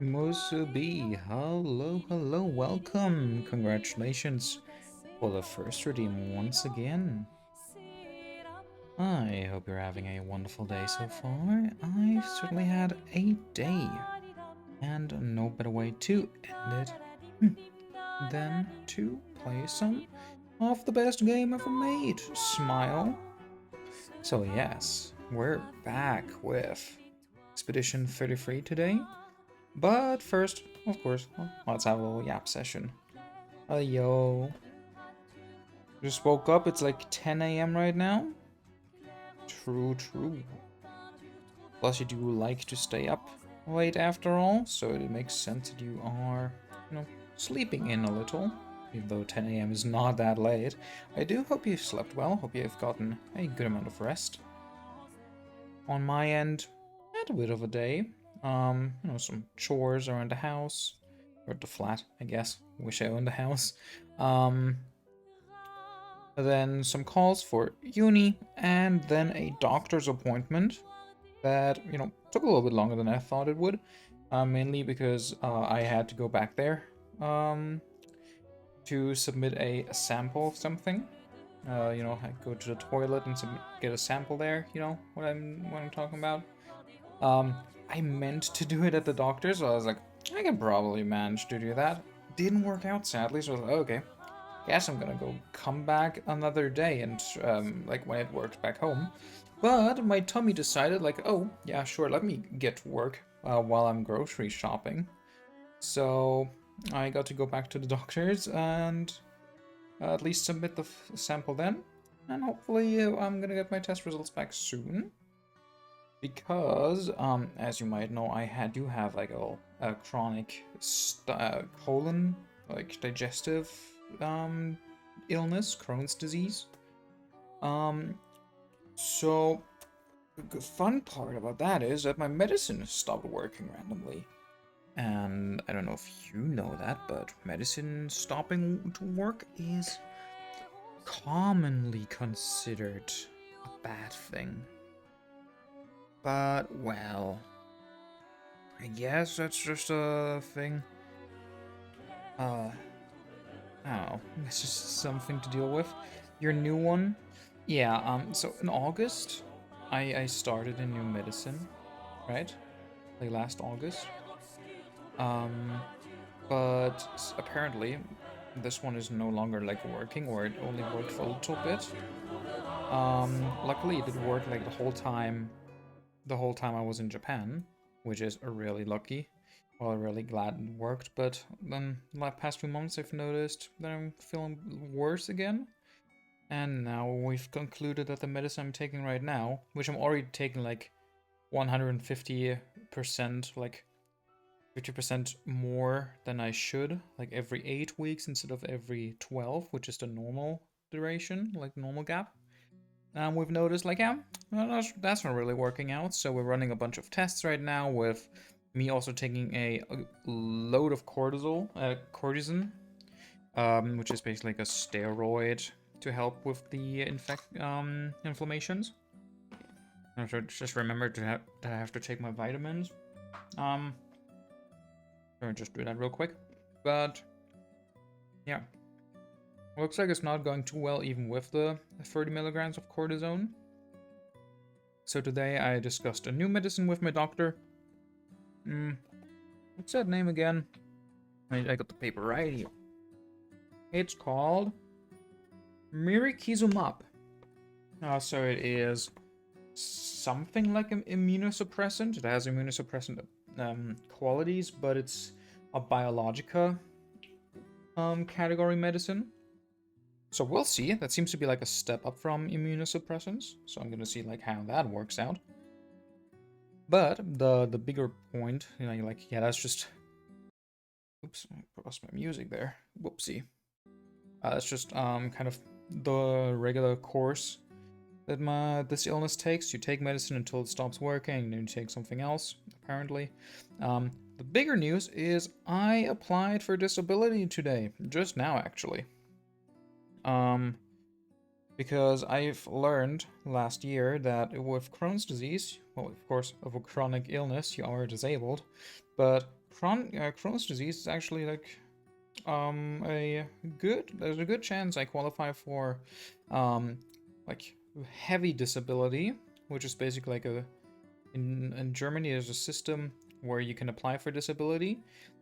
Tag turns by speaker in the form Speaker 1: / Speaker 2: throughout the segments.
Speaker 1: Musubi, hello, hello, welcome. Congratulations for the first redeem once again. I hope you're having a wonderful day so far. I've certainly had a day, and no better way to end it than to play some of the best game ever made, Smile. So yes, we're back with Expedition 33 today. But first, of course, let's have a little yap session. Yo. Just woke up, it's like 10 a.m. right now. True, true. Plus, you do like to stay up late after all, so it makes sense that you are, sleeping in a little. Even though 10 a.m. is not that late. I do hope you've slept well, hope you've gotten a good amount of rest. On my end, I had a bit of a day. Some chores around the house. Or the flat, I guess. Wish I owned a house. Um, then some calls for uni, and then a doctor's appointment that, took a little bit longer than I thought it would. Mainly because I had to go back there to submit a sample of something. I go to the toilet and get a sample there. You know what I'm talking about. I meant to do it at the doctor's, so I was like, I can probably manage to do that. Didn't work out, sadly, so I was like, okay, guess I'm gonna come back another day and, like, when it works back home. But my tummy decided, like, oh, yeah, sure, let me get to work while I'm grocery shopping. So I got to go back to the doctor's and at least submit the sample then. And hopefully I'm gonna get my test results back soon. Because, as you might know, I do have like a chronic colon, like digestive illness, Crohn's disease. So the fun part about that is that my medicine stopped working randomly. And I don't know if you know that, but medicine stopping to work is commonly considered a bad thing. But, well, I guess that's just a thing. I don't know. It's just something to deal with. Your new one? Yeah, so in August, I started a new medicine, right? Like last August. Um, but apparently this one is no longer like working, or it only worked for a little bit. Luckily it did work like the whole time I was in Japan, which is really lucky. Well, really glad it worked, but then the past few months I've noticed that I'm feeling worse again. And now we've concluded that the medicine I'm taking right now, which I'm already taking like 150%, like 50% more than I should, like every 8 weeks instead of every 12, which is the normal duration, like normal gap. We've noticed, like, yeah, well, that's not really working out. So we're running a bunch of tests right now with me also taking a load of cortisone, which is basically like a steroid to help with the inflammations. I have to just remember that I have to take my vitamins. I'll just do that real quick. But yeah, looks like it's not going too well even with the 30 milligrams of cortisone. So today I discussed a new medicine with my doctor. What's that name again? I got the paper right here. It's called mirikizumab. So it is something like an immunosuppressant. It has immunosuppressant qualities, but it's a biologica category medicine. So we'll see. That seems to be like a step up from immunosuppressants. So I'm gonna see like how that works out. But the bigger point, like, yeah, that's just. Oops, I lost my music there. Whoopsie. That's just kind of the regular course that this illness takes. You take medicine until it stops working, and then you take something else, apparently. The bigger news is I applied for disability today, just now actually. Because I've learned last year that with Crohn's disease, well, of course, of a chronic illness, you are disabled, but Crohn's disease is actually like there's a good chance I qualify for like heavy disability, which is basically like in Germany there's a system where you can apply for disability,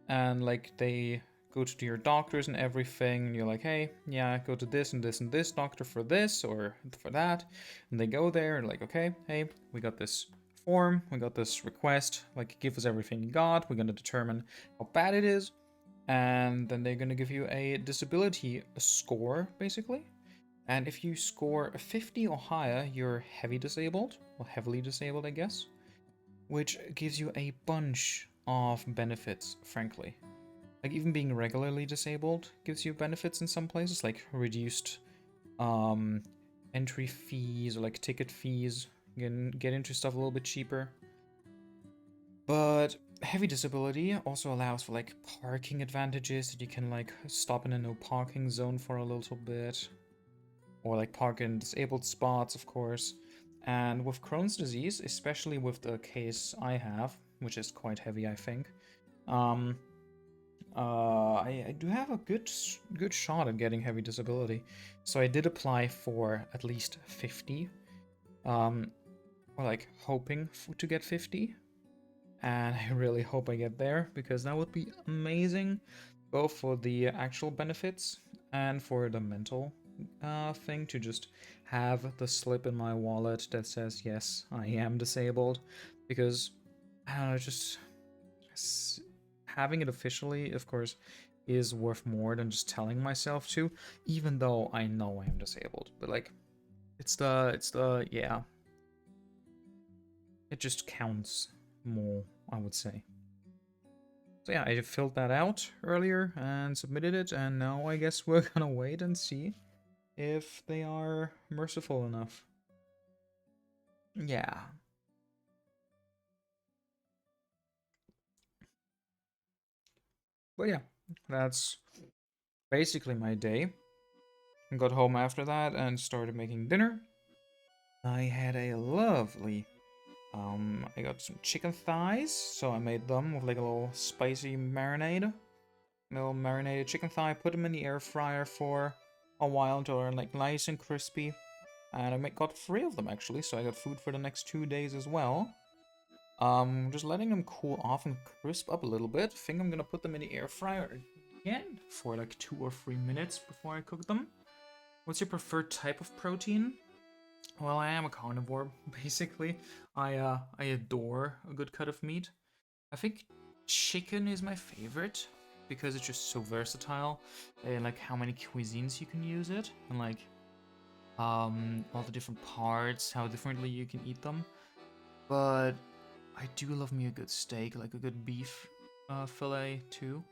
Speaker 1: and like they go to your doctors and everything, and you're like, hey, yeah, go to this and this and this doctor for this or for that, and they go there and like, okay, hey, we got this form, we got this request, like give us everything you got, we're gonna determine how bad it is, and then they're gonna give you a disability score basically. And if you score a 50 or higher, you're heavy disabled, or heavily disabled, I guess, which gives you a bunch of benefits, frankly. Like, even being regularly disabled gives you benefits in some places, like reduced entry fees or like ticket fees. You can get into stuff a little bit cheaper. But heavy disability also allows for like parking advantages, that you can like stop in a no parking zone for a little bit, or like park in disabled spots, of course. And with Crohn's disease, especially with the case I have, which is quite heavy, I think, I do have a good shot at getting heavy disability. So I did apply for at least 50, or like hoping to get 50. And I really hope I get there, because that would be amazing, both for the actual benefits and for the mental thing, to just have the slip in my wallet that says, yes, I am disabled. Because, I don't know, just having it officially, of course, is worth more than just telling myself to, even though I know I am disabled. But like, yeah, it just counts more, I would say. So yeah, I filled that out earlier and submitted it, and now I guess we're gonna wait and see if they are merciful enough. Yeah. But yeah, that's basically my day. I got home after that and started making dinner. I had a lovely I got some chicken thighs, so I made them with like a little spicy marinade. A little marinated chicken thigh, put them in the air fryer for a while until they're like nice and crispy. And I got 3 of them actually, so I got food for the next 2 days as well. Just letting them cool off and crisp up a little bit. I think I'm gonna put them in the air fryer again for like 2 or 3 minutes before I cook them. What's your preferred type of protein? Well, I am a carnivore, basically. I adore a good cut of meat. I think chicken is my favorite because it's just so versatile, and like how many cuisines you can use it, and like all the different parts, how differently you can eat them. But I do love me a good steak, like a good beef fillet too.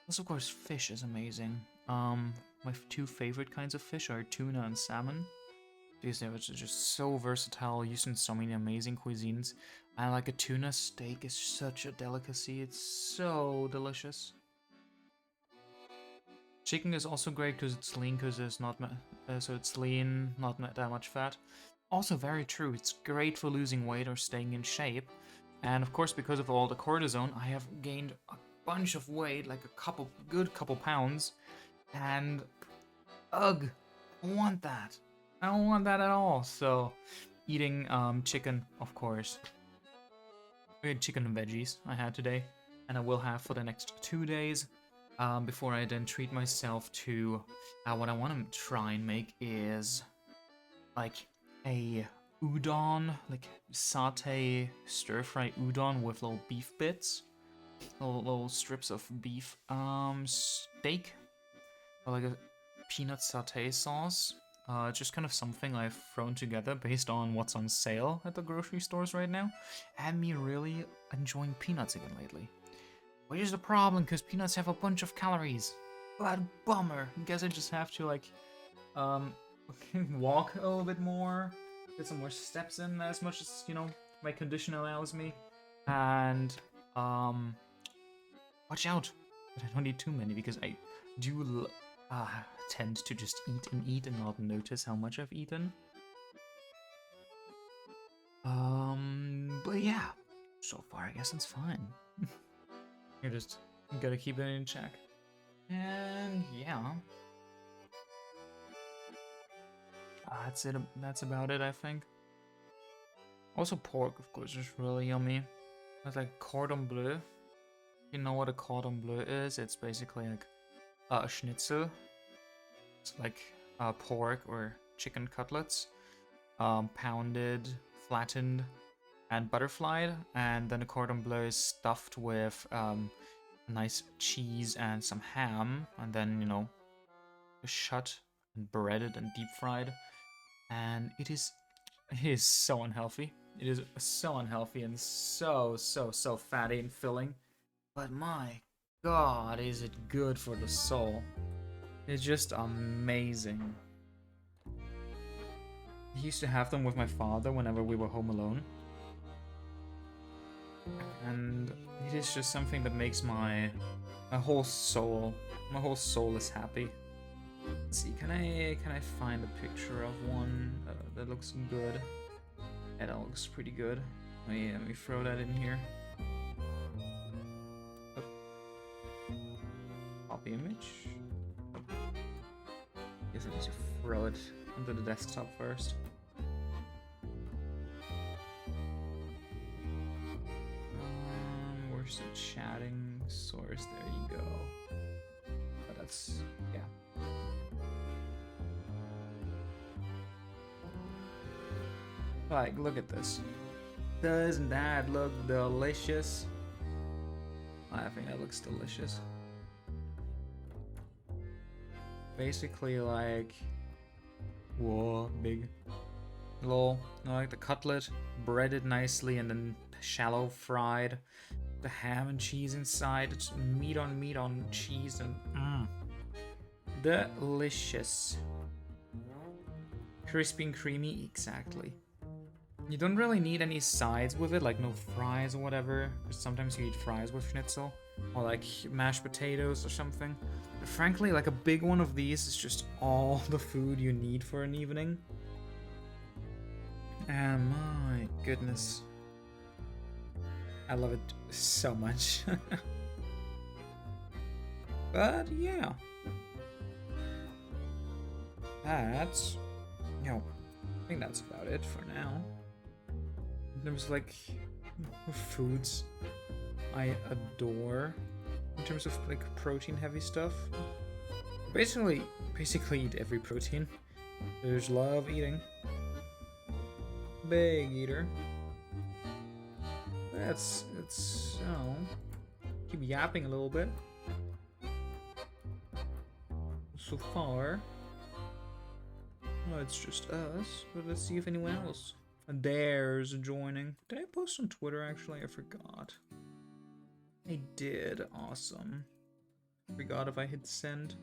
Speaker 1: Also, of course, fish is amazing. My 2 favorite kinds of fish are tuna and salmon. These are just so versatile, used in so many amazing cuisines. And like a tuna steak is such a delicacy, it's so delicious. Chicken is also great because it's lean, because there's not so it's lean, not that much fat. Also very true, it's great for losing weight or staying in shape. And of course, because of all the cortisone, I have gained a bunch of weight, like a good couple pounds. And ugh, I don't want that. I don't want that at all. So, eating chicken, of course. We had chicken and veggies I had today, and I will have for the next 2 days. Before I then treat myself to what I want to try and make is like a udon, like satay stir-fry udon with little beef bits, little strips of beef steak, or like a peanut satay sauce. It's just kind of something I've thrown together based on what's on sale at the grocery stores right now, and me really enjoying peanuts again lately. Which is the problem, because peanuts have a bunch of calories. But bummer. I guess I just have to like walk a little bit more, get some more steps in as much as, you know, my condition allows me. And watch out that I don't eat too many, because I do tend to just eat and not notice how much I've eaten. But yeah, so far I guess it's fine. You just gotta keep it in check. And yeah. That's it. That's about it, I think. Also, pork, of course, is really yummy. It's like cordon bleu. You know what a cordon bleu is? It's basically like a schnitzel. It's like pork or chicken cutlets, pounded, flattened, and butterflied. And then the cordon bleu is stuffed with nice cheese and some ham, and then, you know, shut and breaded and deep fried. And it is so unhealthy. It is so unhealthy and so fatty and filling. But my god, is it good for the soul. It's just amazing. I used to have them with my father whenever we were home alone. And it is just something that makes my whole soul is happy. Let's see, can I find a picture of one that looks good? Yeah, that looks pretty good. Oh yeah, let me throw that in here. Oh. Copy image. Guess I need to throw it onto the desktop first. Where's the chatting source? There you go. But that's, yeah. Like, look at this. Doesn't that look delicious? I think that looks delicious. Basically like, whoa, big. Lol. No, like the cutlet, breaded nicely and then shallow fried. The ham and cheese inside. It's meat on cheese and delicious. Crispy and creamy, exactly. You don't really need any sides with it, like no fries or whatever, because sometimes you eat fries with schnitzel, or like mashed potatoes or something. But frankly, like a big one of these is just all the food you need for an evening. And my goodness, I love it so much. But yeah, that's, you know, I think that's about it for now. In terms of like foods I adore, in terms of like protein heavy stuff, basically eat every protein. There's love eating. Big eater. It's keep yapping a little bit. So far, well, it's just us, but let's see if anyone else dares joining. Did I post on Twitter actually? I forgot. I did. Awesome. Forgot if I hit send.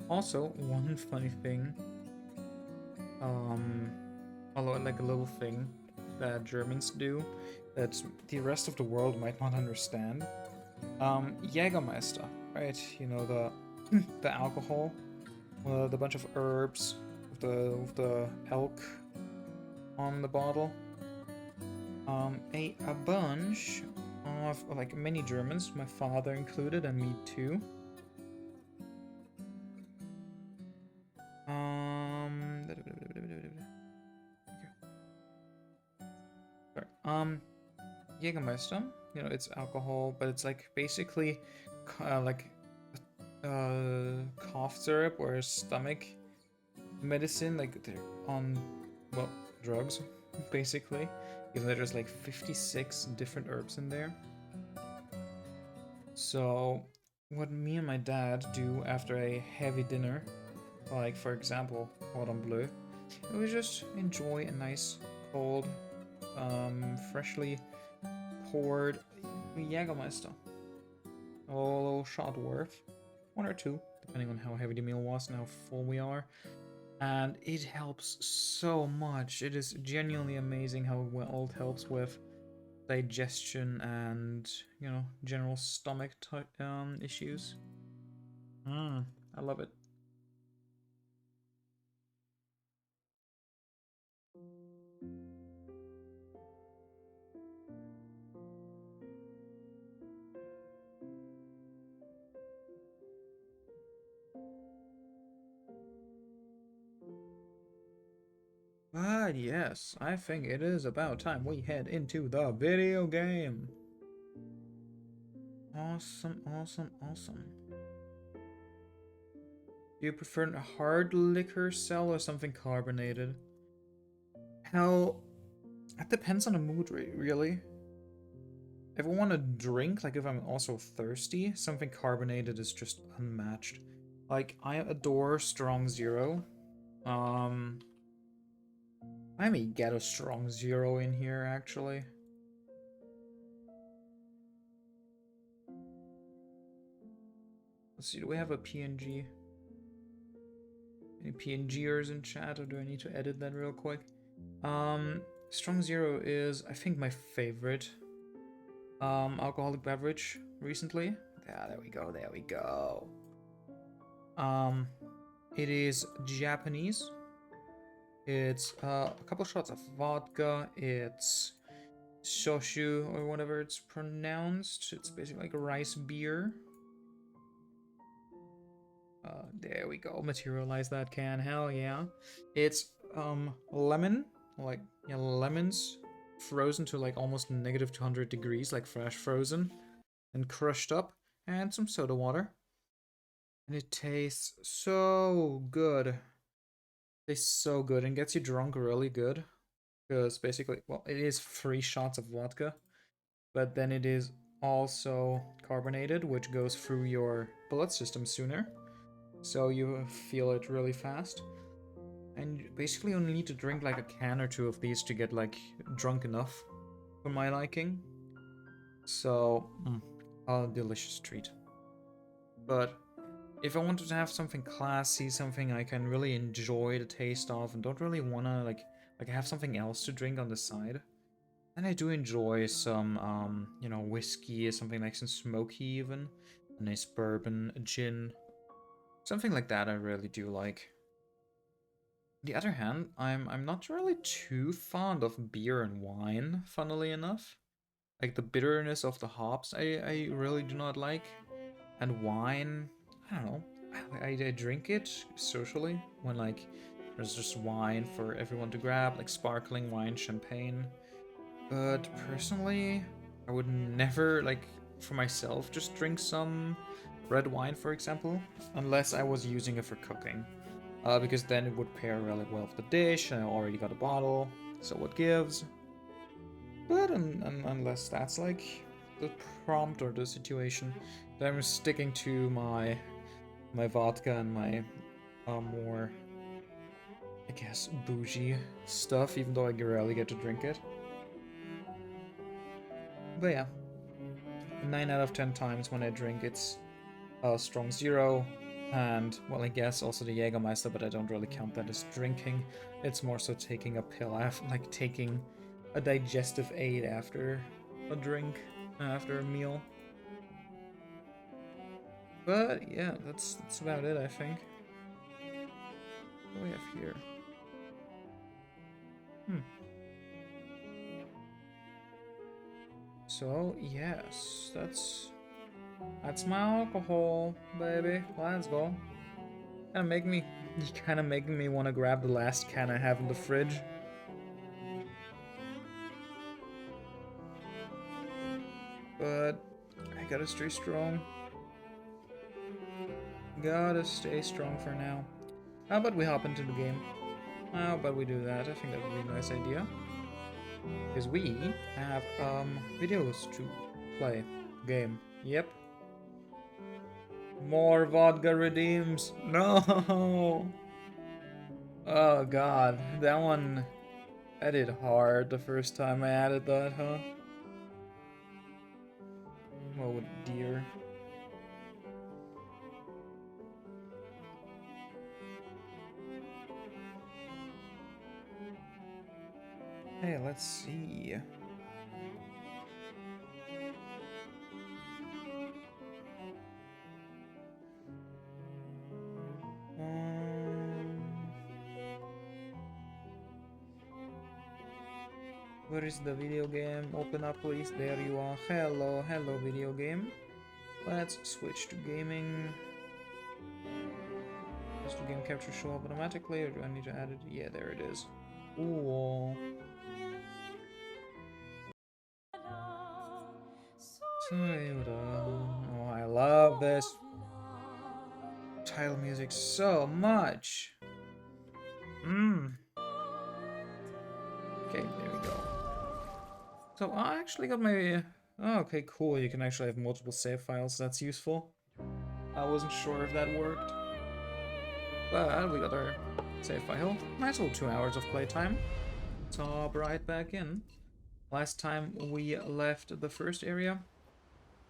Speaker 1: Also, one funny thing, although like a little thing that Germans do that the rest of the world might not understand. Jägermeister, right? You know, the alcohol, the bunch of herbs with the elk on the bottle. A bunch of like many Germans, my father included, and me too. Jägermeister, you know, it's alcohol, but it's like basically like cough syrup or stomach medicine, like they're on, well, drugs, basically. Even though there's like 56 different herbs in there. So, what me and my dad do after a heavy dinner, like for example, cordon bleu, we just enjoy a nice cold, freshly poured Jägermeister. A little shot worth, one or two, depending on how heavy the meal was and how full we are. And it helps so much. It is genuinely amazing how well it helps with digestion and, you know, general stomach issues. I love it. But yes, I think it is about time we head into the video game. Awesome, awesome, awesome. Do you prefer a hard liquor cell or something carbonated? Hell, it depends on the mood, really. If I want to drink, like if I'm also thirsty, something carbonated is just unmatched. Like, I adore Strong Zero. I may get a Strong Zero in here, actually. Let's see, do we have a PNG? Any PNGers in chat, or do I need to edit that real quick? Strong Zero is, I think, my favorite alcoholic beverage recently. Yeah, there we go, there we go. It is Japanese. It's a couple shots of vodka. It's shoshu, or whatever it's pronounced. It's basically like a rice beer. There we go. Materialize that can. Hell yeah. It's lemon, like yeah, lemons frozen to like almost negative 200 degrees, like fresh frozen, and crushed up, and some soda water. And it tastes so good. Tastes so good and gets you drunk really good. Because basically, well, it is 3 shots of vodka, but then it is also carbonated, which goes through your blood system sooner. So you feel it really fast. And basically you only need to drink like a can or two of these to get like drunk enough for my liking. So, a delicious treat. But if I wanted to have something classy, something I can really enjoy the taste of and don't really want to like have something else to drink on the side, then I do enjoy some, you know, whiskey, something nice and smoky even. A nice bourbon, a gin. Something like that I really do like. On the other hand, I'm not really too fond of beer and wine, funnily enough. Like the bitterness of the hops I really do not like. And wine, I don't know. I drink it socially when like there's just wine for everyone to grab, like sparkling wine, champagne. But personally, I would never, like, for myself, just drink some red wine, for example, unless I was using it for cooking. Because then it would pair really well with the dish, and I already got a bottle, so what gives? But unless that's like the prompt or the situation, then I'm sticking to my vodka and my more, I guess, bougie stuff, even though I rarely get to drink it. But yeah, 9 out of 10 times when I drink, it's a Strong Zero, and, well, I guess also the Jägermeister, but I don't really count that as drinking. It's more so taking a pill, like taking a digestive aid after a drink, after a meal. But yeah, that's about it, I think. What do we have here? So, yes, that's my alcohol, baby. Let's go. Kind of making me want to grab the last can I have in the fridge. But I gotta stay strong. Gotta stay strong for now. How about we hop into the game? How about we do that? I think that would be a nice idea. Because we have videos to play. Game. Yep. More vodka redeems. No. Oh god, that hit hard the first time I added that, huh? Oh dear. Hey, let's see. Where is the video game? Open up, please. There you are. Hello, hello, video game. Let's switch to gaming. Does the game capture show up automatically, or do I need to add it? Yeah, there it is. Cool. Oh, I love this title music so much. Okay, there we go. So I actually got my... Oh, okay, cool. You can actually have multiple save files. That's useful. I wasn't sure if that worked. But we got our save file. Nice little 2 hours of playtime. Let's hop right back in. Last time we left the first area.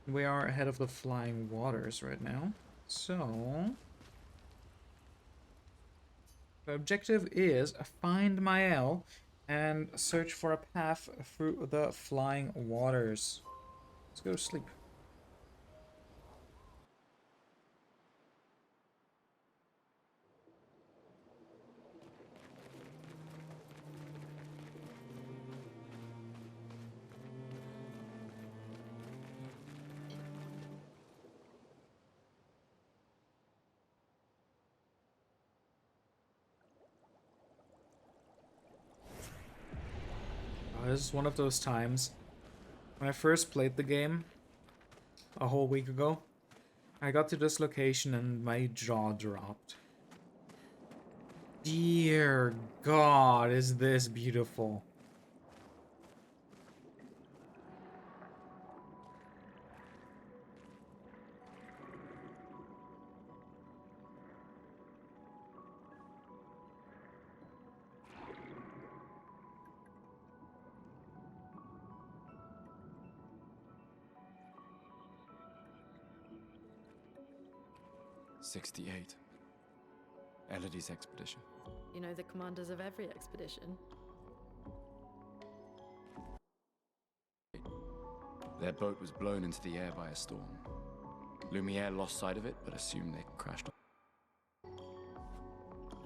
Speaker 1: We are ahead of the flying waters right now. So... the objective is find Mael and search for a path through the flying waters. Let's go to sleep. This is one of those times when I first played the game a whole week ago. I got to this location and my jaw dropped. Dear God, is this beautiful.
Speaker 2: '68. Elodie's expedition.
Speaker 3: You know the commanders of every expedition.
Speaker 2: Their boat was blown into the air by a storm. Lumiere lost sight of it, but assumed they crashed.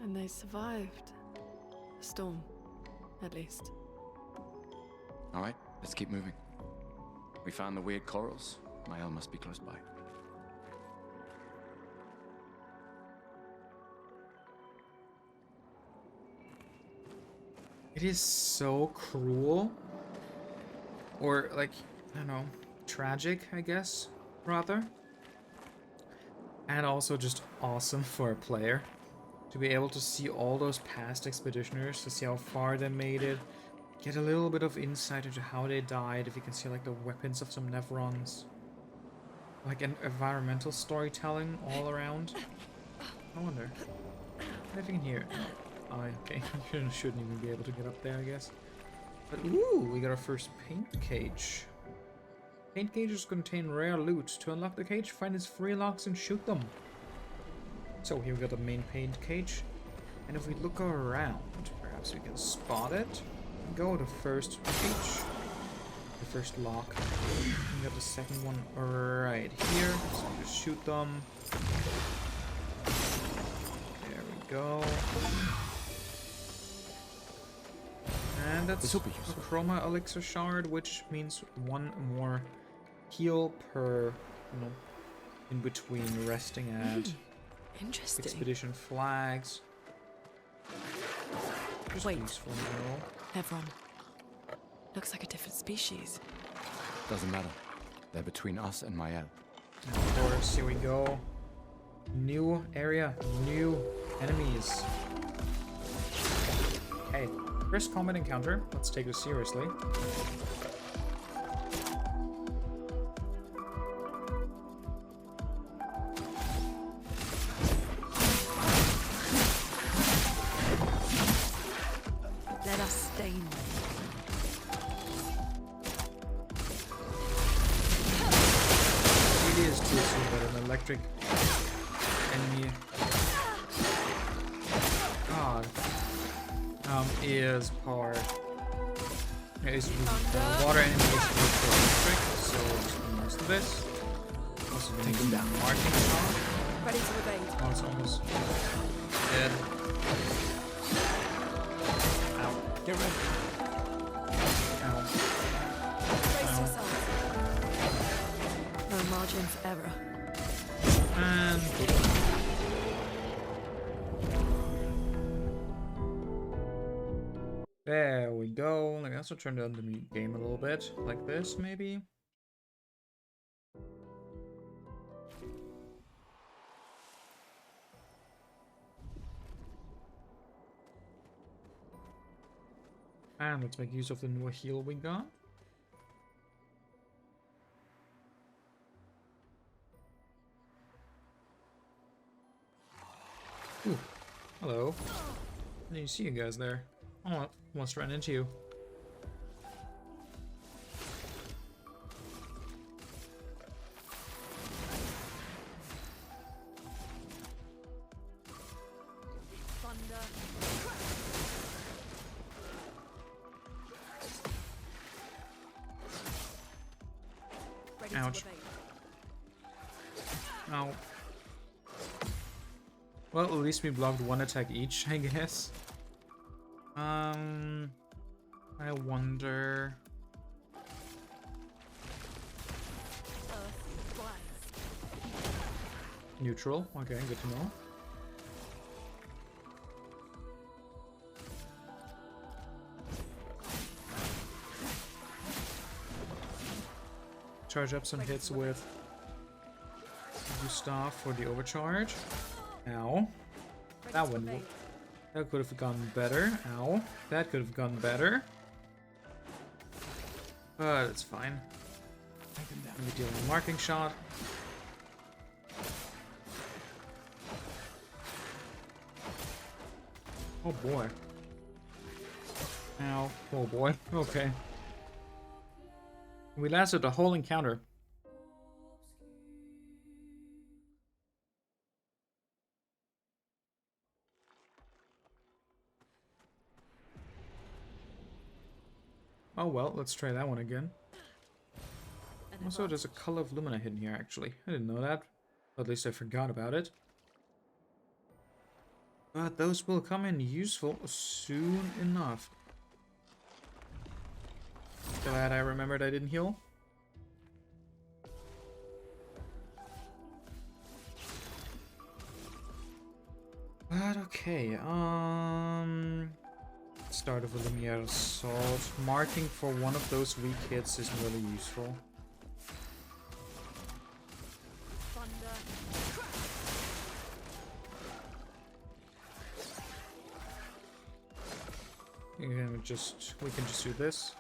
Speaker 3: And they survived. The storm, at least.
Speaker 2: All right, let's keep moving. We found the weird corals. Mael must be close by.
Speaker 1: It is so cruel. Or, like, I don't know, tragic, I guess, rather. And also just awesome for a player. To be able to see all those past expeditioners, to see how far they made it. Get a little bit of insight into how they died, if you can see, like, the weapons of some Nevrons. Like, an environmental storytelling all around. I wonder. Anything in here? Oh, okay. You shouldn't even be able to get up there, I guess. But ooh, we got our first paint cage. Paint cages contain rare loot. To unlock the cage, find its 3 locks and shoot them. So here we got the main paint cage. And if we look around, perhaps we can spot it. Go to first cage. The first lock. We got the second one right here. So we just shoot them. There we go. And that's a chroma elixir shard, which means 1 more heal per, you know, in between resting at
Speaker 3: Interesting.
Speaker 1: expedition flags. Just
Speaker 3: Wait.
Speaker 1: useful in general.
Speaker 3: Nevron. Looks like a different species.
Speaker 2: Doesn't matter. They're between us and Mael.
Speaker 1: And of course, here we go. New area, new enemies. Okay. First combat encounter. Let's take this seriously.
Speaker 3: Let us stain them.
Speaker 1: It is to assume that an electric enemy God is part is water enemy is electric, so just make most of this. Also take them down. Marking shot.
Speaker 3: Ready to evade.
Speaker 1: Oh, it's almost dead. Ow.
Speaker 2: Get ready.
Speaker 1: Ow.
Speaker 3: Brace yourself. No margin for error.
Speaker 1: And There we go. Let me also turn down the game a little bit. Like this, maybe? And let's make use of the new heal we got. Ooh, hello. I didn't see you guys there. Oh, almost ran into you. Ouch. Ow. Well, at least we blocked one attack each, I guess. I wonder... Neutral. Okay, good to know. Charge up some hits with Gustav for the overcharge. Ow. That one. That could have gone better. Ow. That could have gone better. But it's fine. Let me deal with a marking shot. Oh boy. Ow. Oh boy. Okay. We lasted the whole encounter. Oh well, let's try that one again. Also, there's a color of Lumina hidden here, actually. I didn't know that. At least I forgot about it. But those will come in useful soon enough. Glad I remembered I didn't heal. But okay, start of a Lumiere Assault. Marking for one of those weak hits is really useful. We can just do this.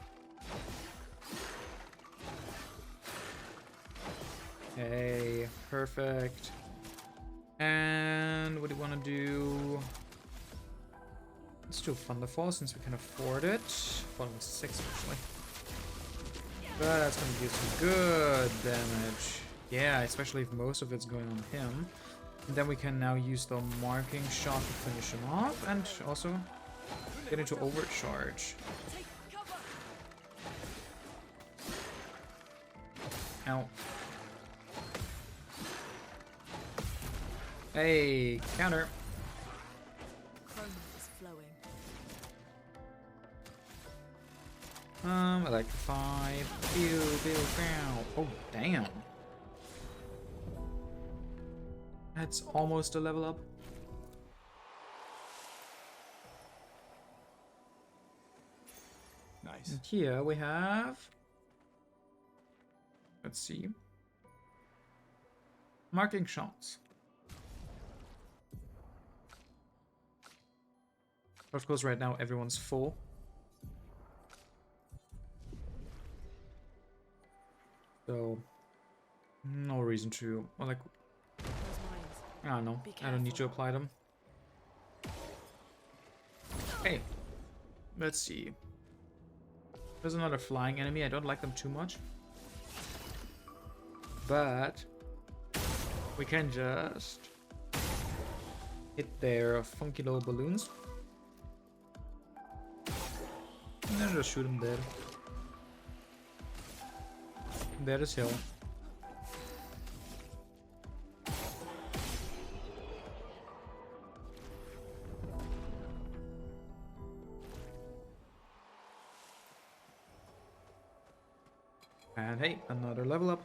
Speaker 1: Hey, perfect. And what do you want to do? Let's do Thunderfall since we can afford it. Well, it's 6 actually. But that's going to give some good damage. Yeah, especially if most of it's going on him. And then we can now use the marking shot to finish him off and also get into overcharge. Ow. Hey, counter. Electrify. Pew, pew, pow. Oh, damn. That's almost a level up.
Speaker 2: Nice.
Speaker 1: And here we have... Let's see. Marking shots. Of course, right now everyone's full. So, no reason to, well, like, I don't know. I don't need to apply them. Okay, let's see. There's another flying enemy. I don't like them too much. But we can just hit their funky little balloons. And then just shoot them dead. There is Hill. And hey, another level up.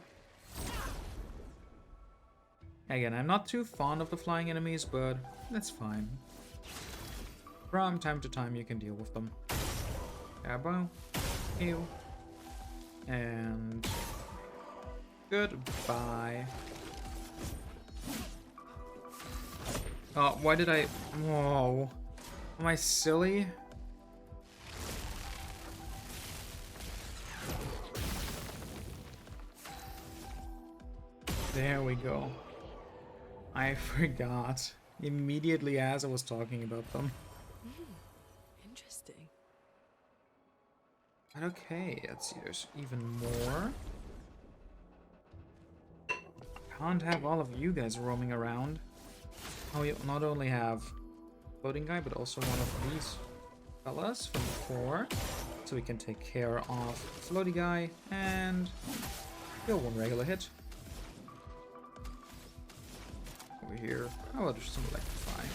Speaker 1: Again, I'm not too fond of the flying enemies, but that's fine. From time to time you can deal with them. Cabo. Ew. And goodbye. Oh, why did I... Whoa. Am I silly? There we go. I forgot. Immediately as I was talking about them.
Speaker 3: Interesting.
Speaker 1: But okay, let's see, there's even more. Can't have all of you guys roaming around. Oh, you not only have floating guy, but also one of these fellas from before. So we can take care of floaty guy and kill one regular hit. Over here. How about just some electrify?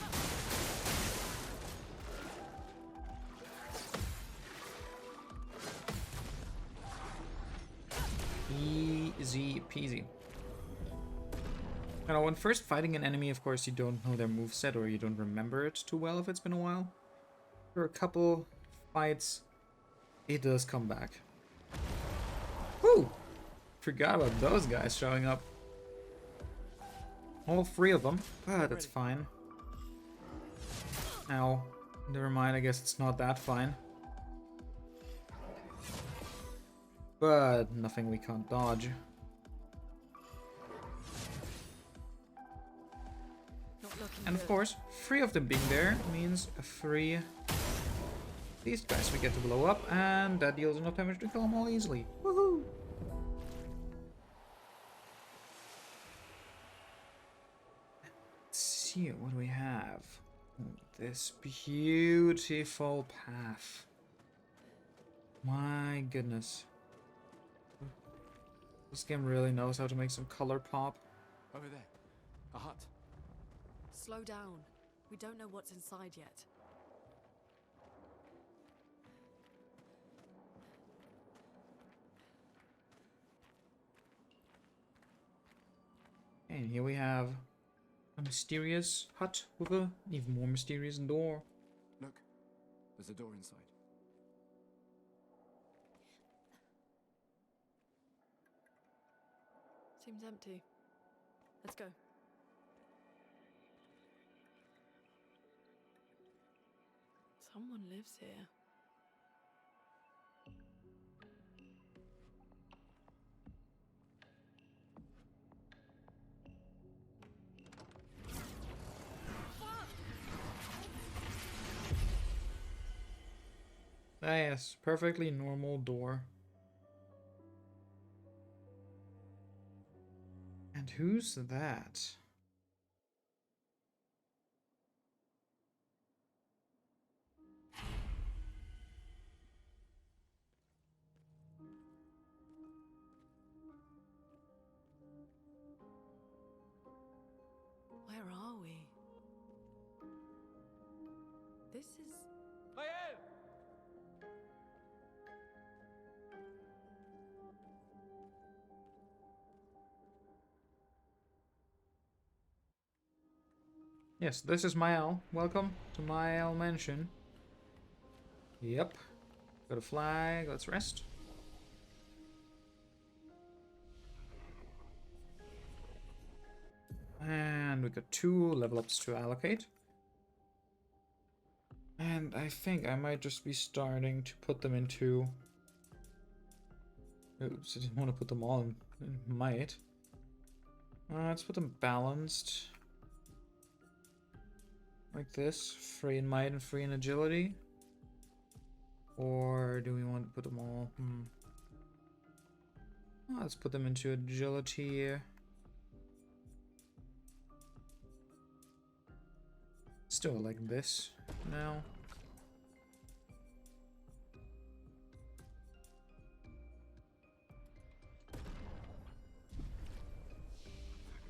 Speaker 1: Easy peasy. Now, when first fighting an enemy, of course, you don't know their moveset or you don't remember it too well if it's been a while. For a couple fights, it does come back. Woo! Forgot about those guys showing up. All three of them, but it's fine. Now, never mind, I guess it's not that fine. But nothing we can't dodge. And of course, 3 of them being there means 3 these guys we get to blow up, and that deals enough damage to kill them all easily. Woohoo! Let's see, what do we have? This beautiful path. My goodness. This game really knows how to make some color pop.
Speaker 2: Over there. A hut.
Speaker 3: Slow down. We don't know what's inside yet.
Speaker 1: And here we have a mysterious hut with an even more mysterious door.
Speaker 2: Look. There's a door inside.
Speaker 3: Seems empty. Let's go. Someone lives here.
Speaker 1: Ah, yes, perfectly normal door. And who's that?
Speaker 3: Where are we? This is...
Speaker 1: Yes, this is Mael. Welcome to Mael Mansion. Yep. Got a flag. Let's rest. And we got 2 level ups to allocate. And I think I might just be starting to put them into... Oops, I didn't want to put them all in might. Let's put them balanced. Like this. 3 in might and 3 in agility. Or do we want to put them all? Oh, let's put them into agility. Still like this now.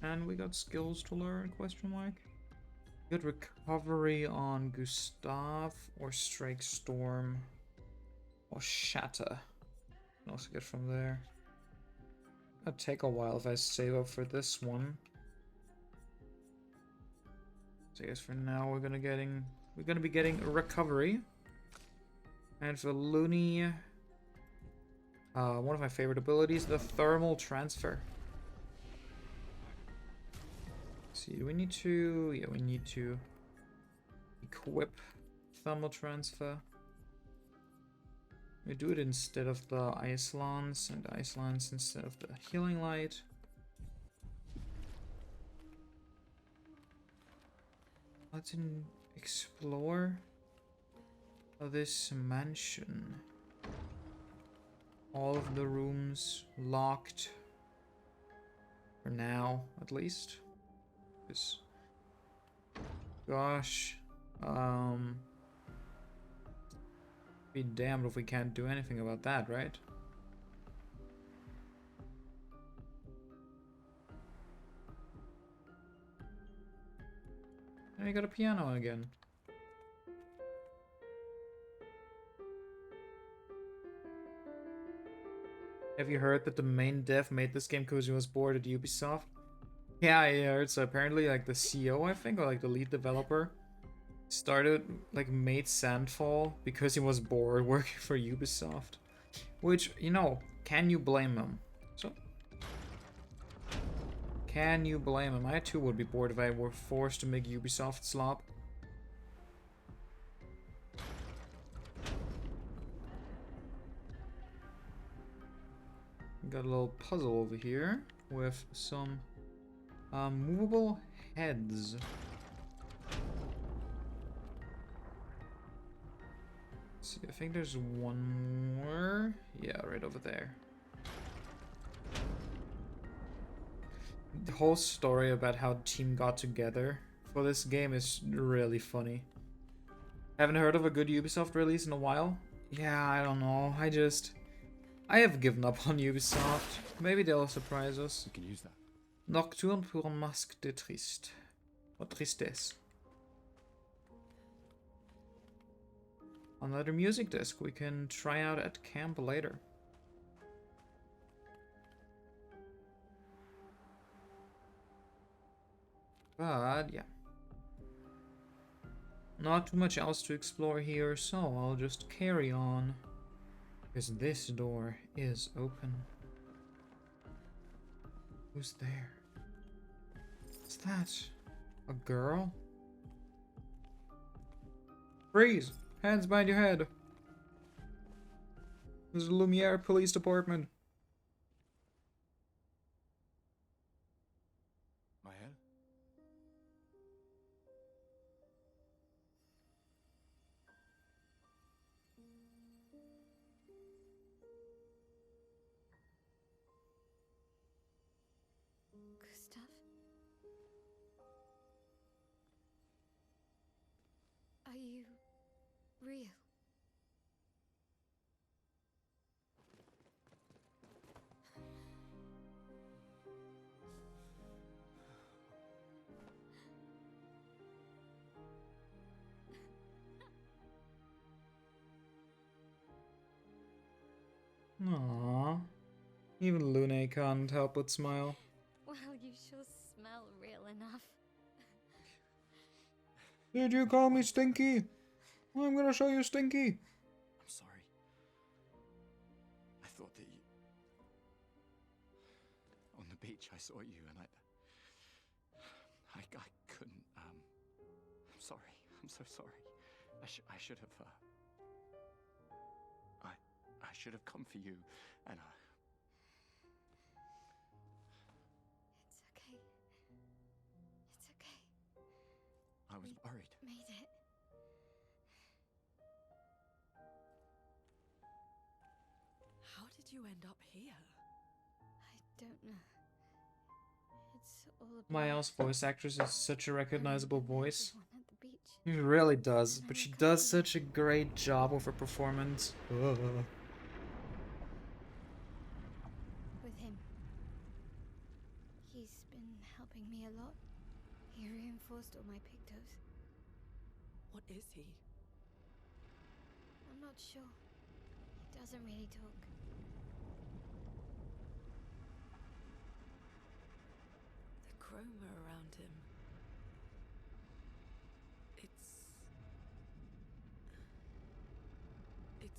Speaker 1: And we got skills to learn, question mark. Good recovery on Gustav or Strike Storm or Shatter. Can also get from there. It'll take a while if I save up for this one. So I guess for now we're gonna be getting a recovery. And for Looney, one of my favorite abilities, the thermal transfer. Let's see, do we need to? Yeah, we need to equip thermal transfer. We do it instead of the ice lance, and ice lance instead of the healing light. Let's explore this mansion. All of the rooms locked. For now, at least. Because, gosh, be damned if we can't do anything about that, right? And we got a piano again. Have you heard that the main dev made this game because he was bored at Ubisoft? Yeah, I heard. So apparently, like the CEO, I think, or like the lead developer, made Sandfall because he was bored working for Ubisoft. Which, you know, can you blame him? So, can you blame him? I too would be bored if I were forced to make Ubisoft slop. Got a little puzzle over here with some movable heads. Let's see, I think there's one more. Yeah, right over there. The whole story about how the team got together for this game is really funny. Haven't heard of a good Ubisoft release in a while? Yeah, I don't know. I have given up on Ubisoft. Maybe they'll surprise us.
Speaker 2: You can use that.
Speaker 1: Nocturne pour un masque de triste. Or tristesse. Another music disc we can try out at camp later. But yeah. Not too much else to explore here, so I'll just carry on. Because this door is open. Who's there? What's that? A girl? Freeze! Hands behind your head! This is the Lumiere Police Department.
Speaker 2: My head?
Speaker 4: Gustav? Are you real?
Speaker 1: Aww. Even Lune can't help but smile.
Speaker 4: Well, you sure smell real enough.
Speaker 1: Did you call me Stinky? I'm gonna show you Stinky.
Speaker 2: I'm sorry. I thought that you... On the beach, I saw you and I couldn't, I'm sorry. I'm so sorry. I should have, I should have come for you, and
Speaker 4: It's okay. It's okay.
Speaker 2: I was worried.
Speaker 4: Made it.
Speaker 3: How did you end up here?
Speaker 4: I don't know. It's all about
Speaker 1: Miles' voice actress is such a recognizable voice.
Speaker 4: everyone at the beach.
Speaker 1: She really does, but she does such a great job with her performance. Ugh.
Speaker 4: With him. He's been helping me a lot. He reinforced all my pictos.
Speaker 3: What is he?
Speaker 4: I'm not sure. He doesn't really talk.
Speaker 3: The chroma around him. It's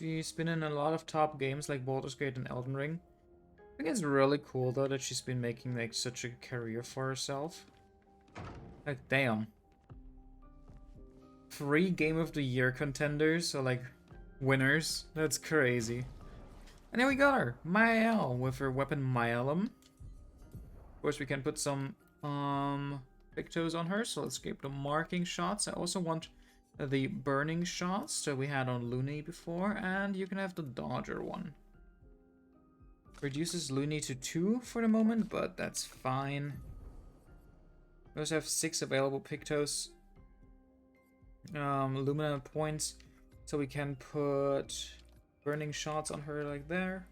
Speaker 1: She's been in a lot of top games like Baldur's Gate and Elden Ring. I think it's really cool though that she's been making like such a career for herself. Like, damn. 3 Game of the Year contenders, so like winners. That's crazy. And then we got her, Mael, with her weapon Myelum. Of course, we can put some pictos on her, so let's skip the marking shots. I also want the burning shots that we had on Looney before, and you can have the dodger one. Reduces Looney to 2 for the moment, but that's fine. We also have 6 available pictos. Lumina points, so we can put burning shots on her like there.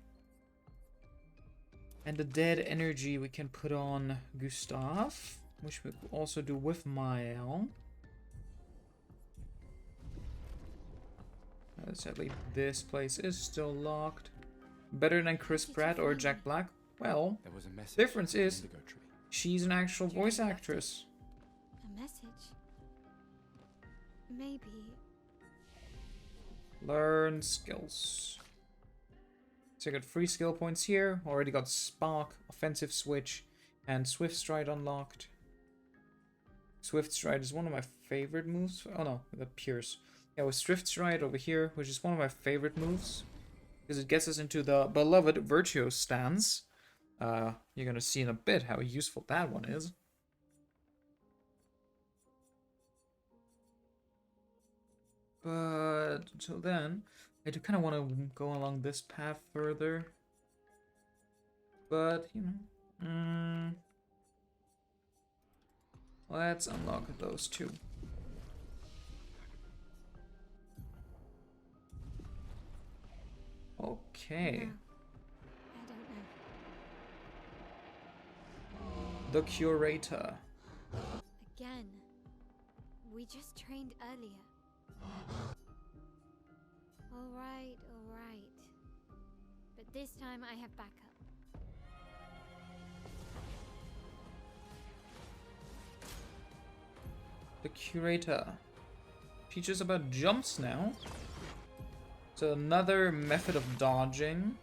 Speaker 1: And the dead energy we can put on Gustav, which we could also do with Mael. Sadly, this place is still locked. Better than Chris Pratt or Jack Black? Well,
Speaker 2: There was a message
Speaker 1: difference
Speaker 2: in the
Speaker 1: is
Speaker 2: indigo tree.
Speaker 1: she's an actual voice actress.
Speaker 4: A message? Maybe.
Speaker 1: Learn skills. So I got 3 skill points here. Already got Spark, Offensive Switch, and Swift Stride unlocked. Swift Stride is one of my favorite moves. Oh no, I got Pierce. Yeah, with Swift Stride over here, which is one of my favorite moves. Because it gets us into the beloved Virtuo stance. You're gonna see in a bit how useful that one is. But until then, I do kind of want to go along this path further. But, you know, let's unlock those 2. Okay.
Speaker 4: No, I don't know.
Speaker 1: The Curator.
Speaker 4: Again. We just trained earlier. Alright, alright. But this time I have backup.
Speaker 1: The Curator. Teaches about jumps now. So another method of dodging.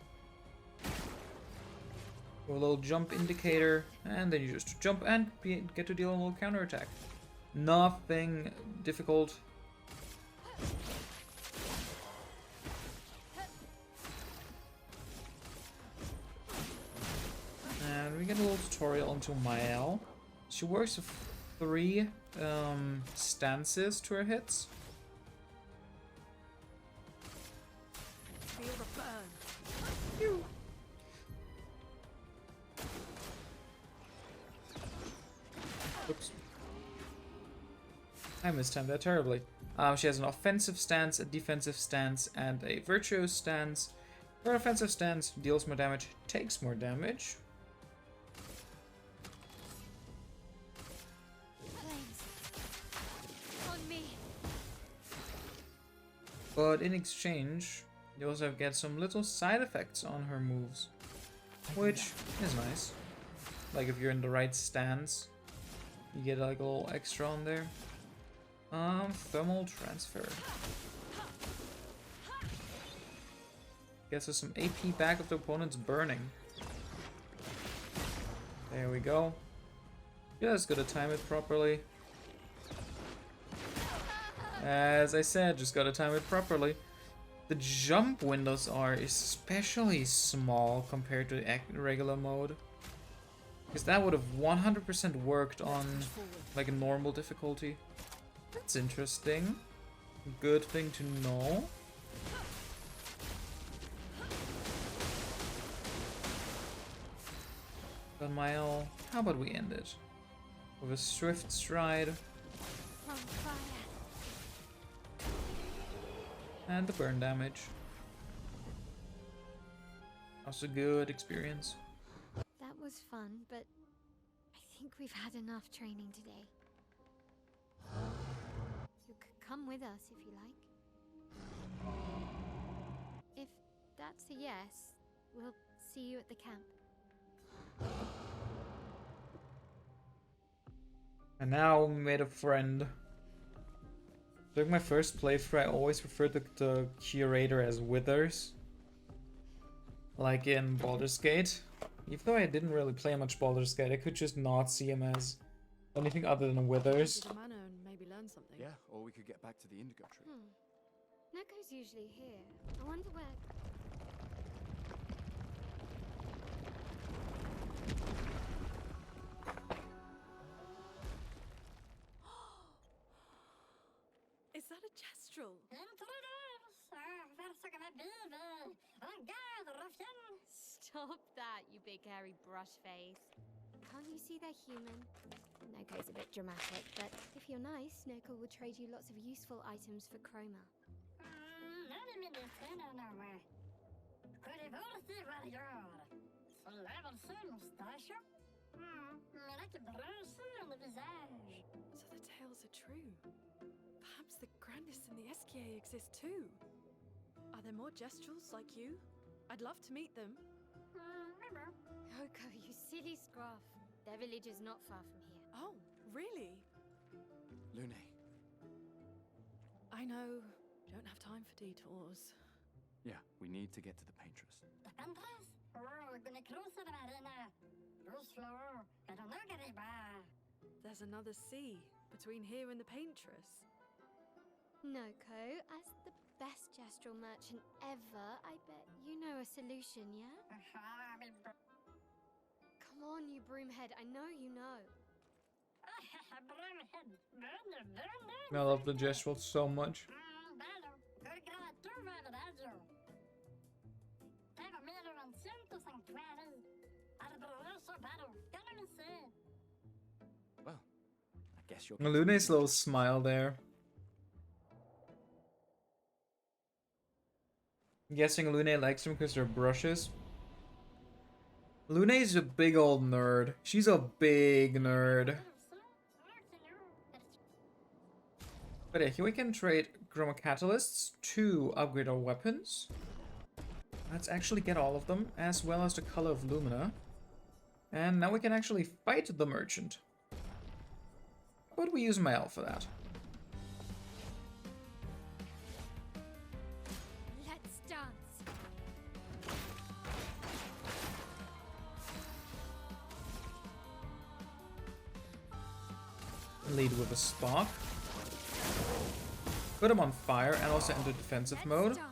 Speaker 1: A little jump indicator, and then you just jump and get to deal a little counterattack. Nothing difficult. And we get a little tutorial into Mael. She works with 3 stances to her hits.
Speaker 3: Feel the burn.
Speaker 1: Oops. I mistimed that terribly. She has an offensive stance, a defensive stance, and a virtuous stance. Her offensive stance deals more damage, takes more damage.
Speaker 4: Flames. On me.
Speaker 1: But in exchange, you also get some little side effects on her moves, which is nice. Like if you're in the right stance, you get like a little extra on there. Thermal transfer. Gets us some AP back if the opponent's burning. There we go. Just gotta time it properly. As I said, just gotta time it properly. The jump windows are especially small compared to regular mode. Because that would have 100% worked on like a normal difficulty. That's interesting. Good thing to know. But Mael, how about we end it? With a Swift Stride.
Speaker 4: From fire.
Speaker 1: And the burn damage. Also good experience.
Speaker 4: That was fun, but I think we've had enough training today. You could come with us if you like. If that's a yes, we'll see you at the camp.
Speaker 1: And now we made a friend. During my first playthrough, I always referred to the curator as Withers. Like in Baldur's Gate. Even though I didn't really play much Baldur's Gate, I could just not see him as anything other than Withers.
Speaker 3: Visit a manor and maybe learn something.
Speaker 2: Yeah, or we could get back to the Indigo tree.
Speaker 4: Neko's usually here. I wonder where.
Speaker 3: Is that a gestural?
Speaker 4: Stop that, you big hairy brush face. Can't you see they're human? Neko's a bit dramatic, but if you're nice, Neko will trade you lots of useful items for chroma.
Speaker 3: So the tales are true. Perhaps the grandest in the SKA exist too. Are there more gestrals like you? I'd love to meet them.
Speaker 4: Oko, you silly scruff. Their village is not far from here.
Speaker 3: Oh, really?
Speaker 2: Lune,
Speaker 3: I know. Don't have time for detours.
Speaker 2: yeah, we need to get to the paintress.
Speaker 3: There's another sea between here and the paintress.
Speaker 4: Noko, as the best gestural merchant ever, I bet you know a solution, yeah? Come on, you broomhead, I know you know.
Speaker 1: I love the gestural so much.
Speaker 2: Well, I guess you're.
Speaker 1: Lune's little smile there. I'm guessing Lune likes them because they're brushes. Lune's a big old nerd. She's a big nerd. But yeah, here we can trade Chroma Catalysts to upgrade our weapons. Let's actually get all of them, as well as the Color of Lumina. And now we can actually fight the merchant. How about we use Mael for that?
Speaker 4: Let's dance.
Speaker 1: Lead with a spark. Put him on fire and also enter defensive mode.
Speaker 4: Dance.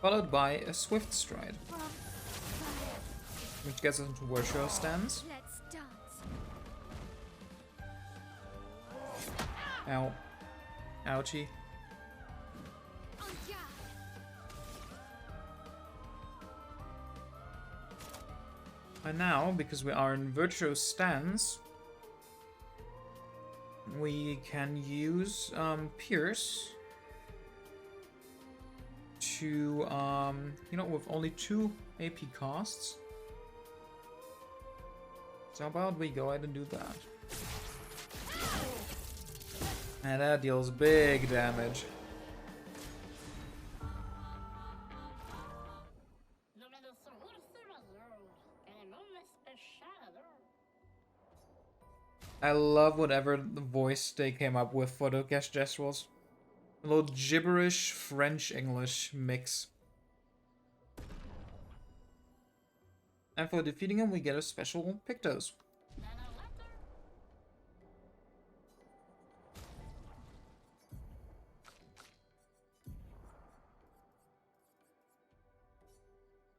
Speaker 1: Followed by a swift stride,
Speaker 4: From fire.
Speaker 1: which gets us into virtual stance.
Speaker 4: Let's dance.
Speaker 1: Ow. Ouchie.
Speaker 4: On ya.
Speaker 1: And now, because we are in virtual stance, we can use Pierce to, you know, with only 2 AP costs. So how about we go ahead and do that? And that deals big damage. I love whatever the voice they came up with for the guest gestuals. A little gibberish French-English mix. And for defeating him, we get a special Pictos.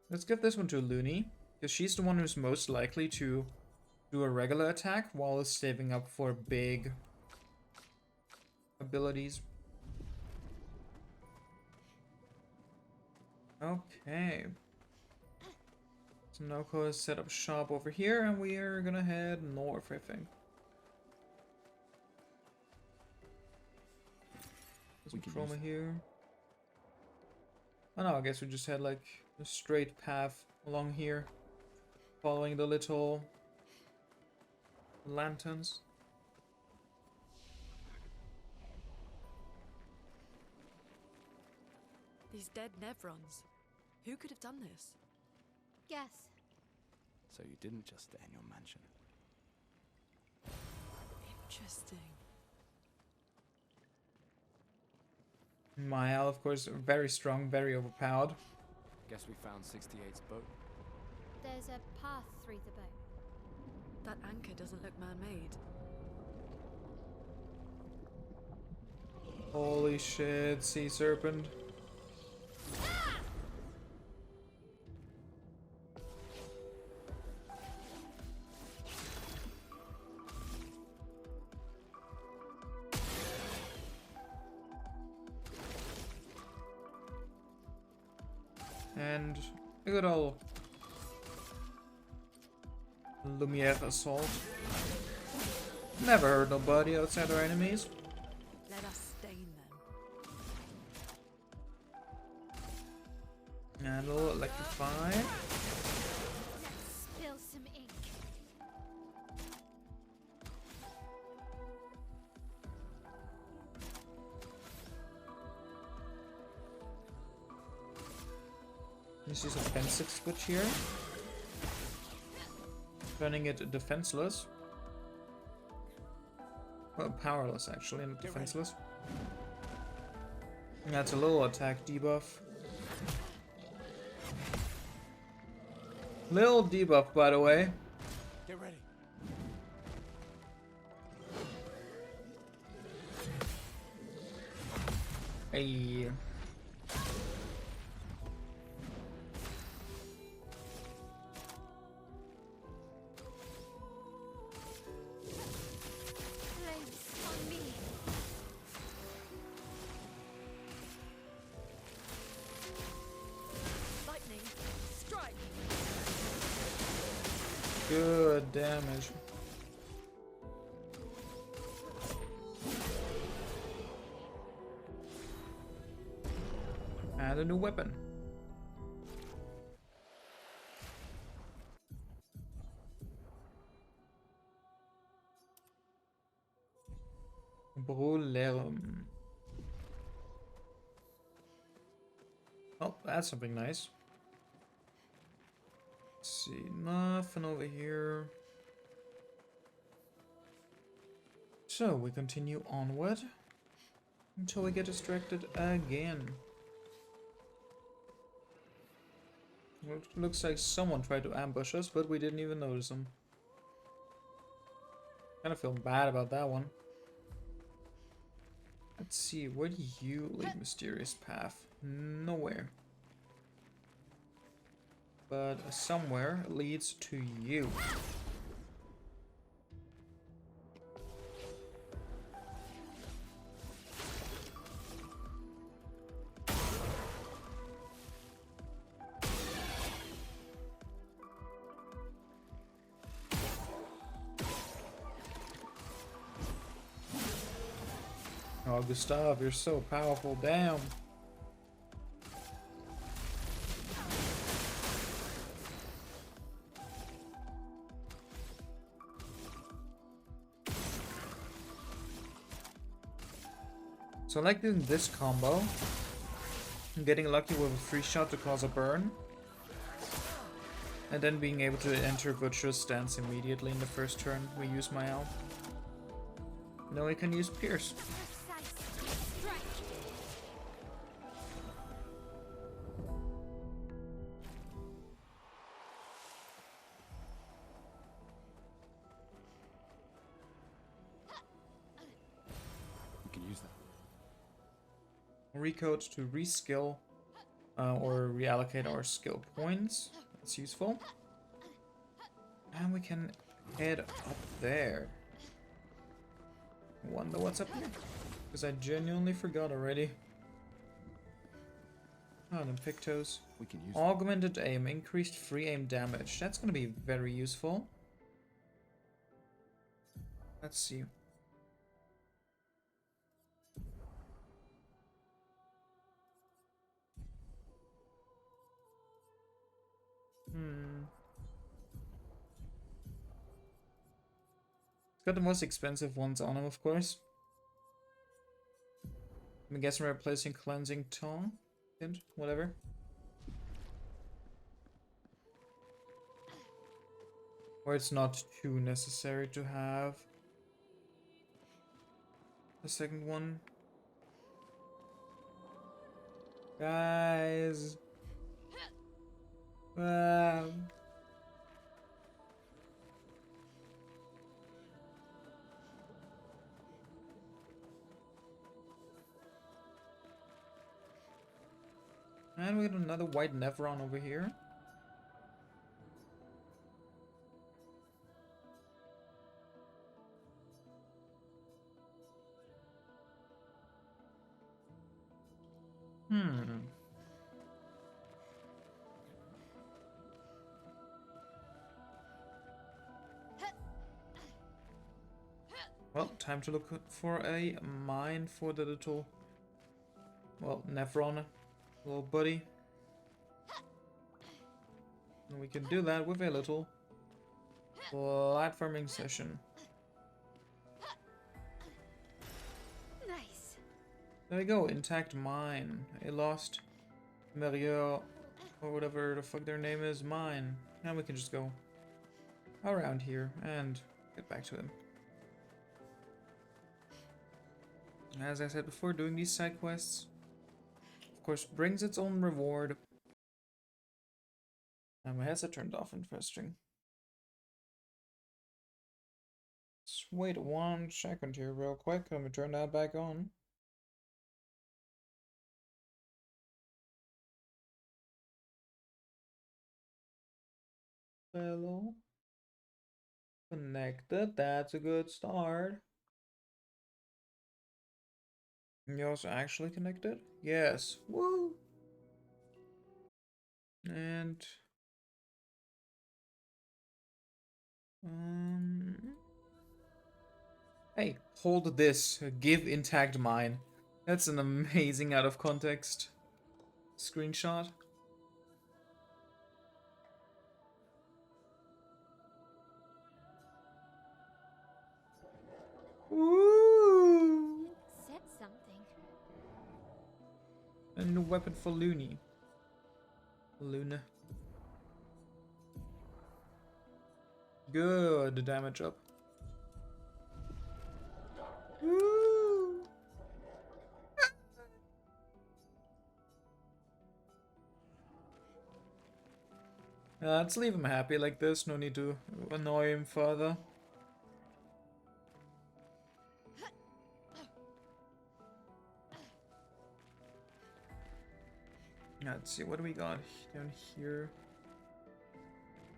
Speaker 1: Let's give this one to Lune, because she's the one who's most likely to do a regular attack while saving up for big abilities. Okay. So Noko has set up shop over here, and we are gonna head north, I think. There's
Speaker 2: We
Speaker 1: some
Speaker 2: can use
Speaker 1: chroma
Speaker 2: that.
Speaker 1: here. Oh no, I guess we just had like a straight path along here, following the little lanterns.
Speaker 3: These dead Nevrons. Who could have done this?
Speaker 4: Guess.
Speaker 2: So you didn't just stay in your mansion.
Speaker 3: Interesting.
Speaker 1: Mael, of course, very strong, very overpowered.
Speaker 2: Guess we found 68's boat.
Speaker 4: There's a path through the boat.
Speaker 3: That anchor doesn't look man-made.
Speaker 1: Holy shit, sea serpent. And a good old Lumiere assault. Never hurt nobody outside our enemies.
Speaker 3: Let us stain them.
Speaker 1: Handle, electrify.
Speaker 4: Let's spill some ink.
Speaker 1: This is offensive switch here. Turning it defenseless. Well, powerless actually, and defenseless. That's a little attack debuff. Little debuff, by the way.
Speaker 2: Get ready.
Speaker 1: Hey.
Speaker 4: Flames on me.
Speaker 3: Lightning, strike!
Speaker 1: Good damage. And a new weapon. Brulerum. Oh, that's something nice. Let's see, nothing over here. So we continue onward until we get distracted again. Looks like someone tried to ambush us, but we didn't even notice them. Kind of feel bad about that one. Let's see, where do you lead, mysterious path? Nowhere. But somewhere leads to you. Oh, Gustav, you're so powerful. Damn. So I like doing this combo. I'm getting lucky with a free shot to cause a burn. And then being able to enter Virtuous Stance immediately in the first turn we use my L. Now we can use Pierce.
Speaker 4: Precise strike.
Speaker 2: We can use that.
Speaker 1: Recode to reskill or reallocate our skill points. That's useful. And we can head up there. Wonder what's up here? Because I genuinely forgot already. Oh, and Pictos.
Speaker 2: We can use
Speaker 1: Augmented aim, increased free aim damage. That's going to be very useful. Let's see. It's got the most expensive ones on him, of course. I'm guessing we're replacing Cleansing Tongue. Whatever. Or it's not too necessary to have the second one. Guys. And we got another white Nevron over here. Well, time to look for a mine for the little, well, Nevron, little buddy. And we can do that with a little platforming session.
Speaker 4: Nice.
Speaker 1: There we go, intact mine. A lost Mario, or whatever the fuck their name is, mine. And we can just go around here and get back to him. As I said before, doing these side quests, of course, brings its own reward. And my headset turned off, interesting. Let's wait 1 second here real quick, let me turn that back on. Hello. Connected, that's a good start. Yours actually connected? Yes. Woo! And hey, hold this. Give intact mine. That's an amazing out of context screenshot. Woo!
Speaker 4: Said something.
Speaker 1: A new weapon for Looney. Luna. Good damage up. Woo! Let's leave him happy like this. No need to annoy him further. Let's see, what do we got down here?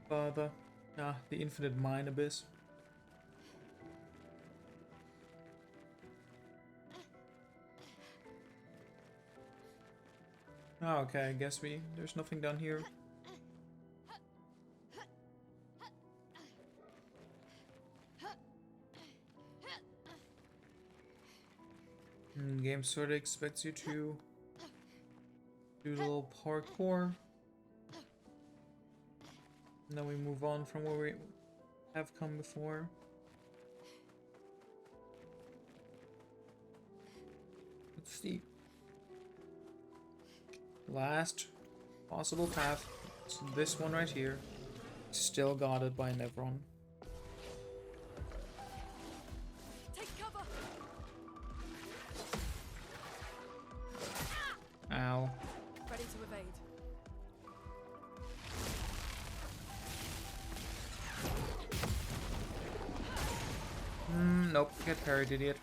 Speaker 1: Further. Ah, the infinite mine abyss. Oh, okay, I guess there's nothing down here. Game sort of expects you to do a little parkour. And then we move on from where we have come before. Let's see. Last possible path. It's this one right here. Still guarded by Nevron.
Speaker 3: Take cover.
Speaker 1: Ow.
Speaker 3: Ready to evade.
Speaker 1: Nope. Get parried, idiot.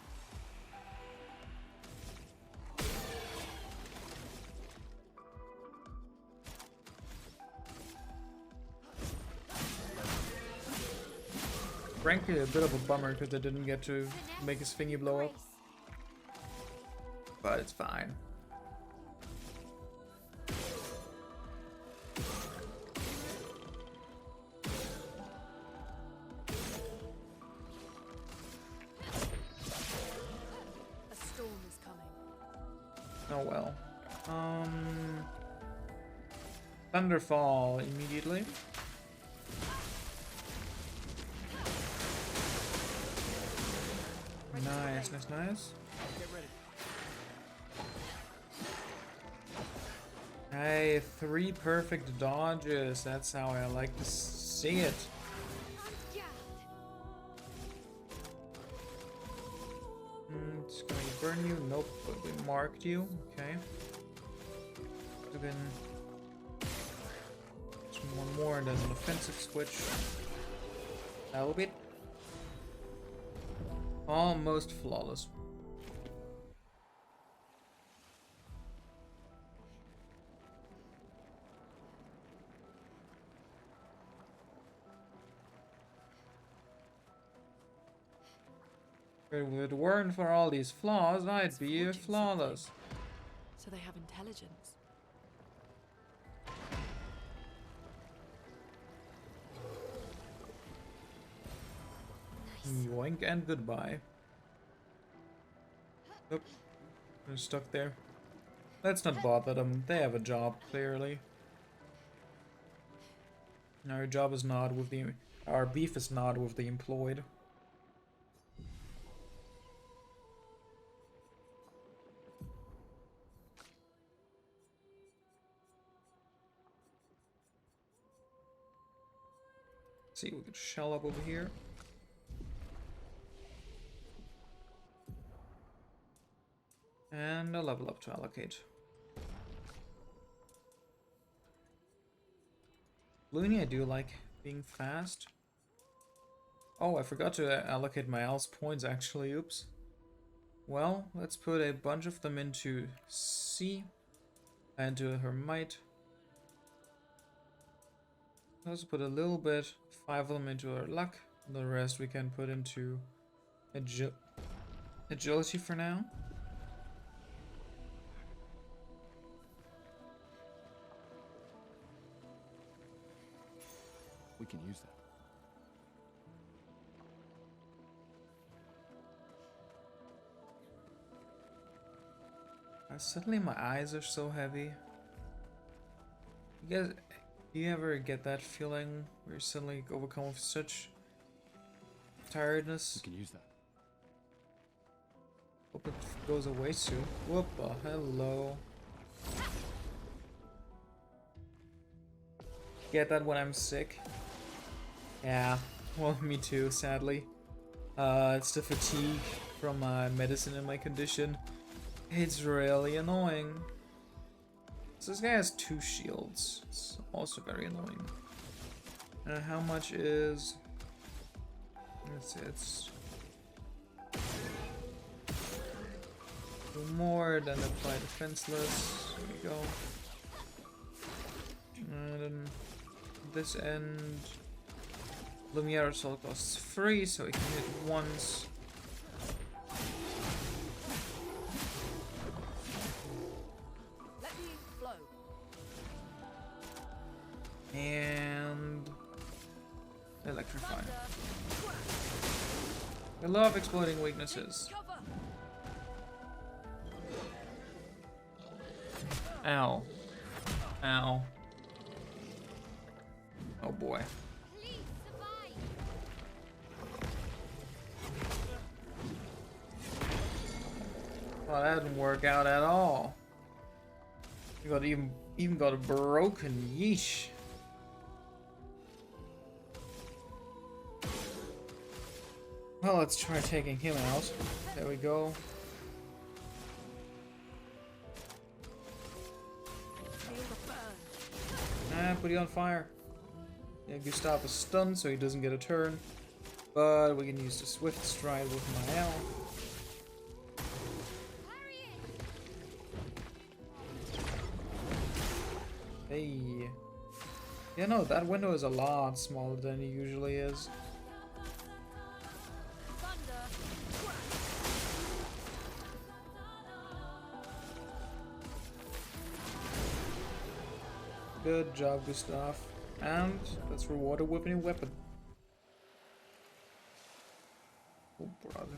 Speaker 1: Frankly, a bit of a bummer because I didn't get to make his thingy blow up. But it's fine.
Speaker 3: A storm is coming.
Speaker 1: Oh well. Thunderfall immediately. Nice, nice, nice.
Speaker 2: Get ready.
Speaker 1: Hey, 3 perfect dodges. That's how I like to see it. Nope, but we marked you. Okay. Again. One more, and there's an offensive switch. That'll be it. Almost flawless. If it weren't for all these flaws, I'd be flawless.
Speaker 3: So they have intelligence.
Speaker 1: Yoink and goodbye. Nope. They're stuck there. Let's not bother them. They have a job, clearly. Our job is not with the... Our beef is not with the employed. See, we could shell up over here. And a level up to allocate. Looney, I do like being fast. Oh, I forgot to allocate my else points actually, oops. Well, let's put a bunch of them into C and to her might. Let's put a little bit, 5 of them into her luck. The rest we can put into agility for now.
Speaker 2: We can use that.
Speaker 1: Suddenly my eyes are so heavy. You guys, do you ever get that feeling where you're suddenly overcome with such tiredness?
Speaker 2: We can use that.
Speaker 1: Hope it goes away soon. Whoopa, hello. Get that when I'm sick? Yeah, well, me too, sadly. It's the fatigue from my medicine and my condition. It's really annoying. So this guy has 2 shields. It's also very annoying. How much is... It's 2 more, then apply defenseless. There we go. And then this end... Lumiere assault costs 3, so he can hit once.
Speaker 3: Let me flow.
Speaker 1: And electrify. I love exploding weaknesses. Ow. Ow. Oh boy.
Speaker 4: Please survive.
Speaker 1: Well, that didn't work out at all. You got even got a broken yeesh. Well, let's try taking him out. There we go. Ah, put you on fire. Yeah, Gustav is stunned, so he doesn't get a turn. But we can use the Swift Stride with my L. Hey. Yeah, no, that window is a lot smaller than it usually is. Good job, Gustav. And let's reward her with a new weapon. Oh, brother.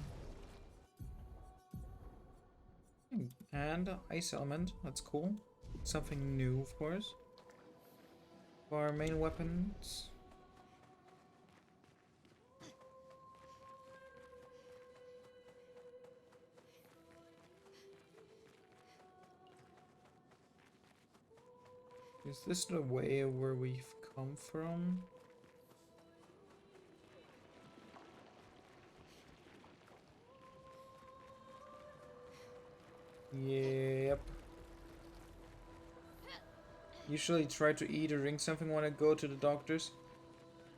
Speaker 1: And Ice Element, that's cool. Something new, of course. For our main weapons. Is this the way where we've come from? Yep. Usually try to eat or drink something when I go to the doctors.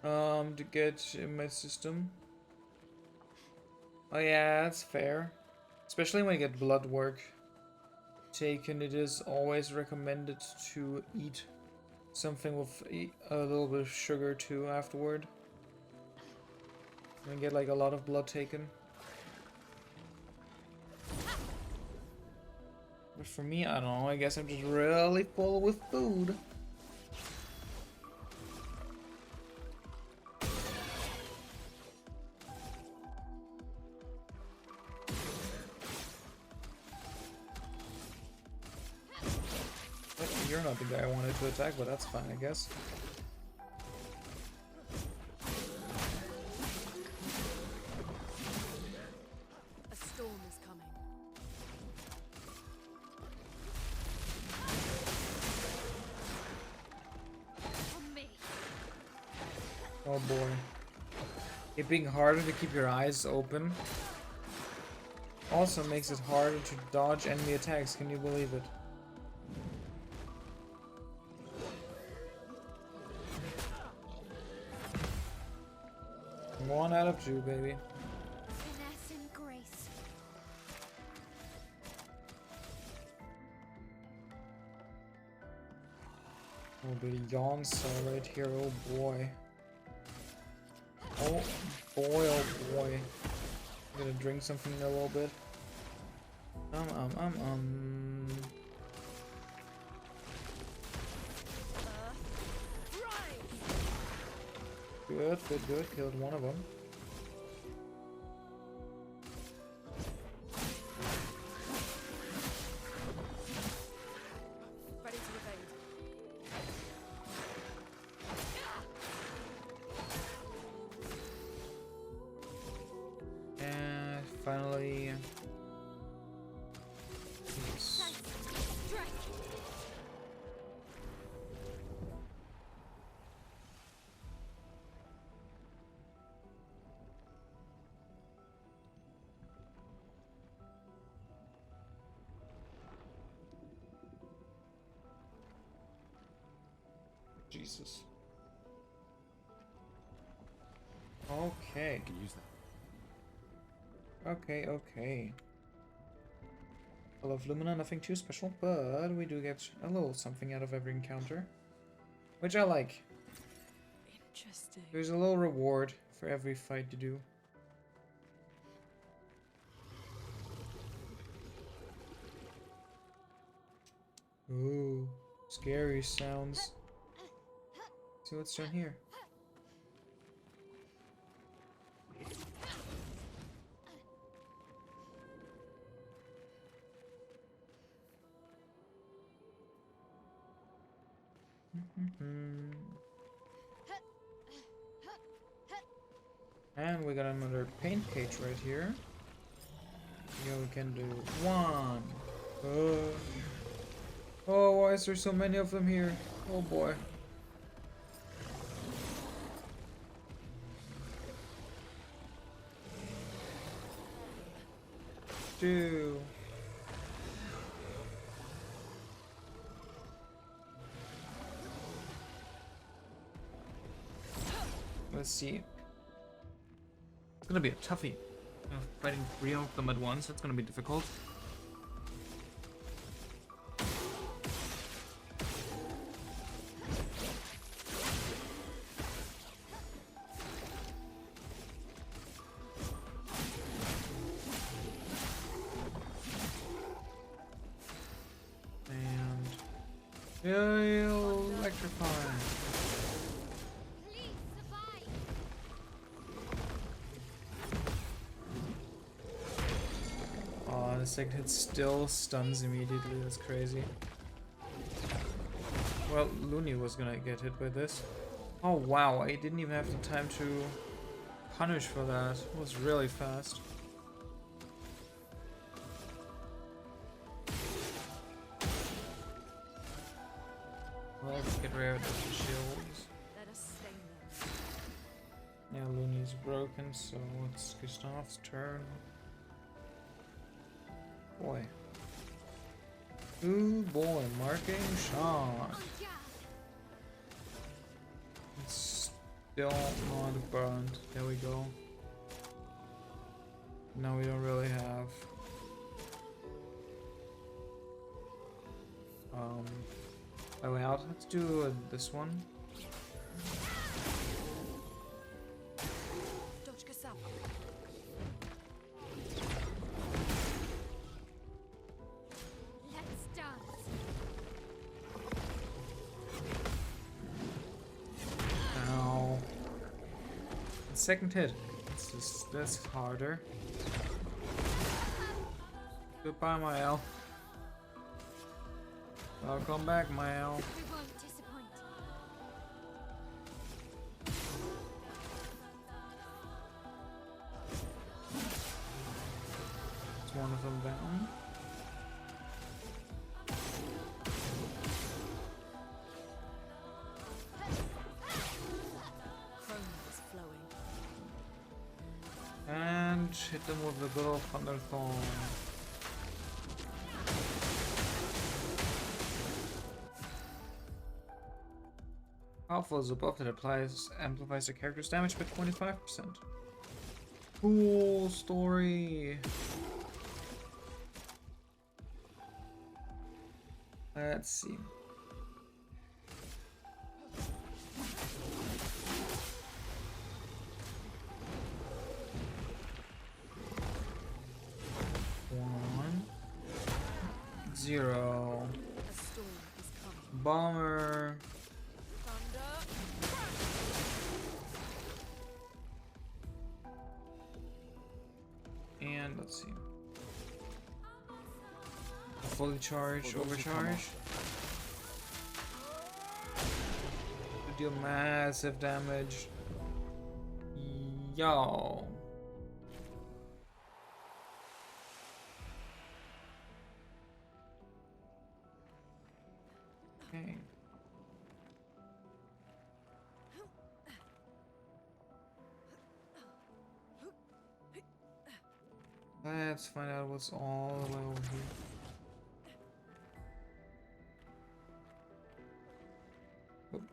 Speaker 1: To get in my system. Oh yeah, that's fair. Especially when you get blood work taken, it is always recommended to eat something with a little bit of sugar too afterward. And get like a lot of blood taken. But for me, I don't know, I guess I'm just really full with food. But you're not the guy I wanted to attack, but that's fine, I guess.
Speaker 3: A storm is coming.
Speaker 4: On me.
Speaker 1: Oh boy. It being harder to keep your eyes open also makes it harder to dodge enemy attacks, can you believe it? One out of two, baby.
Speaker 4: Finesse and grace.
Speaker 1: Oh, bit of yawn cell right here, oh boy. Oh boy, oh boy. I'm gonna drink something in a little bit. Good, good, good. Killed one of them.
Speaker 3: Ready to evade.
Speaker 1: And finally... Yes. Jesus. Okay.
Speaker 2: I can use that.
Speaker 1: Okay, okay. I love Lumina, nothing too special, but we do get a little something out of every encounter. Which I like.
Speaker 3: Interesting.
Speaker 1: There's a little reward for every fight you do. Ooh, scary sounds. See what's down here. And we got another paint cage right here. Yeah, we can do one. Oh, why is there so many of them here? Oh boy. Two. Let's see. It's gonna be a toughie. Fighting 3 of them at once, that's gonna be difficult. And... electrify.
Speaker 4: Please survive.
Speaker 1: Oh, the second hit still stuns immediately, that's crazy. Well, Looney was gonna get hit by this. Oh wow, I didn't even have the time to punish for that. It was really fast. Well, let's get rid of the shields.
Speaker 3: Let us stain them.
Speaker 1: Yeah, Looney's broken, so it's Gustav's turn. Boy. Ooh boy, marking shot. It's still not burned. There we go. No, we don't really have. Oh wait, let's do this one.
Speaker 4: Let's dance.
Speaker 1: Ow. Second hit. That's harder. Goodbye, my L. Welcome back, my L.
Speaker 4: We won't disappoint.
Speaker 1: It's one of them down.
Speaker 3: Chrome is flowing.
Speaker 1: And hit them with the good old thunderthorn. Powerful is a buff that amplifies the character's damage by 25%. Cool story. Let's see. One, 0.
Speaker 3: A storm is coming.
Speaker 1: Bomber. And let's see. Fully charged, overcharge. To deal massive damage. Yo. Okay. Let's find out what's all the way over here. Oop.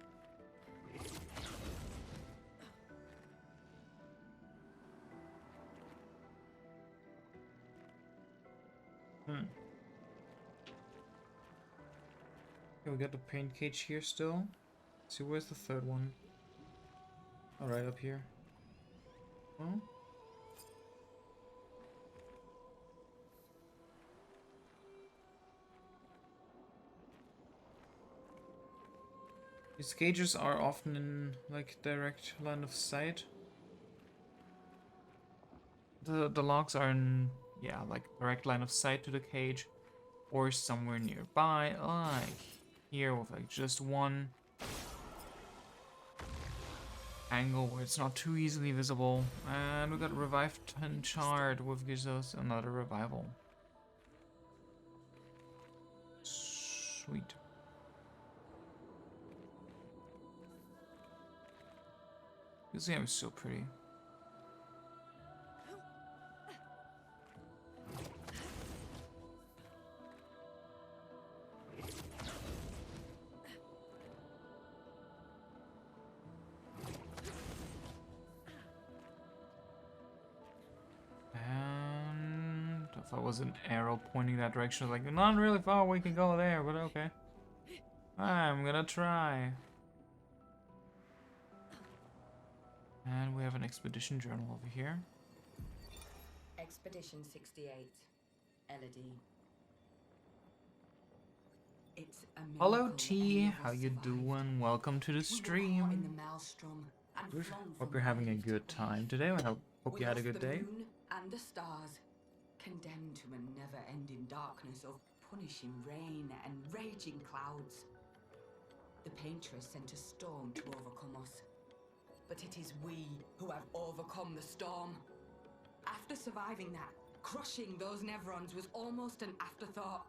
Speaker 1: Okay, we got the paint cage here still. Let's see, where's the third one? All right, up here. Oh. These cages are often in like direct line of sight. The logs are in, yeah, like direct line of sight to the cage, or somewhere nearby, like here with like just one angle where it's not too easily visible. And we got revived and charred, which gives us another revival. Sweet. This game is so pretty. And if I was an arrow pointing that direction, like not really far, we can go there, but okay. I'm gonna try. And we have an expedition journal over here.
Speaker 5: Expedition 68, Elodie. It's a
Speaker 1: Hello
Speaker 5: miracle
Speaker 1: T,
Speaker 5: any of us
Speaker 1: how you
Speaker 5: survived.
Speaker 1: doing? Welcome to the
Speaker 5: We were caught in
Speaker 1: stream.
Speaker 5: the maelstrom and
Speaker 1: Good.
Speaker 5: flung
Speaker 1: Hope
Speaker 5: from
Speaker 1: you're having a
Speaker 5: wave to
Speaker 1: good
Speaker 5: wave.
Speaker 1: time today. I hope
Speaker 5: We
Speaker 1: you had a
Speaker 5: lost
Speaker 1: good
Speaker 5: the
Speaker 1: day.
Speaker 5: moon and the stars, condemned to a never-ending darkness of punishing rain and raging clouds. The paintress sent a storm to overcome us. But it is we who have overcome the storm. After surviving that, crushing those Nevrons was almost an afterthought.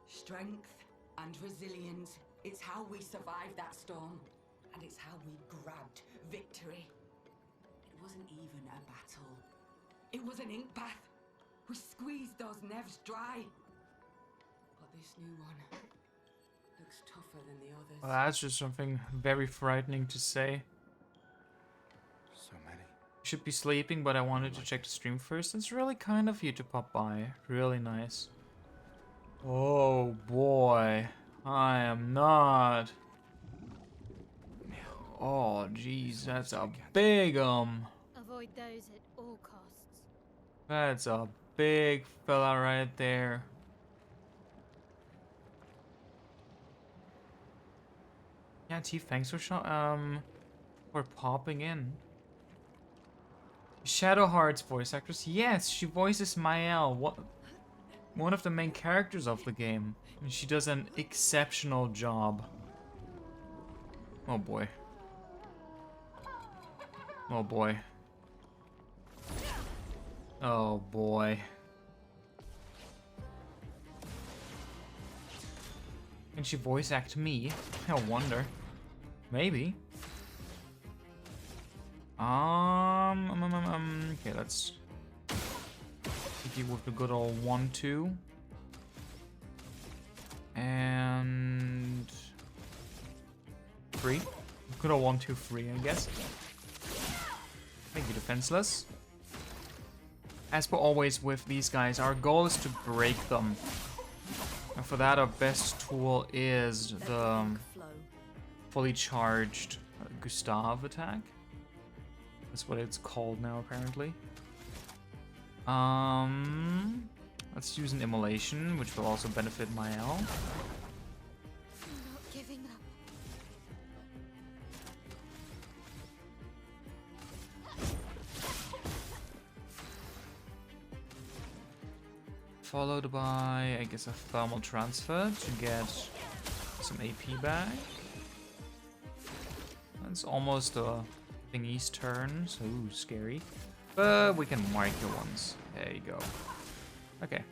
Speaker 5: Strength and resilience, it's how we survived that storm. And it's how we grabbed victory. It wasn't even a battle. It was an ink bath. We squeezed those Nevs dry. this new one looks tougher than the others.
Speaker 1: Well, that's just something very frightening to say.
Speaker 2: So many.
Speaker 1: Should be sleeping, but I wanted to check the stream first. It's really kind of you to pop by. Really nice. Oh boy. I am not. Oh jeez, that's a big
Speaker 4: Avoid those at all costs.
Speaker 1: That's a big fella right there. Yeah, T, thanks for popping in. Shadowheart's voice actress. Yes, she voices Mael, one of the main characters of the game. And she does an exceptional job. Oh boy. Oh boy. Oh boy. Can she voice act me? I wonder. Maybe. Okay, let's hit you with the good old 1-2. And 3. Good old 1-2-3, I guess. Thank you, defenseless. As per always with these guys, our goal is to break them. And for that, our best tool is the fully charged Gustav attack. That's what it's called now, apparently. Let's use an immolation, which will also benefit Mael.
Speaker 4: I'm not giving up.
Speaker 1: Followed by, I guess, a thermal transfer to get some AP back. That's almost a thingy's turn, so ooh, scary. But we can mark it once. There you go. Okay.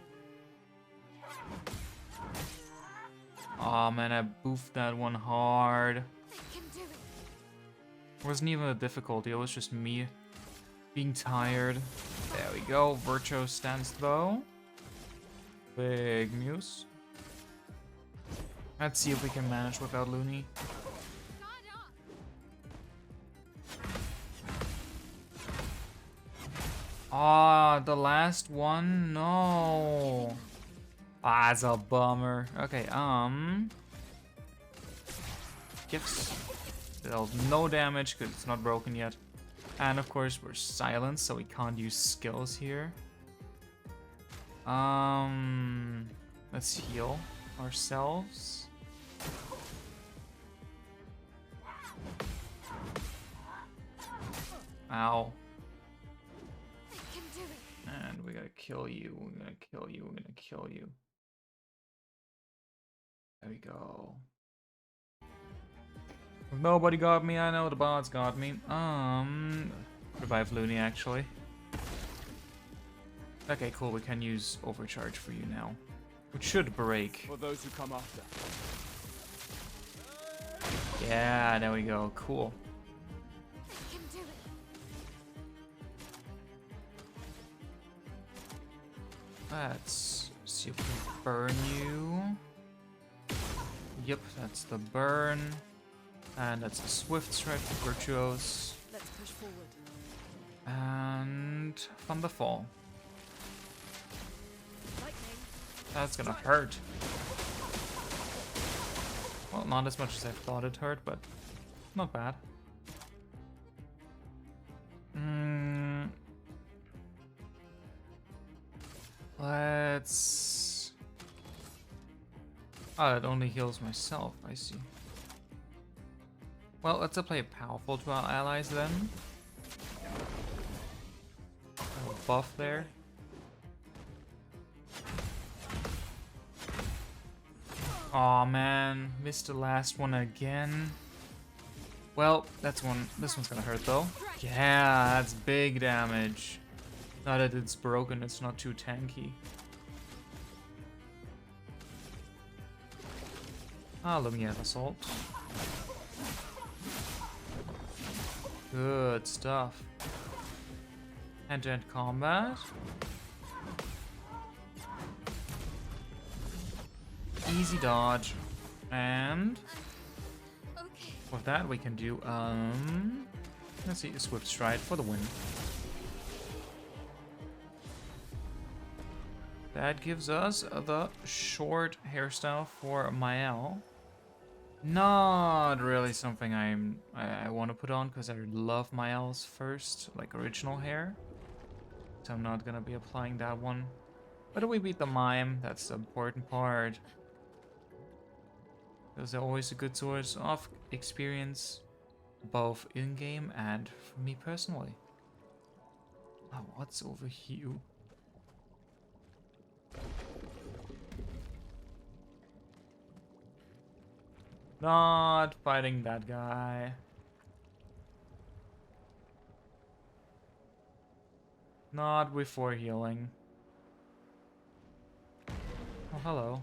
Speaker 1: Oh man, I boofed that one hard.
Speaker 4: I can do it.
Speaker 1: It wasn't even a difficulty, it was just me being tired. There we go. Virtuo stands though. Big Muse. Let's see if we can manage without Looney. Ah, the last one? No. Ah, that's a bummer. Okay, gifts. Dealt no damage because it's not broken yet. And of course we're silenced, so we can't use skills here. Let's heal ourselves. Ow.
Speaker 4: I can do it.
Speaker 1: And we gotta kill you. We're gonna kill you. We're gonna kill you. There we go. If nobody got me, I know the bots got me. Revive Looney actually. Okay, cool. We can use overcharge for you now, which should break.
Speaker 2: For those who come after.
Speaker 1: Yeah, there we go. Cool.
Speaker 4: I can do it.
Speaker 1: Let's see if we can burn you. Yep, that's the burn. And that's the Swift Strike for Virtuos.
Speaker 3: Let's push forward.
Speaker 1: And Thunderfall.
Speaker 3: Lightning.
Speaker 1: That's gonna hurt. Well, not as much as I thought it hurt, but not bad. Let's... Oh, it only heals myself, I see. Well, let's apply powerful to our allies then. A buff there. Aw man, missed the last one again. Well, this one's gonna hurt though. Yeah, that's big damage. Now that it's broken, it's not too tanky. Ah, Lumiere Assault. Good stuff. Hand-to-hand combat. Easy dodge. And
Speaker 4: Okay.
Speaker 1: with that we can do let's see, a swift stride for the win. That gives us the short hairstyle for Mael. Not really something I want to put on because I love Mael's first, like, original hair. So I'm not gonna be applying that one. But we beat the mime, that's the important part. Those are always a good source of experience, both in-game and for me personally. Oh, what's over here? Not fighting that guy. Not before healing. Oh, hello.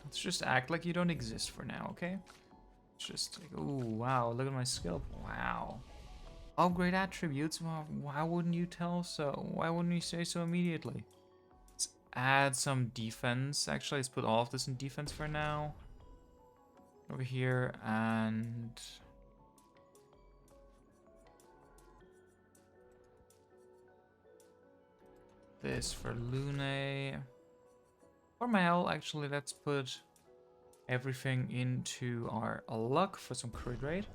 Speaker 1: Let's just act like you don't exist for now, okay? Just like, ooh, wow, look at my skill. Wow. Upgrade attributes? Well, why wouldn't you tell so? Why wouldn't you say so immediately? Let's add some defense. Actually, let's put all of this in defense for now. Over here, and this for Lune. For Mael, actually, let's put everything into our luck for some crit rate.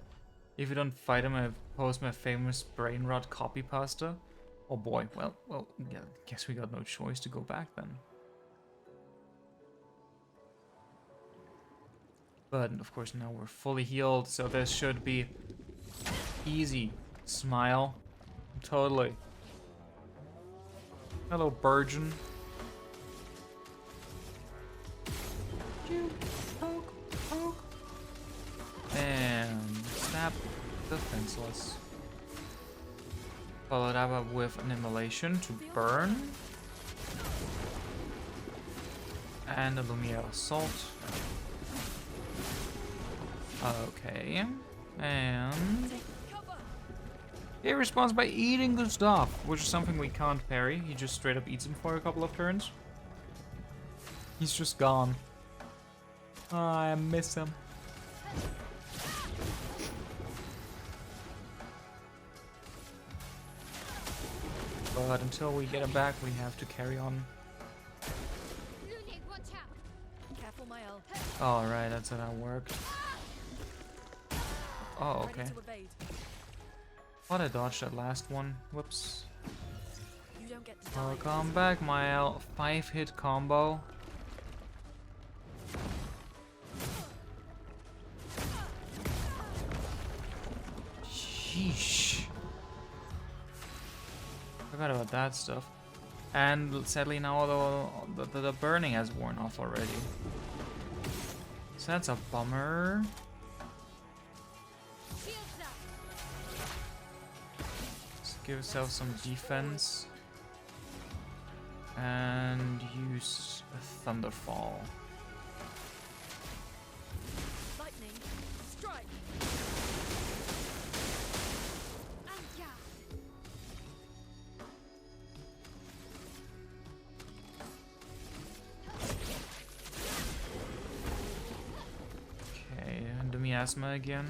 Speaker 1: If you don't fight him, I post my famous brain rot copy pasta. Oh boy, well, yeah, guess we got no choice to go back then. But of course now we're fully healed, so this should be easy. Smile. Totally. Hello, Burgeon. Poke, poke. And snap defenseless. Followed up with an immolation to burn. And a Lumiere Assault. Okay. And he responds by eating the stuff, which is something we can't parry. He just straight up eats him for a couple of turns. He's just gone. Oh, I miss him. But until we get him back, we have to carry on.
Speaker 4: Lune, watch out.
Speaker 3: Careful, Mael.
Speaker 1: Alright, that's how that worked. Oh, okay.
Speaker 3: Ready to evade.
Speaker 1: Thought I dodged that last one. Whoops.
Speaker 3: You don't get to die.
Speaker 1: Welcome back, Mael. 5-hit combo. Sheesh. Forgot about that stuff. And sadly now the burning has worn off already. So that's a bummer.
Speaker 4: Shields up.
Speaker 1: Let's give ourselves some defense. And use a Thunderfall.
Speaker 3: Lightning, strike.
Speaker 4: And yeah.
Speaker 1: Okay, and the miasma again.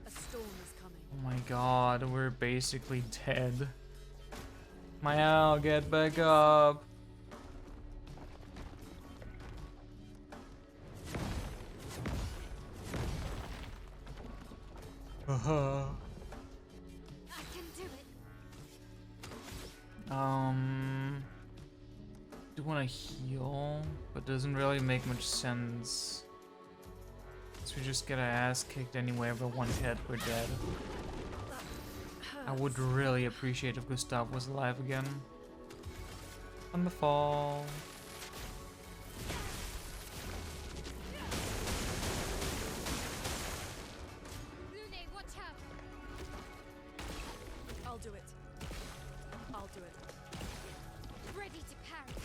Speaker 3: A storm is coming.
Speaker 1: Oh my god, we're basically dead. Mael, get back up.
Speaker 4: I can do it.
Speaker 1: Do want to heal, but doesn't really make much sense. So we just get our ass kicked anyway, but one hit, we're dead. I would really appreciate if Gustav was alive again. On the fall.
Speaker 4: Lune, watch out.
Speaker 3: I'll do it. I'll do it.
Speaker 4: Ready to parry.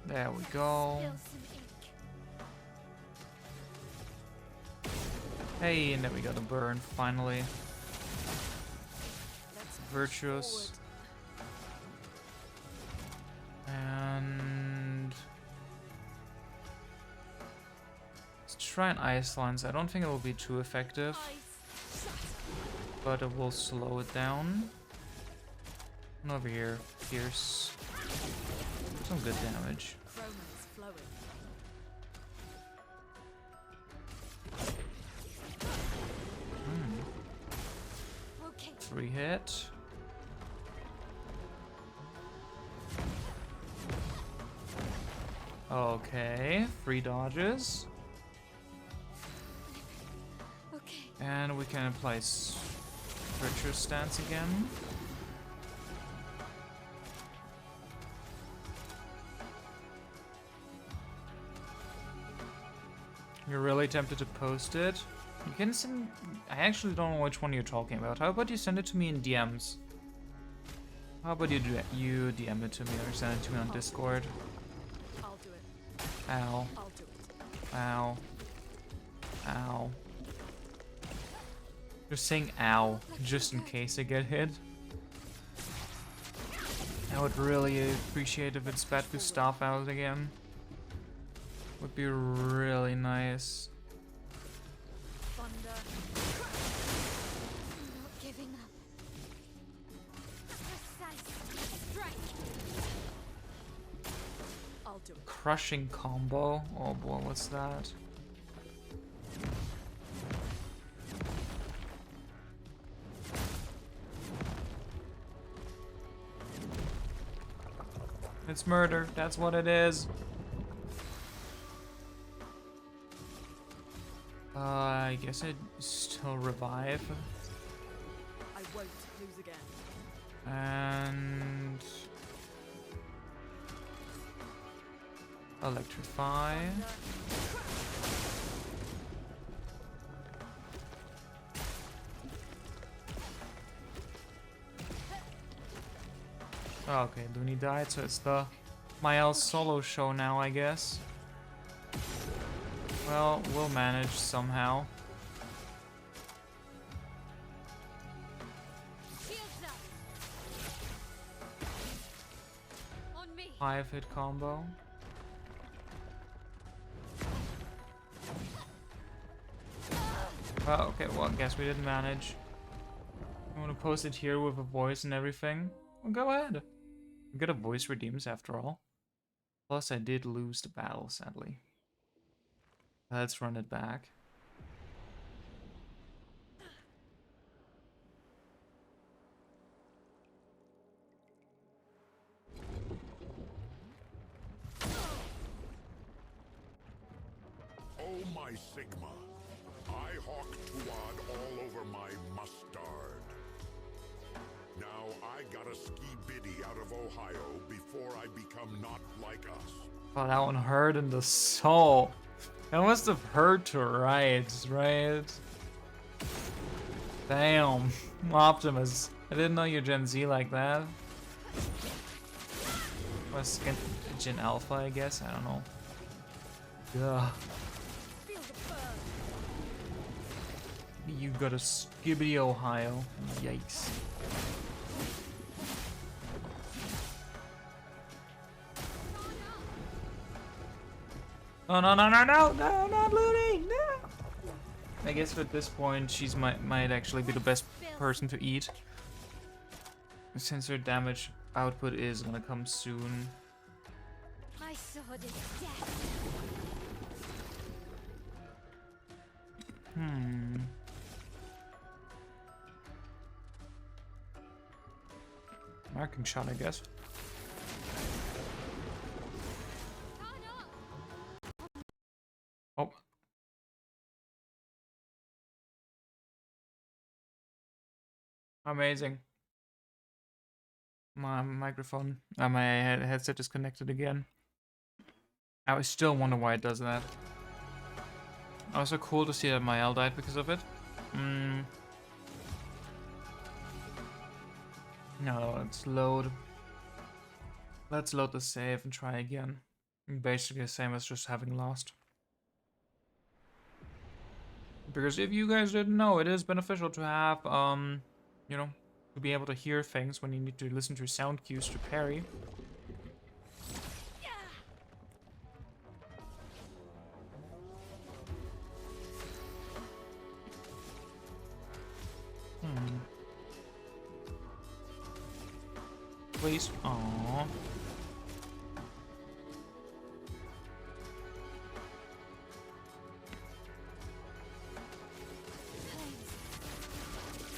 Speaker 1: There we go.
Speaker 4: Spill some ink.
Speaker 1: Hey, and then we got a burn finally. virtuous. And let's try an ice lance. I don't think it will be too effective, but it will slow it down. And over here, pierce. Some good damage.
Speaker 3: Chroma's flowing.
Speaker 4: Okay.
Speaker 1: 3 hit. Okay, 3 dodges.
Speaker 4: Okay.
Speaker 1: And we can apply virtuous stance again. You're really tempted to post it? You can send... I actually don't know which one you're talking about. How about you send it to me in DMs? How about you DM it to me or send it to me on Discord?
Speaker 3: I'll do it.
Speaker 1: Ow.
Speaker 3: I'll do it.
Speaker 1: Ow. Ow. Just saying ow, just in case I get hit. I would really appreciate if it's bad to stop out again. Would be really nice.
Speaker 3: Thunder.
Speaker 4: I'm not giving up. Precise strike.
Speaker 3: I'll do it.
Speaker 1: Crushing combo. Oh boy, what's that? It's murder. That's what it is. I guess I'd still revive.
Speaker 3: I won't lose again.
Speaker 1: And electrify. Oh, okay, Looney died, so it's the Mael solo show now, I guess. Well, we'll manage somehow.
Speaker 4: Shields up. On me.
Speaker 1: 5-hit combo. Oh, okay, well, I guess we didn't manage. I want to post it here with a voice and everything. Well, go ahead. We got a voice redeems after all. Plus, I did lose the battle, sadly. Let's run it back.
Speaker 6: Oh my Sigma, I hawk Tuad all over my mustard. Now I gotta ski biddy out of Ohio before I become not like us.
Speaker 1: Oh, that one hurt in the soul. That must have hurt to write, right? Damn. Optimus. I didn't know you're Gen Z like that. Was Gen Alpha, I guess? I don't know. Ugh.
Speaker 3: Feel the burn.
Speaker 1: You got a Skibbity, Ohio. Yikes. Oh, no, no, no, no, no, not looting, no! I guess at this point, she's might actually be the best person to eat. Since her damage output is gonna come soon.
Speaker 4: My sword is death.
Speaker 1: Marking shot, I guess. Oh. Amazing. My microphone, my headset disconnected again. I still wonder why it does that. Also cool to see that my L died because of it. No, let's load. Let's load the save and try again. Basically the same as just having lost. Because if you guys didn't know, it is beneficial to have, you know, to be able to hear things when you need to listen to sound cues to parry. Please. Aww.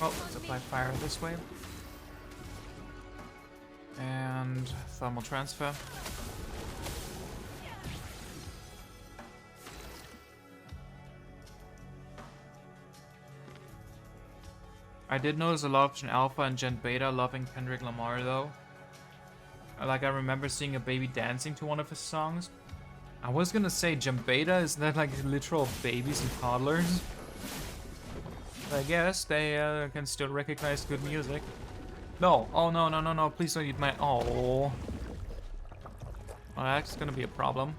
Speaker 1: Oh, let's apply fire this way. And thermal transfer. I did notice a lot of Gen Alpha and Gen Beta loving Kendrick Lamar though. Like I remember seeing a baby dancing to one of his songs. I was gonna say Gen Beta, isn't that like literal babies and toddlers? But I guess they can still recognize good music. No, oh no, no, no, no, please don't eat my, oh. Well, that's gonna be a problem.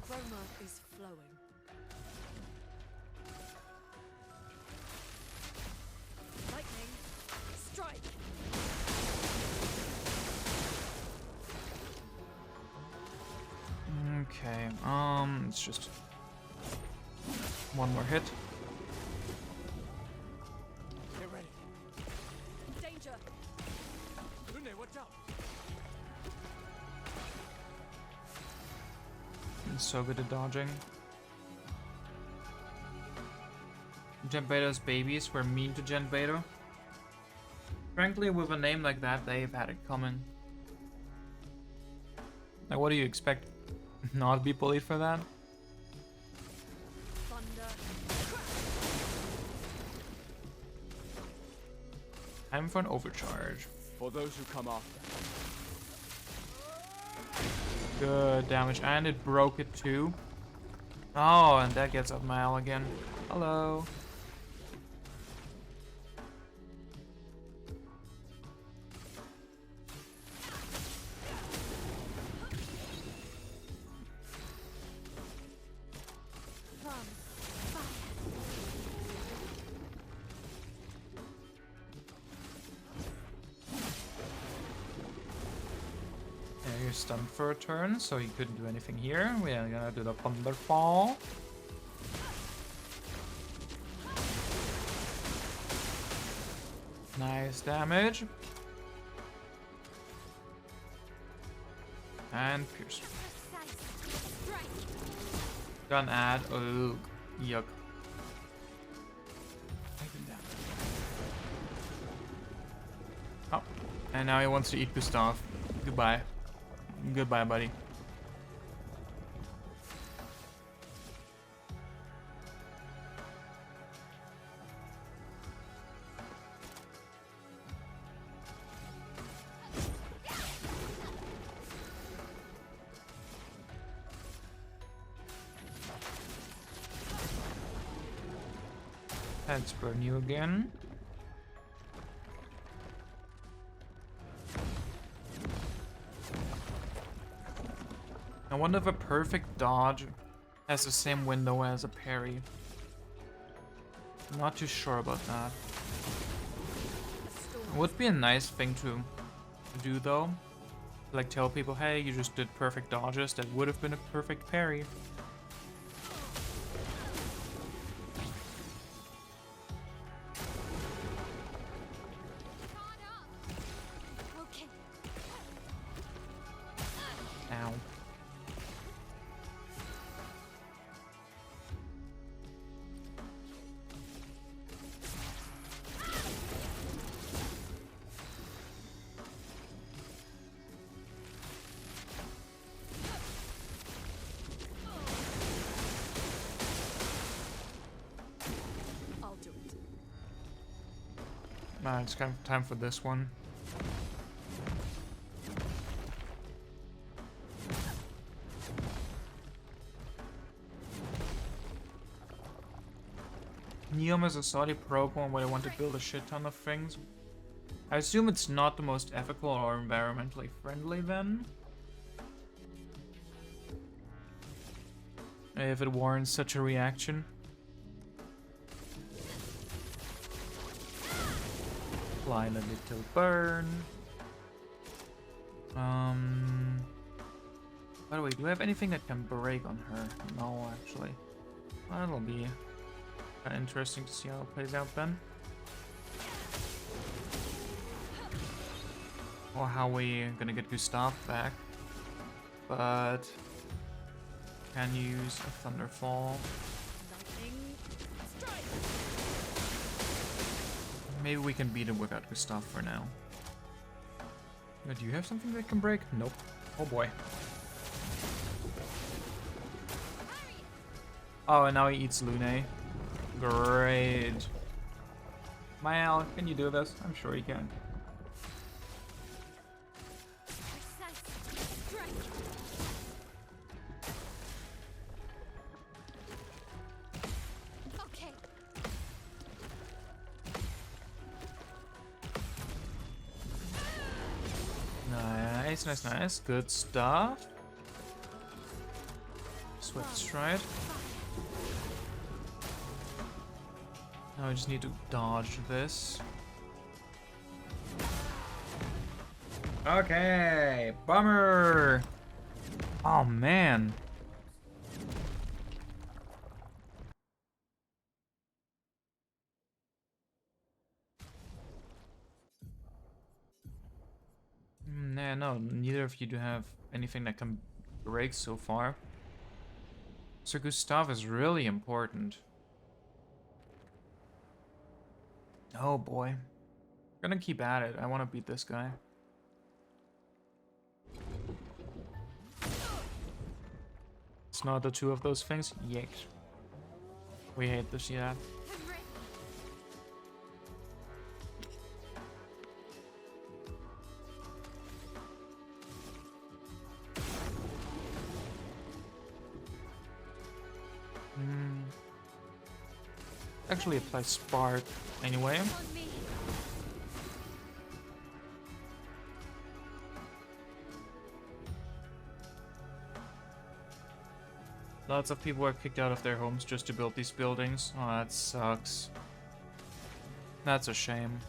Speaker 3: Chroma is flowing. Lightning, strike.
Speaker 1: Okay, it's just one more hit.
Speaker 2: Get ready.
Speaker 3: Danger.
Speaker 2: Lune, watch out.
Speaker 1: He's so good at dodging. Gen Beta's babies were mean to Gen Beta. Frankly, with a name like that, they've had it coming. Like, what do you expect? Not be bullied for that?
Speaker 3: Thunder.
Speaker 1: Time for an overcharge.
Speaker 2: For those who come after.
Speaker 1: Good damage, and it broke it too. Oh, and that gets up my L again. Hello. You're stunned for a turn, so you couldn't do anything here. We are gonna do the Thunderfall. Nice damage. And pierce. Gun add. Oh, yuck. Oh, and now he wants to eat Gustav. Goodbye. Goodbye, buddy. Let's burn you again. I wonder if a perfect dodge has the same window as a parry. I'm not too sure about that. It would be a nice thing to do though. Like tell people, hey, you just did perfect dodges that would have been a perfect parry. Ow.
Speaker 3: I'll do it.
Speaker 1: It's kind of time for this one. Neom is a Saudi program where they want to build a shit ton of things. I assume it's not the most ethical or environmentally friendly then. If it warrants such a reaction. apply a little burn. By the way, do I have anything that can break on her? No, actually. That'll be kind of interesting to see how it plays out then. Or how we gonna get Gustav back. But can use a Thunderfall.
Speaker 3: Lightning strike.
Speaker 1: Maybe we can beat him without Gustav for now. Do you have something that can break? Nope. Oh boy. Oh, and now he eats Lune. Great. Mal, can you do this? I'm sure you can.
Speaker 4: Okay.
Speaker 1: Nice, nice, nice. Good stuff. Swift stride. Now I just need to dodge this. Okay, bummer. Oh man. Nah, no, neither of you do have anything that can break so far. So Gustav is really important. Oh boy. Gonna keep at it. I want to beat this guy. It's not the two of those things. Yikes. We hate to see that. Actually apply Spark anyway. Lots of people are kicked out of their homes just to build these buildings. Oh, that sucks. That's a shame.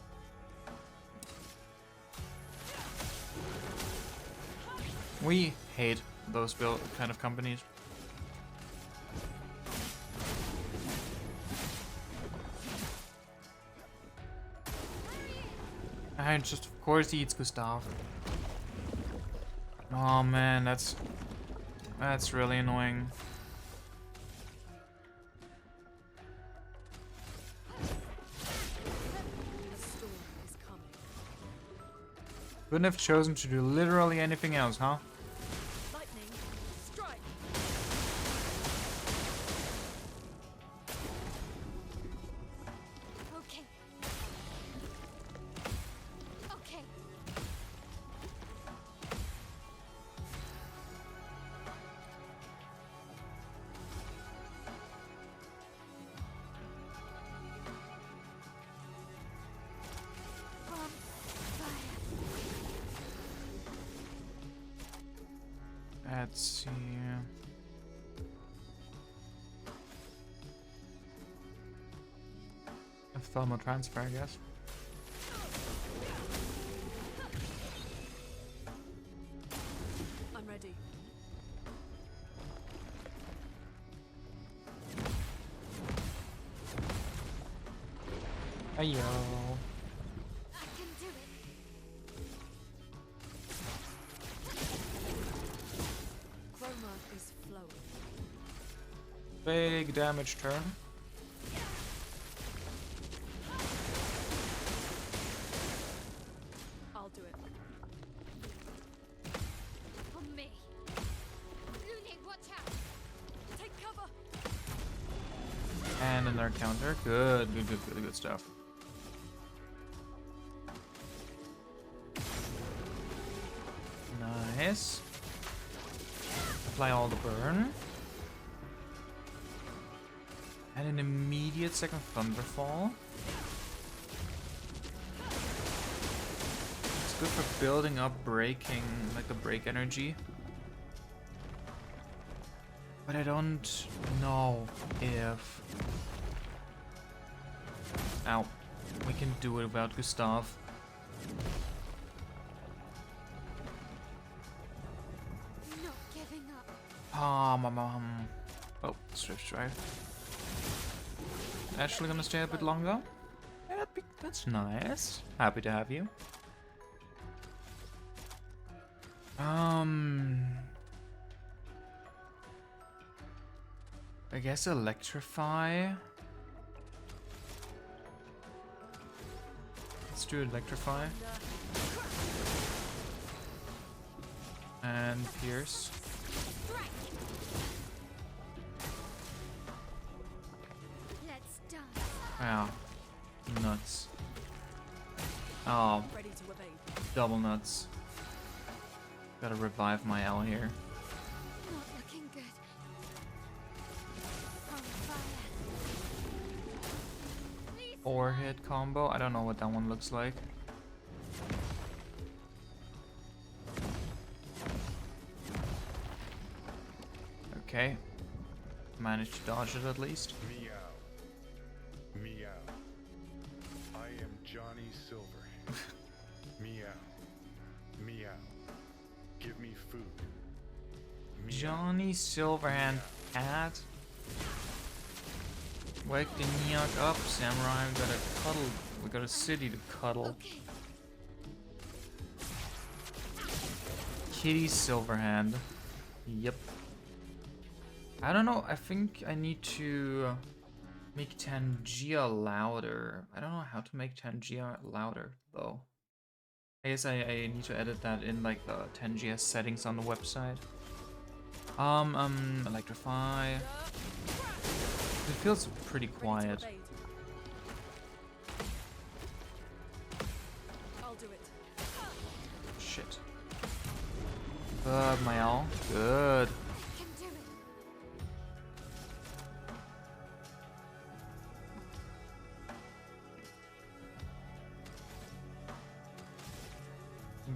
Speaker 1: We hate those kind of companies. And just, of course, he eats Gustav. Oh man, that's really annoying. Couldn't have chosen to do literally anything else, huh?
Speaker 3: Lightning strike.
Speaker 4: Okay. Okay.
Speaker 1: Let's see. A thermal transfer, I guess.
Speaker 3: I'm ready.
Speaker 1: Ayo.
Speaker 4: I can do it.
Speaker 3: Chroma is flowing.
Speaker 1: Big damage turn.
Speaker 3: I'll do it.
Speaker 4: On me. Lune, watch out.
Speaker 3: Take cover.
Speaker 1: And another counter. Good, good, good, good, good stuff. Nice. Apply all the burn. And an immediate second Thunderfall. It's good for building up breaking, like the break energy. But I don't know if... Ow. We can do it without Gustav. Oh, Swift Drive. Actually gonna stay a bit longer? Yeah, that's nice. Happy to have you. I guess electrify. Let's do electrify. And pierce.
Speaker 4: Let's dance.
Speaker 1: Wow. Nuts. Oh,
Speaker 3: Ready to evade.
Speaker 1: double nuts. Gotta revive my L here.
Speaker 4: Not looking good. On fire.
Speaker 1: 4-hit combo. I don't know what that one looks like. Okay. Managed to dodge it at least.
Speaker 6: Meow. Meow. I am Johnny Silverhand. Meow. Meow. Give me food. Meow.
Speaker 1: Johnny Silverhand cat. Wake the Nyok up, samurai. We got a cuddle. We got a city to cuddle.
Speaker 4: Okay.
Speaker 1: Kitty Silverhand. Yep. I don't know. I think I need to make Tangia louder. I don't know how to make Tangia louder though. I guess I need to edit that in like the Tangia settings on the website. Electrify. It feels pretty quiet.
Speaker 3: Ready to evade. I'll do it.
Speaker 1: Shit. My L. Good.
Speaker 4: Can do it.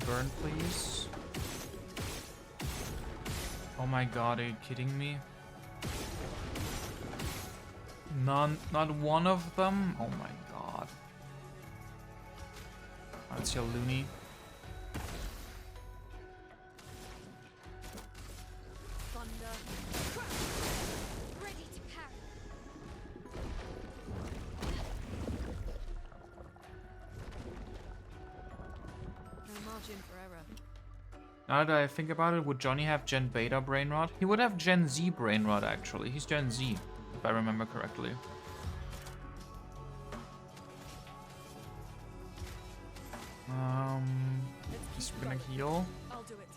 Speaker 1: Burn, please. Oh my god, are you kidding me? Not one of them? Oh my god. That's your loony.
Speaker 3: Thunder.
Speaker 4: Ready to parry.
Speaker 3: No margin for error.
Speaker 1: Now that I think about it, would Johnny have Gen Beta Brain Rot? He would have Gen Z Brain Rot actually. He's Gen Z, if I remember correctly. Just gonna heal.
Speaker 3: I'll do it.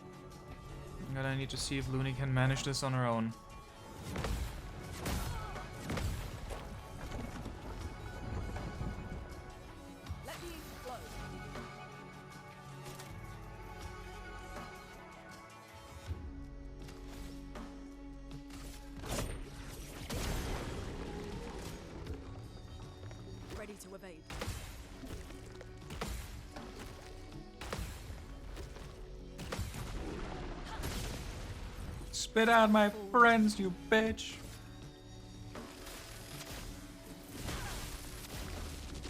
Speaker 1: I'm gonna need to see if Looney can manage this on her own.
Speaker 3: Let me flow. Ready to evade.
Speaker 1: Spit out my friends, you bitch!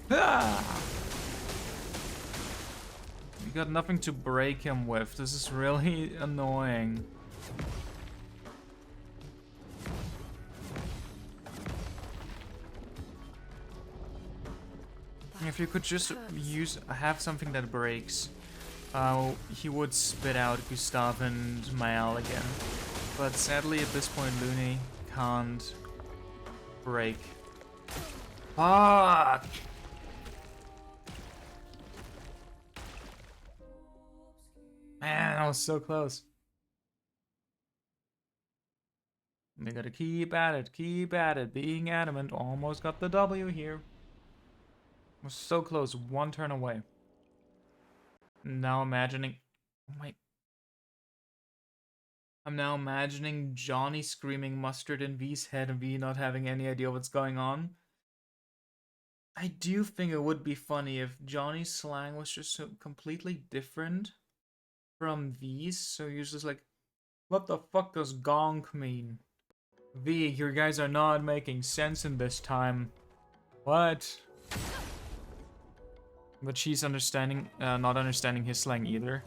Speaker 1: Ah! You got nothing to break him with. This is really annoying. If you could just have something that breaks, he would spit out Gustav and Mael again. But sadly, at this point, Looney can't break. Fuck! Man, that was so close. We gotta keep at it, being adamant. Almost got the W here. Was so close, one turn away. Now imagining, oh my. I'm now imagining Johnny screaming mustard in V's head and V not having any idea what's going on. I do think it would be funny if Johnny's slang was just so completely different from V's. So he was just like, what the fuck does gonk mean? V, you guys are not making sense in this time. What? But she's understanding, not understanding his slang either.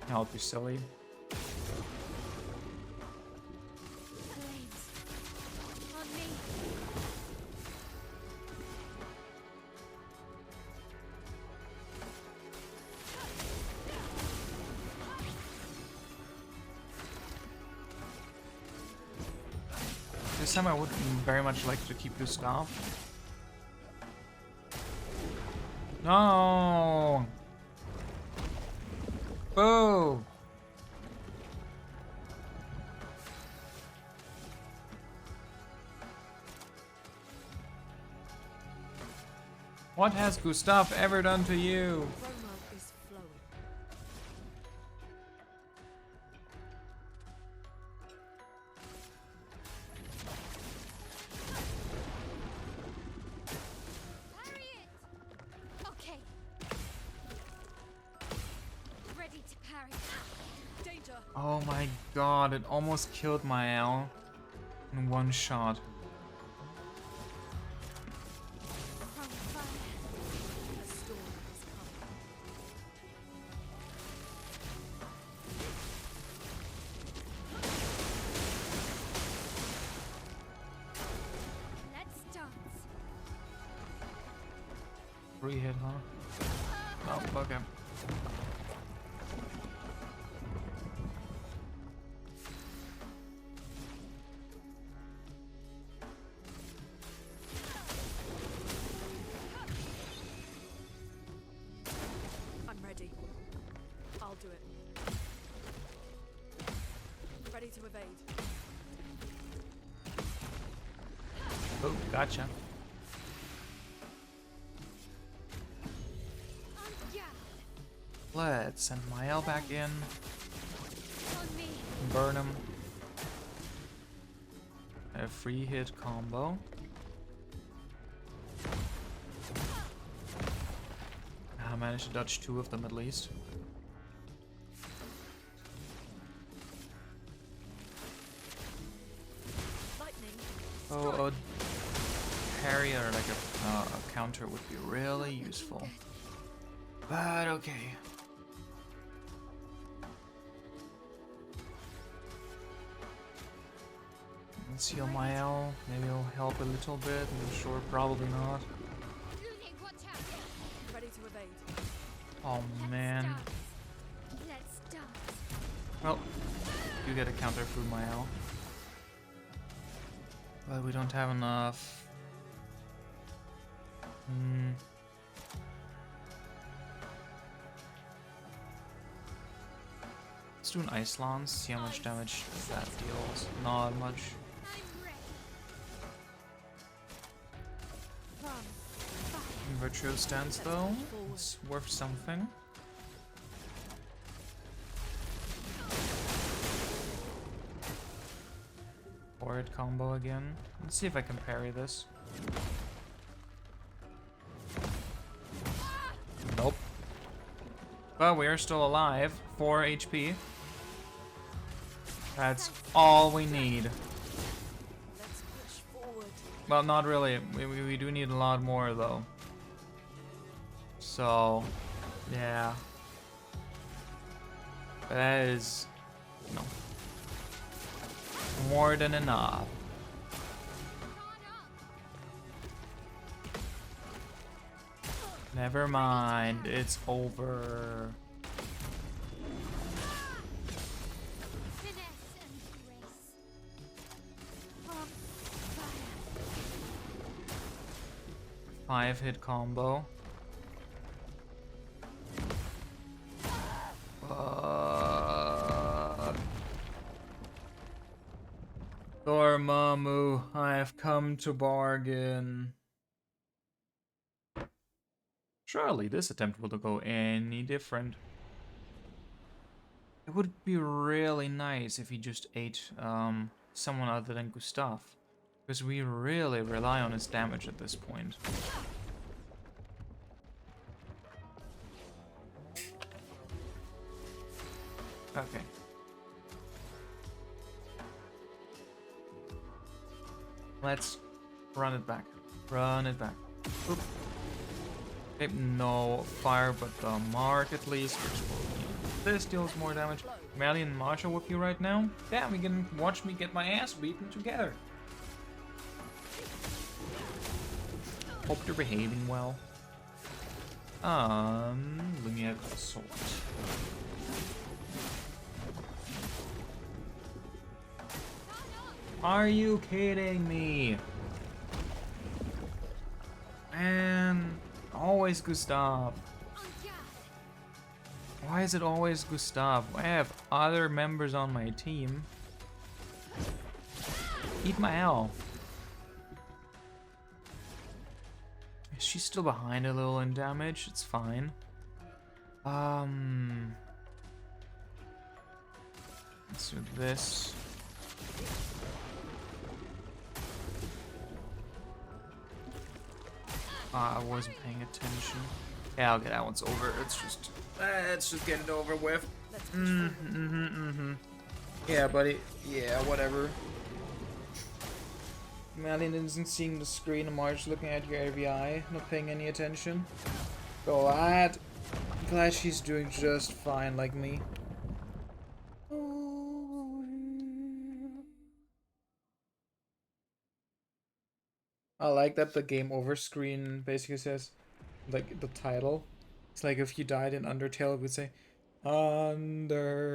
Speaker 1: Help you, silly.
Speaker 4: Flames. On me.
Speaker 1: This time I would very much like to keep Gustav. No! Boo! What has Gustav ever done to you?
Speaker 3: Chroma is flowing.
Speaker 4: Parry it! Okay. Ready to parry.
Speaker 3: Danger!
Speaker 1: Oh my god, it almost killed my L in one shot.
Speaker 4: From fire.
Speaker 3: A storm is coming.
Speaker 4: Let's dance.
Speaker 1: Free hit, huh? Oh, fuck him.
Speaker 3: I'm ready. I'll do it. Ready to evade.
Speaker 1: Oh, gotcha.
Speaker 4: On ya.
Speaker 1: Let's send my L back in.
Speaker 4: On me.
Speaker 1: Burn him. A free hit combo. I managed to dodge 2 of them at least.
Speaker 3: Lightning.
Speaker 1: Oh, a parry or like a counter would be really useful. But okay. Let's heal my L. Maybe it'll help a little bit. I'm sure, probably not.
Speaker 4: Lune, watch out.
Speaker 3: Ready to evade.
Speaker 1: Oh man.
Speaker 4: Let's dance.
Speaker 1: Well, you get a counter through my L. But we don't have enough. Let's do an Ice Lance, see how much damage that deals. Not much.
Speaker 4: I'm ready. From fire.
Speaker 1: Virtuo stance though, it's worth something. Forward combo again. Let's see if I can parry this. Nope. But we are still alive. 4 HP. That's all we need.
Speaker 3: Let's push forward.
Speaker 1: Well, not really. We do need a lot more though. So, yeah. That is, no, more than enough. Never mind, it's over.
Speaker 4: Finesse and grace. From fire.
Speaker 1: 5-hit combo. Dormammu, I have come to bargain. Surely this attempt will go any different. It would be really nice if he just ate someone other than Gustav, because we really rely on his damage at this point. Okay. Let's run it back. Run it back. Oop. Okay, no fire, but the mark at least, which will be this deals more damage. Melly and Marshall with you right now? Damn, you can watch me get my ass beaten together. Hope you're behaving well. Lumiere Consort. Are you kidding me? Man, always Gustav. Why is it always Gustav? I have other members on my team. Eat my L. She's still behind a little in damage. It's fine. Let's do this. I wasn't paying attention. Yeah, okay, that one's over. Let's just get it over with. Yeah, buddy. Yeah, whatever. Malin isn't seeing the screen and Marge looking at your AVI, not paying any attention. Glad she's doing just fine like me. I like that the game over screen basically says, like, the title. It's like if you died in Undertale, it would say, Undertale.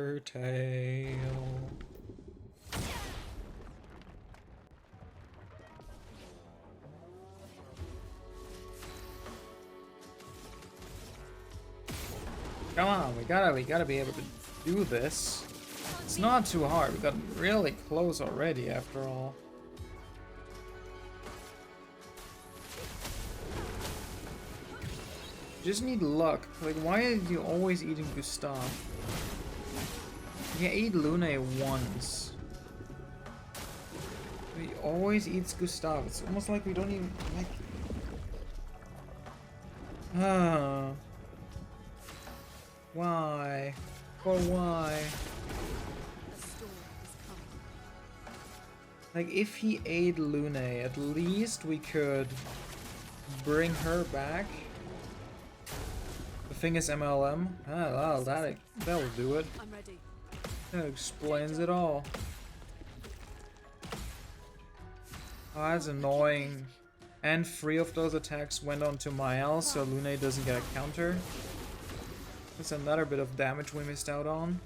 Speaker 1: Come on, we gotta be able to do this. It's not too hard. We got really close already, after all. Just need luck. Like, why are you always eating Gustav? You ate Lune once. He always eats Gustav. It's almost like we don't even like. Why? Or why? Like, if he ate Lune, at least we could bring her back. The thing is MLM. Ah, well, that'll do it.
Speaker 3: I'm ready.
Speaker 1: That explains it all. Oh, that's annoying. And 3 of those attacks went on to Mael, so Lune doesn't get a counter. That's another bit of damage we missed out on.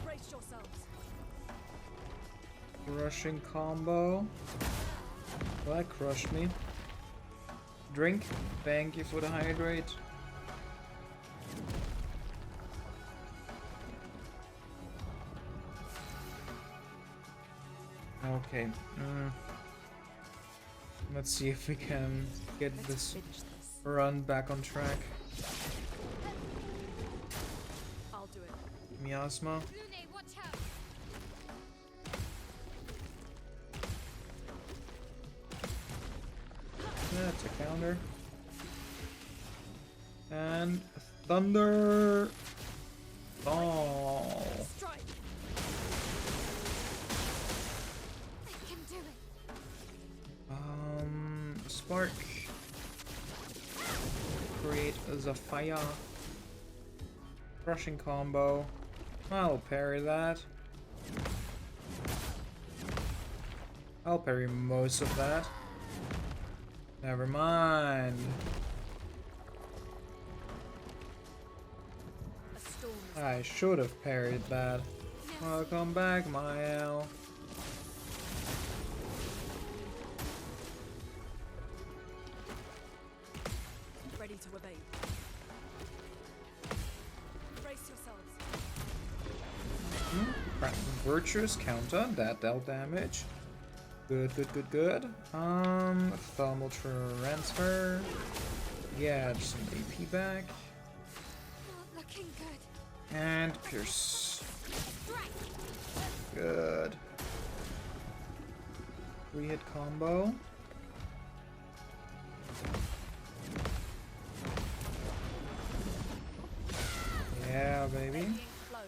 Speaker 3: Brace yourselves.
Speaker 1: Crushing combo. Well, that crushed me. Drink. Thank you for the hydrate. Okay. Let's see if we can get this run back on track.
Speaker 3: I'll do it.
Speaker 1: Miasma.
Speaker 4: Lune, watch out!
Speaker 1: Yeah, it's a counter. And thunder. Oh.
Speaker 3: Strike.
Speaker 4: I can do it.
Speaker 1: Spark. Create a fire. Crushing combo. I'll parry that. I'll parry most of that. Never mind.
Speaker 3: A storm is
Speaker 1: I should have parried that. Welcome back, Mael.
Speaker 3: ready to evade. Brace yourselves.
Speaker 1: Virtuous counter, that dealt damage. Good, good, good, good. Thermal transfer. Yeah, just some AP back.
Speaker 4: Not looking good.
Speaker 1: And pierce. Good. 3-hit combo. Yeah, baby.
Speaker 3: Radiant flow.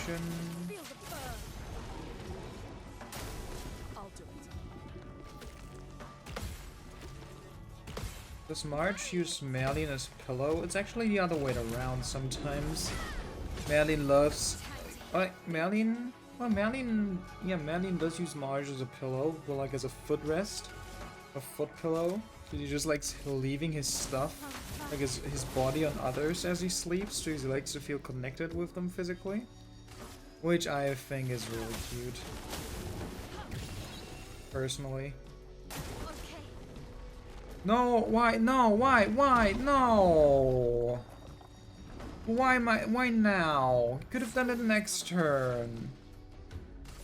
Speaker 1: potion.
Speaker 3: Feel the burn. I'll do it.
Speaker 1: Does Marge use Merlin as pillow? It's actually the other way around sometimes. Merlin loves... Merlin... Well, Merlin... Yeah, Merlin does use Marge as a pillow, but like as a footrest. A foot pillow. So he just likes leaving his stuff, like his body on others as he sleeps, so he likes to feel connected with them physically. Which I think is really cute. Personally. No, why? No, why? No! Why now? Could have done it next turn.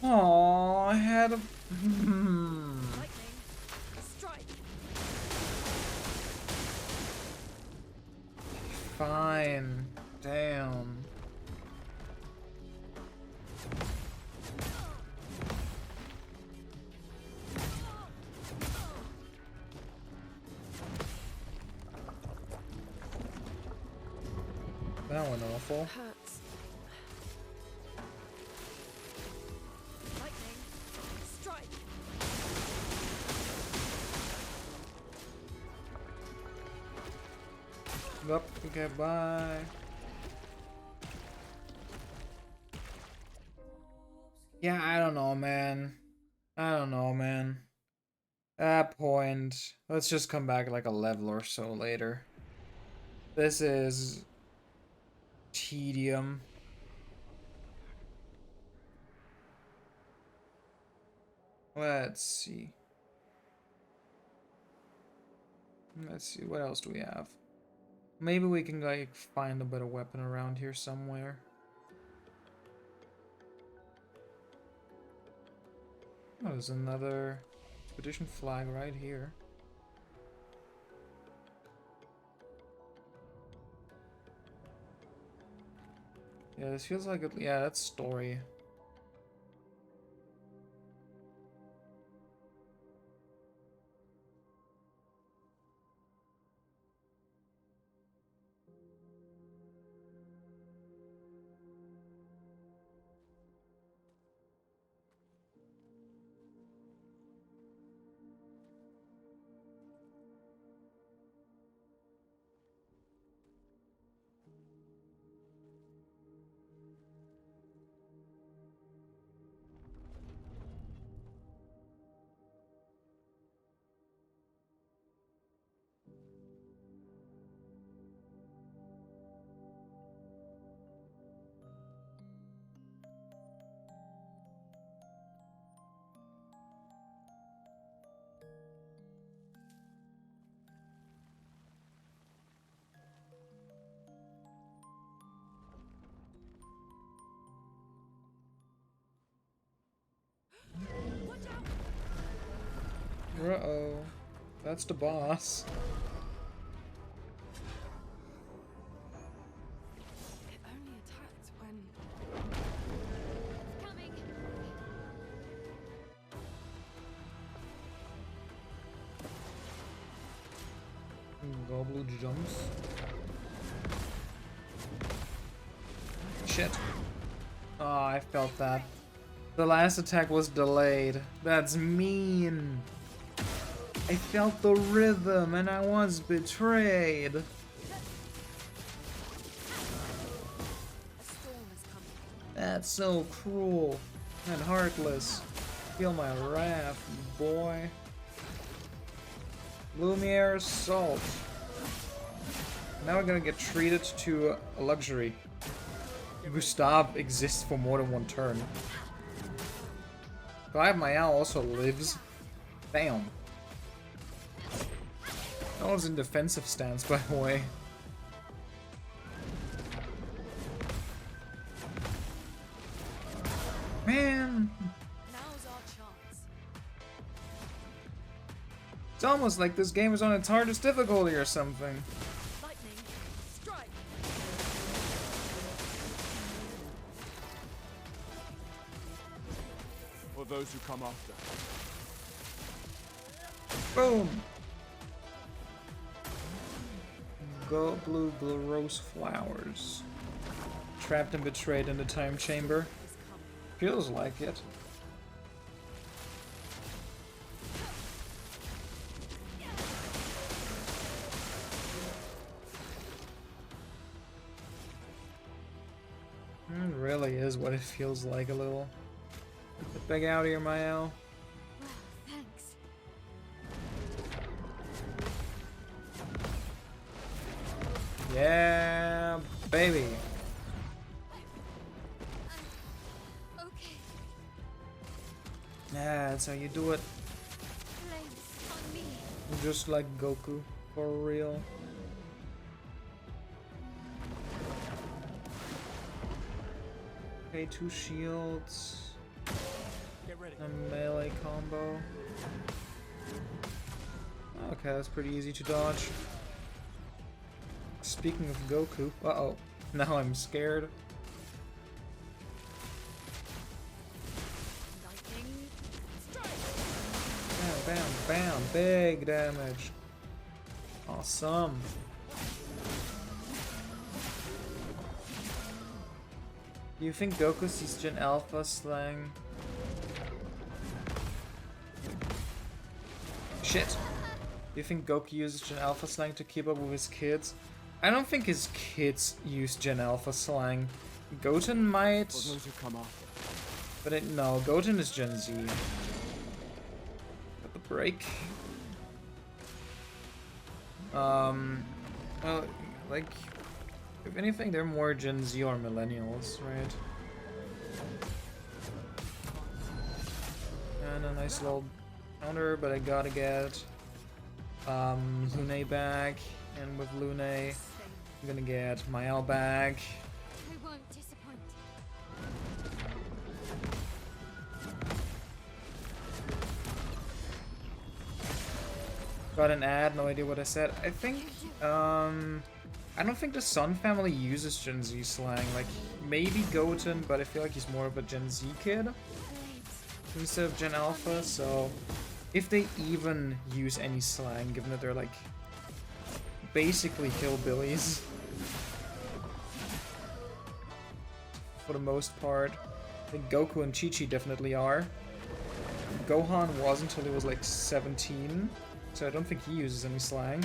Speaker 1: Oh, I had a...
Speaker 3: Lightning. Strike.
Speaker 1: Fine. Damn. That went awful.
Speaker 3: Hurts. Lightning. Strike.
Speaker 1: Nope. Okay, bye. Yeah, I don't know, man. At that point, let's just come back like a level or so later. This is... tedium. Let's see. What else do we have? Maybe we can like find a better weapon around here somewhere. Oh, there's another expedition flag right here. Yeah, this feels like yeah, that's story. Uh-oh. That's the boss.
Speaker 3: It only attacked when...
Speaker 4: Coming.
Speaker 1: Gobble jumps. Shit. Oh, I felt that. The last attack was delayed. That's mean. I felt the rhythm and I was betrayed.
Speaker 3: A storm is coming.
Speaker 1: That's so cruel and heartless. Feel my wrath, boy. Lumiere Salt. Now we're gonna get treated to a luxury. Gustav exists for more than one turn. Clive Mayal also lives. Damn. That was in defensive stance, by the way. Man!
Speaker 3: Now's our chance.
Speaker 1: It's almost like this game is on its hardest difficulty or something.
Speaker 3: Lightning. Strike.
Speaker 2: For those who come after.
Speaker 1: Boom! Go blue rose flowers. trapped and betrayed in the time chamber. Feels like it. It really is what it feels like a little. Get the bag out of here, Mael.
Speaker 4: Wow, thanks.
Speaker 1: Yeah, baby.
Speaker 4: Okay.
Speaker 1: Yeah, that's how you do it.
Speaker 4: Flames on me.
Speaker 1: Just like Goku, for real. Okay, 2 shields.
Speaker 2: Get ready.
Speaker 1: A melee combo. Okay, that's pretty easy to dodge. Speaking of Goku, uh-oh. Now I'm scared.
Speaker 3: Lightning
Speaker 1: Bam, bam, bam. Big damage. Awesome. Do you think Goku sees Gen Alpha slang? Shit. Do you think Goku uses Gen Alpha slang to keep up with his kids? I don't think his kids use Gen Alpha slang. Goten might,
Speaker 2: Those who come after.
Speaker 1: but no, Goten is Gen Z. Got the break. Well, like, if anything, they're more Gen Z or millennials, right? And a nice little counter, but I gotta get Lune back, and with Lune, I'm gonna get Mael back.
Speaker 4: I won't disappoint.
Speaker 1: Got an ad, no idea what I said. I think, I don't think the Sun family uses Gen Z slang. Like, maybe Goten, but I feel like he's more of a Gen Z kid instead of Gen Alpha, so if they even use any slang, given that they're like basically hillbillies for the most part. I think Goku and Chi-Chi definitely are. Gohan was until he was like 17, so I don't think he uses any slang.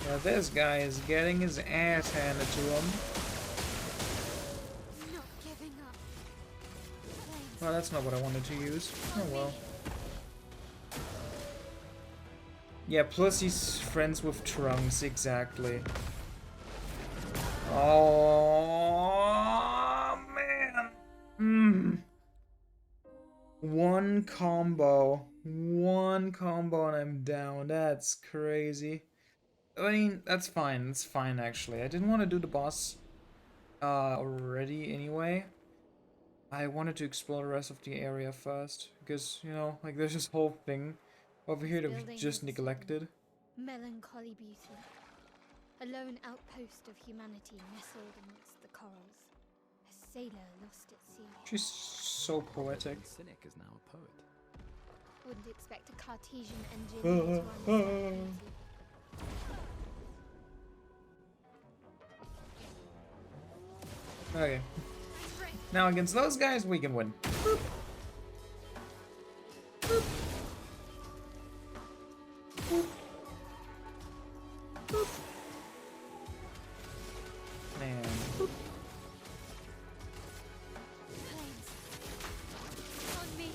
Speaker 1: Now this guy is getting his ass handed to him.
Speaker 4: Not giving up. Flames
Speaker 1: Well, that's not what I wanted to use. Oh well. Yeah, plus he's friends with Trunks, exactly. Oh man. One combo and I'm down. That's crazy. I mean, that's fine. It's fine actually. I didn't want to do the boss already anyway. I wanted to explore the rest of the area first because, you know, like there's this whole thing over here that we
Speaker 4: Building
Speaker 1: just
Speaker 4: is
Speaker 1: neglected.
Speaker 4: melancholy beauty. A lone outpost of humanity nestled amongst the corals. A sailor lost at sea.
Speaker 1: She's so poetic.
Speaker 2: Cynic is now a poet.
Speaker 4: Wouldn't expect a Cartesian engineer to understand beauty.
Speaker 1: Okay. Now against those guys, we can win. Boop. Boop. Boop. Boop. And boop.
Speaker 4: Flames on me.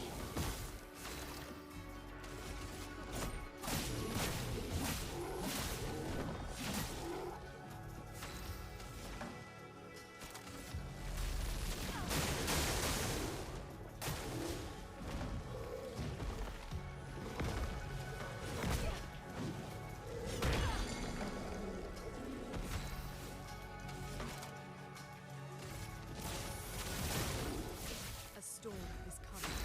Speaker 3: A storm is coming.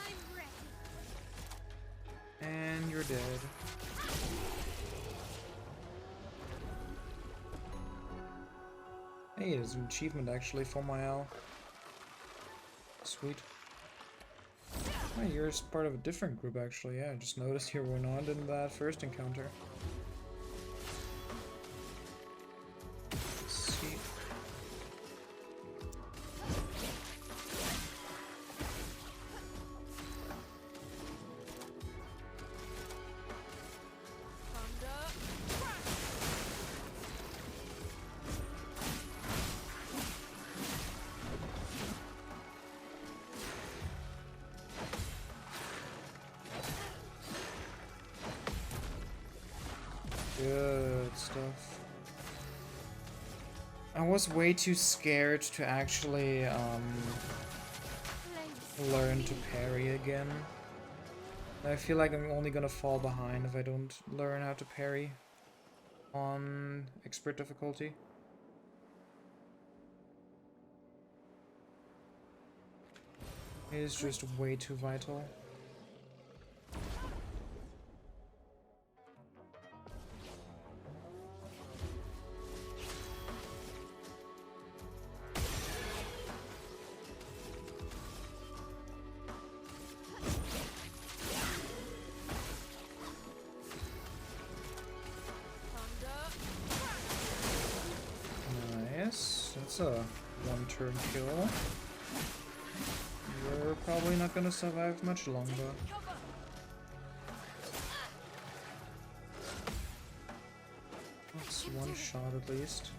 Speaker 4: I'm ready.
Speaker 1: And you're dead. Hey, there's an achievement actually for my owl. Sweet. Oh, you're part of a different group actually, yeah. I just noticed you were not in that first encounter. Let's see. Good stuff. I was way too scared to actually learn to parry again. I feel like I'm only gonna fall behind if I don't learn how to parry on expert difficulty. It is just way too vital. Nice. That's a one-turn kill. You're probably not gonna survive much longer. That's one shot at least.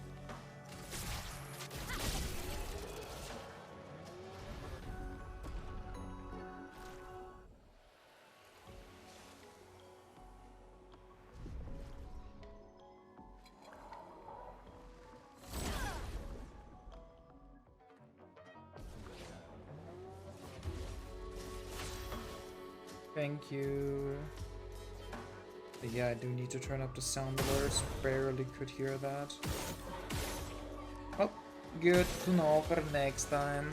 Speaker 1: Thank you. But yeah, I do need to turn up the sound alerts. Barely could hear that. Well, good to know for next time.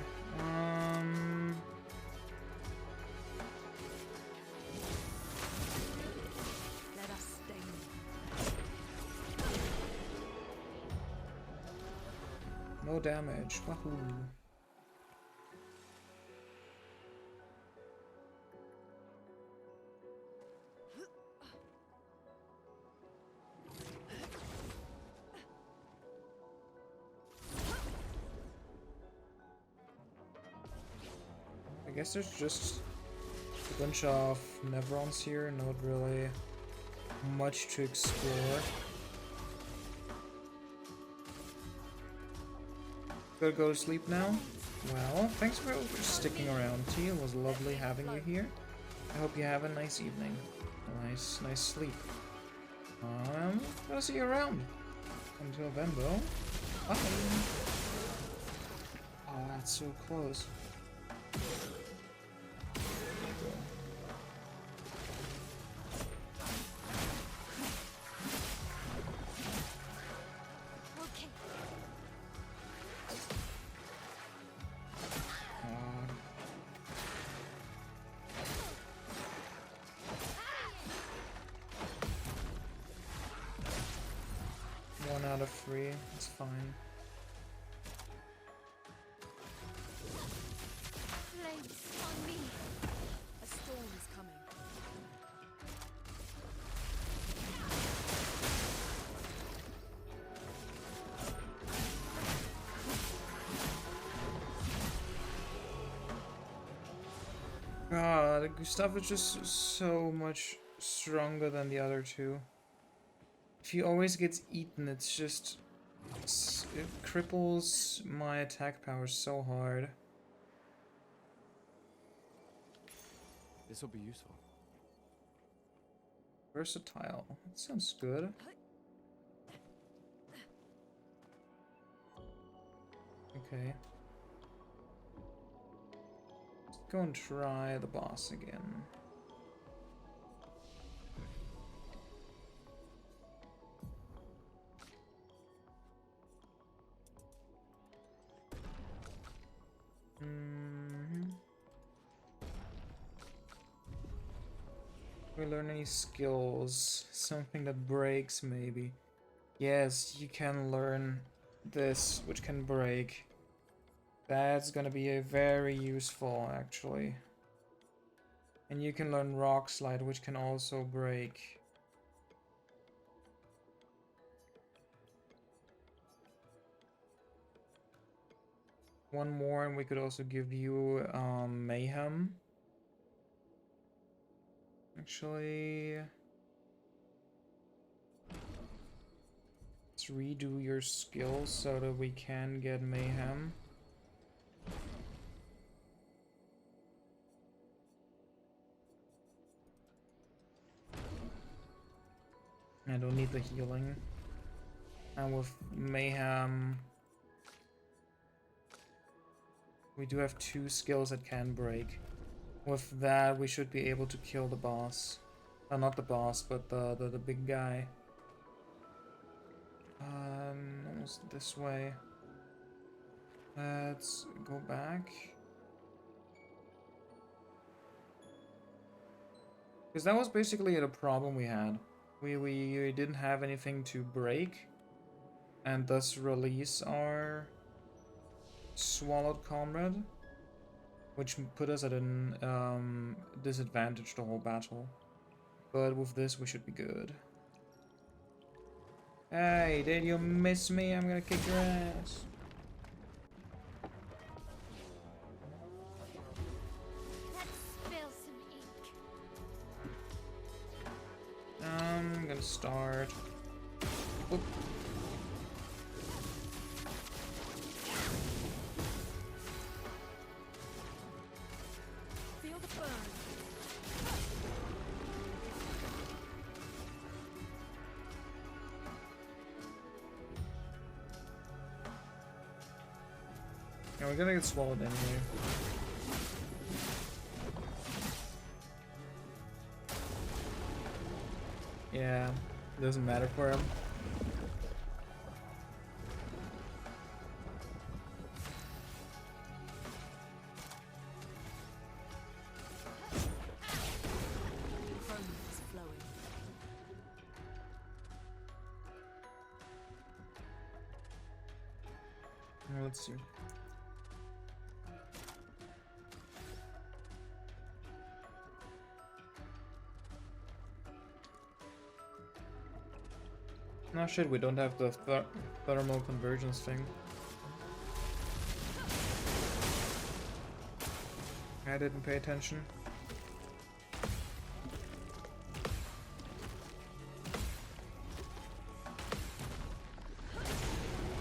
Speaker 3: Let us stay.
Speaker 1: No damage. Wahoo. I guess there's just a bunch of Nevrons here, not really much to explore. Gotta go to sleep now? Well, thanks for sticking around, T. It was lovely having you here. I hope you have a nice evening. A nice sleep. I'll see you around. Until then, though. Bye. Oh, that's so close.
Speaker 4: Okay.
Speaker 1: One out of 3, it's fine.
Speaker 4: Flames on me.
Speaker 3: A storm is coming.
Speaker 1: God, Gustav is just so much stronger than the other two. If he always gets eaten, it cripples my attack power so hard.
Speaker 2: This will be useful.
Speaker 1: Versatile. That sounds good. Okay. Let's go and try the boss again. We learn any skills? Something that breaks, maybe. Yes, you can learn this, which can break. That's gonna be a very useful, actually. And you can learn Rock Slide, which can also break. One more, and we could also give you Mayhem. Actually, let's redo your skills so that we can get Mayhem. I don't need the healing. And with Mayhem, we do have 2 skills that can break. With that, we should be able to kill the boss. Not the boss, but the big guy. Almost this way. Let's go back. Because that was basically the problem we had. We didn't have anything to break, and thus release our Swallowed Comrade, which put us at an disadvantage the whole battle. But with this, we should be good. Hey, did you miss me? I'm gonna kick your ass.
Speaker 4: Let's spill some ink.
Speaker 1: I'm gonna start. Oop.
Speaker 3: Feel the burn.
Speaker 1: Yeah, we're gonna get swallowed anyway. Yeah, doesn't matter for him.
Speaker 3: Chrome is flowing.
Speaker 1: Let's see. No shit, we don't have the thermal convergence thing. I didn't pay attention.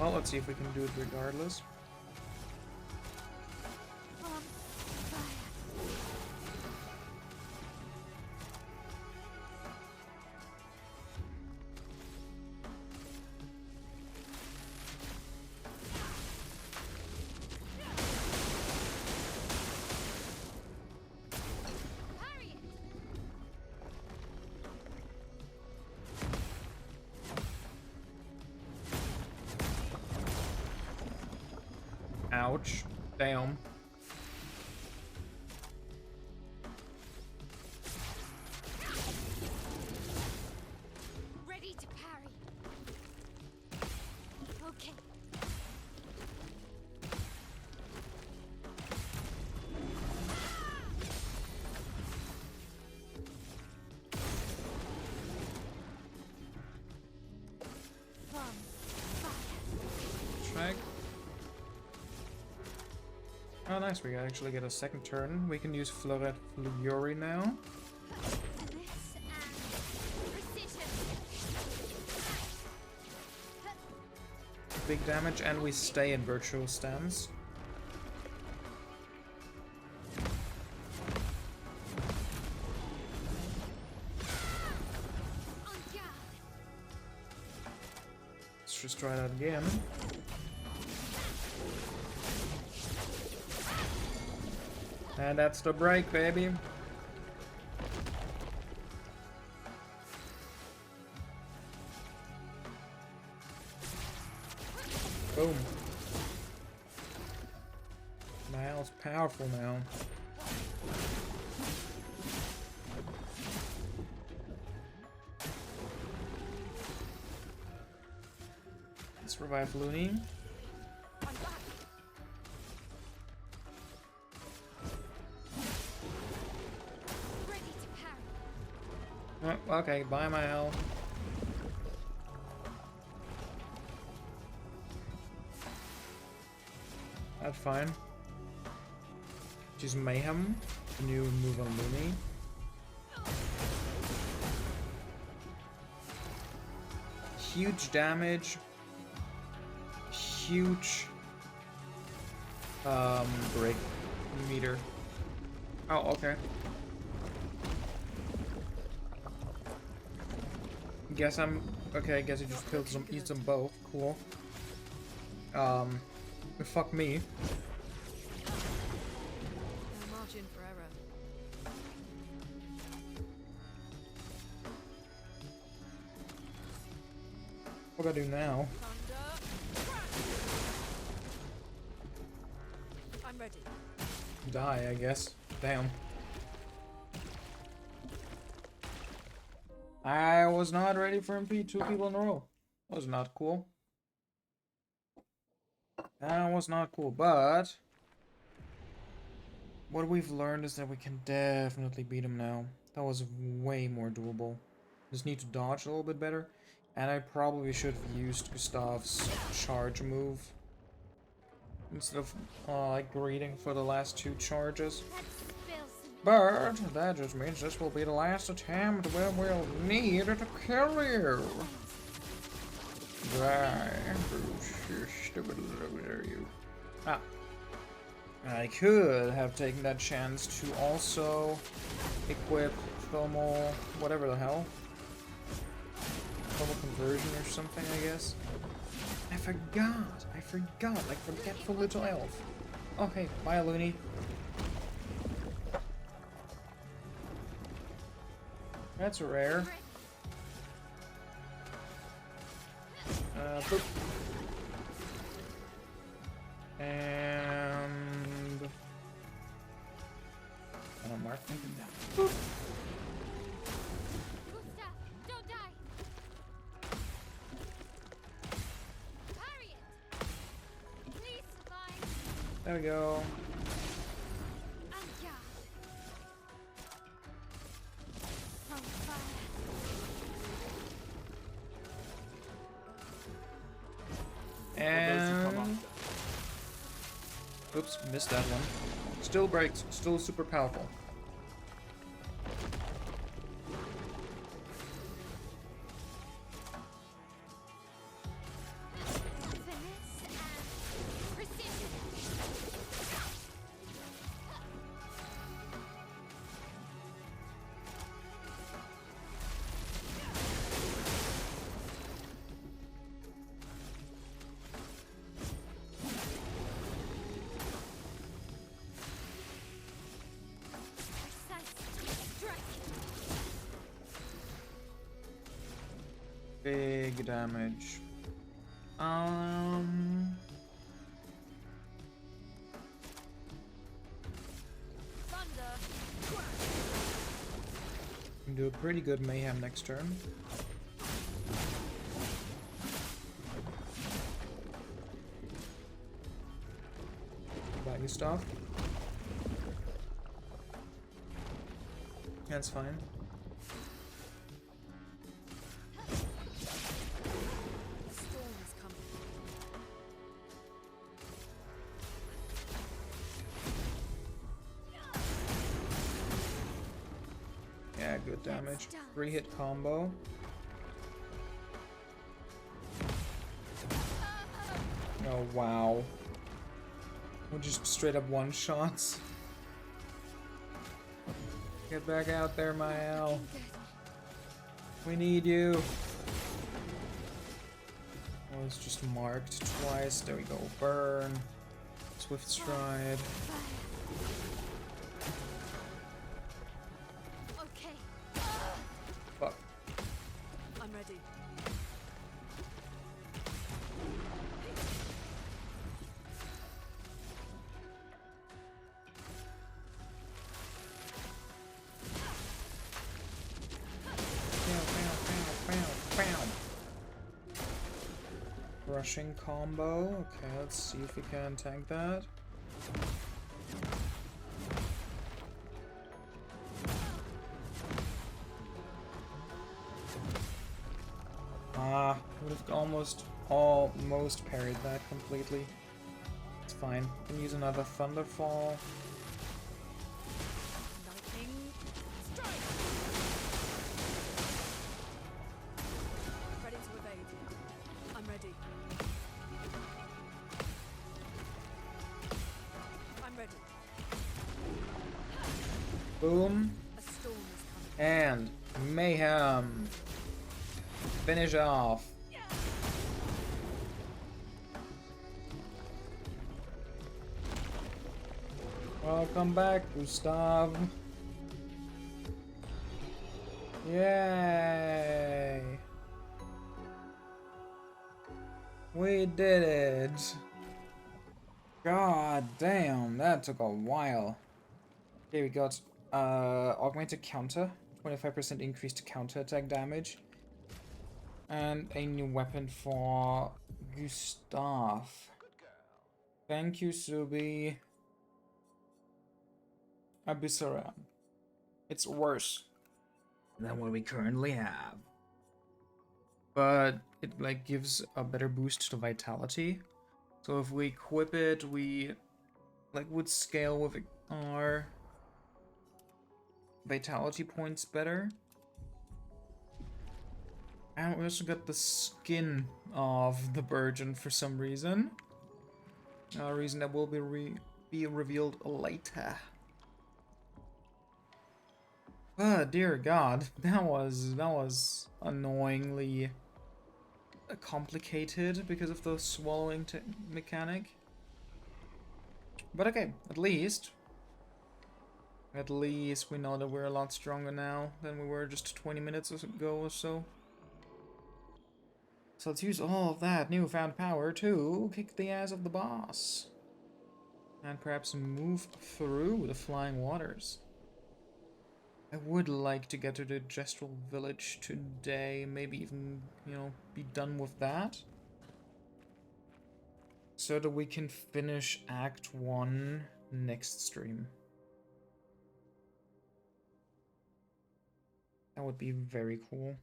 Speaker 1: Well, let's see if we can do it regardless. Ouch. Damn.
Speaker 4: Ready to parry. Okay.
Speaker 1: Track. Oh, nice. We actually get a second turn. We can use Fleuret Fury now.
Speaker 4: This and precision.
Speaker 1: Big damage, and we stay in virtual stance.
Speaker 4: On guard.
Speaker 1: Let's just try that again. And that's the break, baby. Boom. Niall's powerful now. Let's revive Looney.
Speaker 3: I'm back.
Speaker 4: Ready to parry.
Speaker 1: Oh, okay, bye my health. That's fine. Just Mayhem. New move on Looney. Huge damage. Huge break meter. Oh, okay. Guess I'm okay. I guess he just killed some, eats them both. Cool. Fuck me.
Speaker 3: No margin for error.
Speaker 1: What do I do now?
Speaker 3: Thunder. Crash! I'm ready.
Speaker 1: Die, I guess. Damn. I was not ready for him to beat 2 people in a row. That was not cool. That was not cool, but what we've learned is that we can definitely beat him now. That was way more doable. Just need to dodge a little bit better. And I probably should have used Gustav's charge move instead of like greeting for the last 2 charges. But that just means this will be the last attempt where we'll need to kill you. Die, Bruce, you stupid little you. Ah. I could have taken that chance to also equip thermal, whatever the hell. Thermal conversion or something, I guess. I forgot, like forgetful little elf. Oh hey, bye Looney. That's rare. Boop. And I don't mark anything down. Boop.
Speaker 4: Gustav, don't die. Parry it. Please survive.
Speaker 1: There we go.
Speaker 4: And guard. From fire.
Speaker 1: And oops, missed that one. Still breaks, still super powerful.
Speaker 4: Finesse and precision. Precise strike.
Speaker 1: Big damage.
Speaker 3: Thunder. Crash!
Speaker 1: Can do a pretty good mayhem next turn. Got your stuff. That's fine.
Speaker 3: The storm is coming.
Speaker 1: Yeah, good damage. 3-hit combo. Oh wow. We're just straight up one-shots. Get back out there, Mael. We need you. Oh, it's just marked twice. There we go. Burn. Swift stride.
Speaker 4: Okay.
Speaker 1: Fuck.
Speaker 3: I'm ready.
Speaker 1: crushing combo. Okay, let's see if we can tank that. Would have almost parried that completely. It's fine. Can use another Thunderfall.
Speaker 3: Lightning strike. Ready to evade. I'm ready. I'm ready.
Speaker 1: Boom.
Speaker 3: A storm is coming.
Speaker 1: And mayhem. Finish off. Welcome back, Gustav. Yay! We did it! God damn, that took a while. Okay, we got augmented counter, 25% increased counter attack damage, and a new weapon for Gustav. Thank you, Subi. Obscur. It's worse than what we currently have, but it like gives a better boost to vitality. So if we equip it, we like would scale with our vitality points better. And we also got the skin of the Virgin for some reason. A reason that will be revealed later. Ah, dear God, that was annoyingly complicated because of the swallowing mechanic. But okay, at least we know that we're a lot stronger now than we were just 20 minutes ago or so. So let's use all of that newfound power to kick the ass of the boss. And perhaps move through the flying waters. I would like to get to the Gestural Village today, maybe even, you know, be done with that. So that we can finish Act 1 next stream. That would be very cool.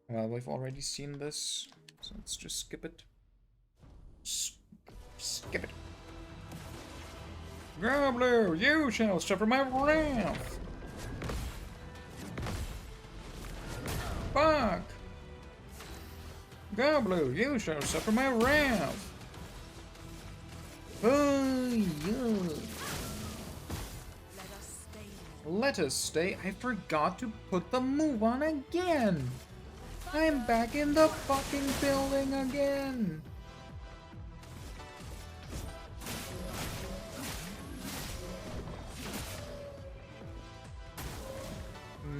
Speaker 1: Well, we've already seen this, so let's just skip it. Skip it. Gobbler, you shall suffer my wrath! Fuck! Gobbler, you shall suffer my wrath! Oh, yeah. Let us stay. I forgot to put the move on again! I'm back in the fucking building again!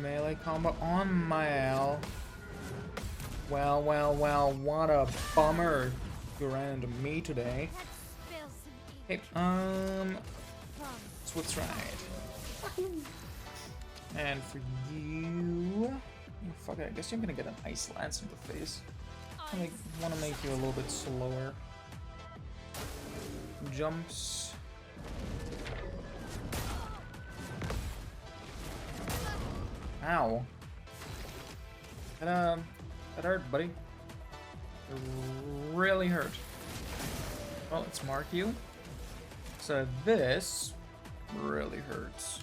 Speaker 1: Melee combo on my L. Well, what a bummer you ran into me today. Hey, Swift's right. And for you... Fuck it, I guess you're gonna get an Ice Lance in the face. I want to make you a little bit slower. Jumps. Ow. That hurt, buddy. It really hurt. Well, let's mark you. So this really hurts.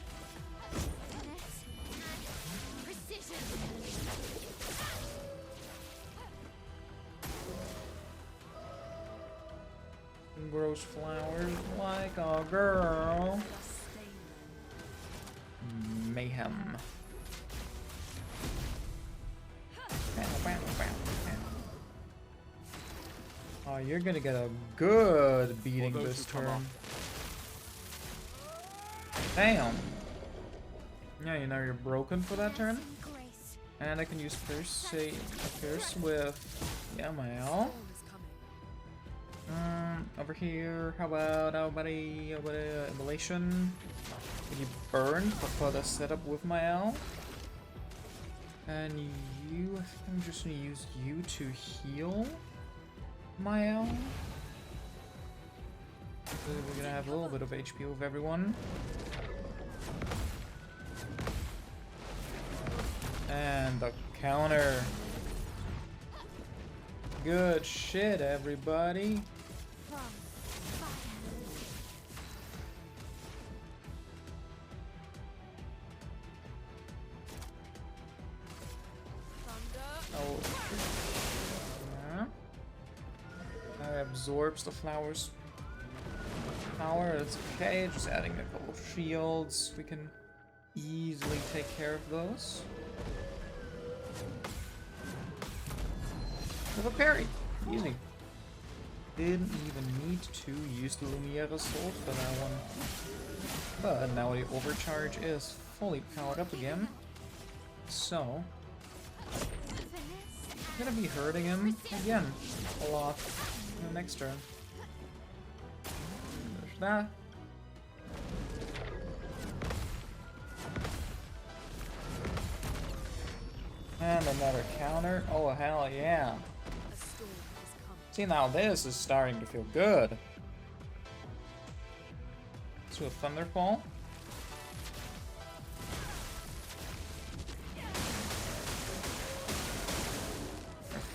Speaker 1: Grows flowers like a girl. Mayhem. Oh, you're gonna get a good beating this turn. Damn. Yeah, you know you're broken for that turn. And I can use Pierce with Yamael. Over here, how about immolation? You burn for further setup with my L. And you, I think I'm just gonna use you to heal my L. So we're gonna have a little bit of HP with everyone. And the counter. Good shit, everybody. Oh. Yeah. That absorbs the flower's power. It's okay. Just adding a couple of shields. We can easily take care of those. With a parry. Easy. Didn't even need to use the Lumiere Assault for that one. But now the overcharge is fully powered up again. So I'm gonna be hurting him again a lot in the next turn. There's that. And another counter. Oh hell yeah. See, now this is starting to feel good. So a Thunderfall.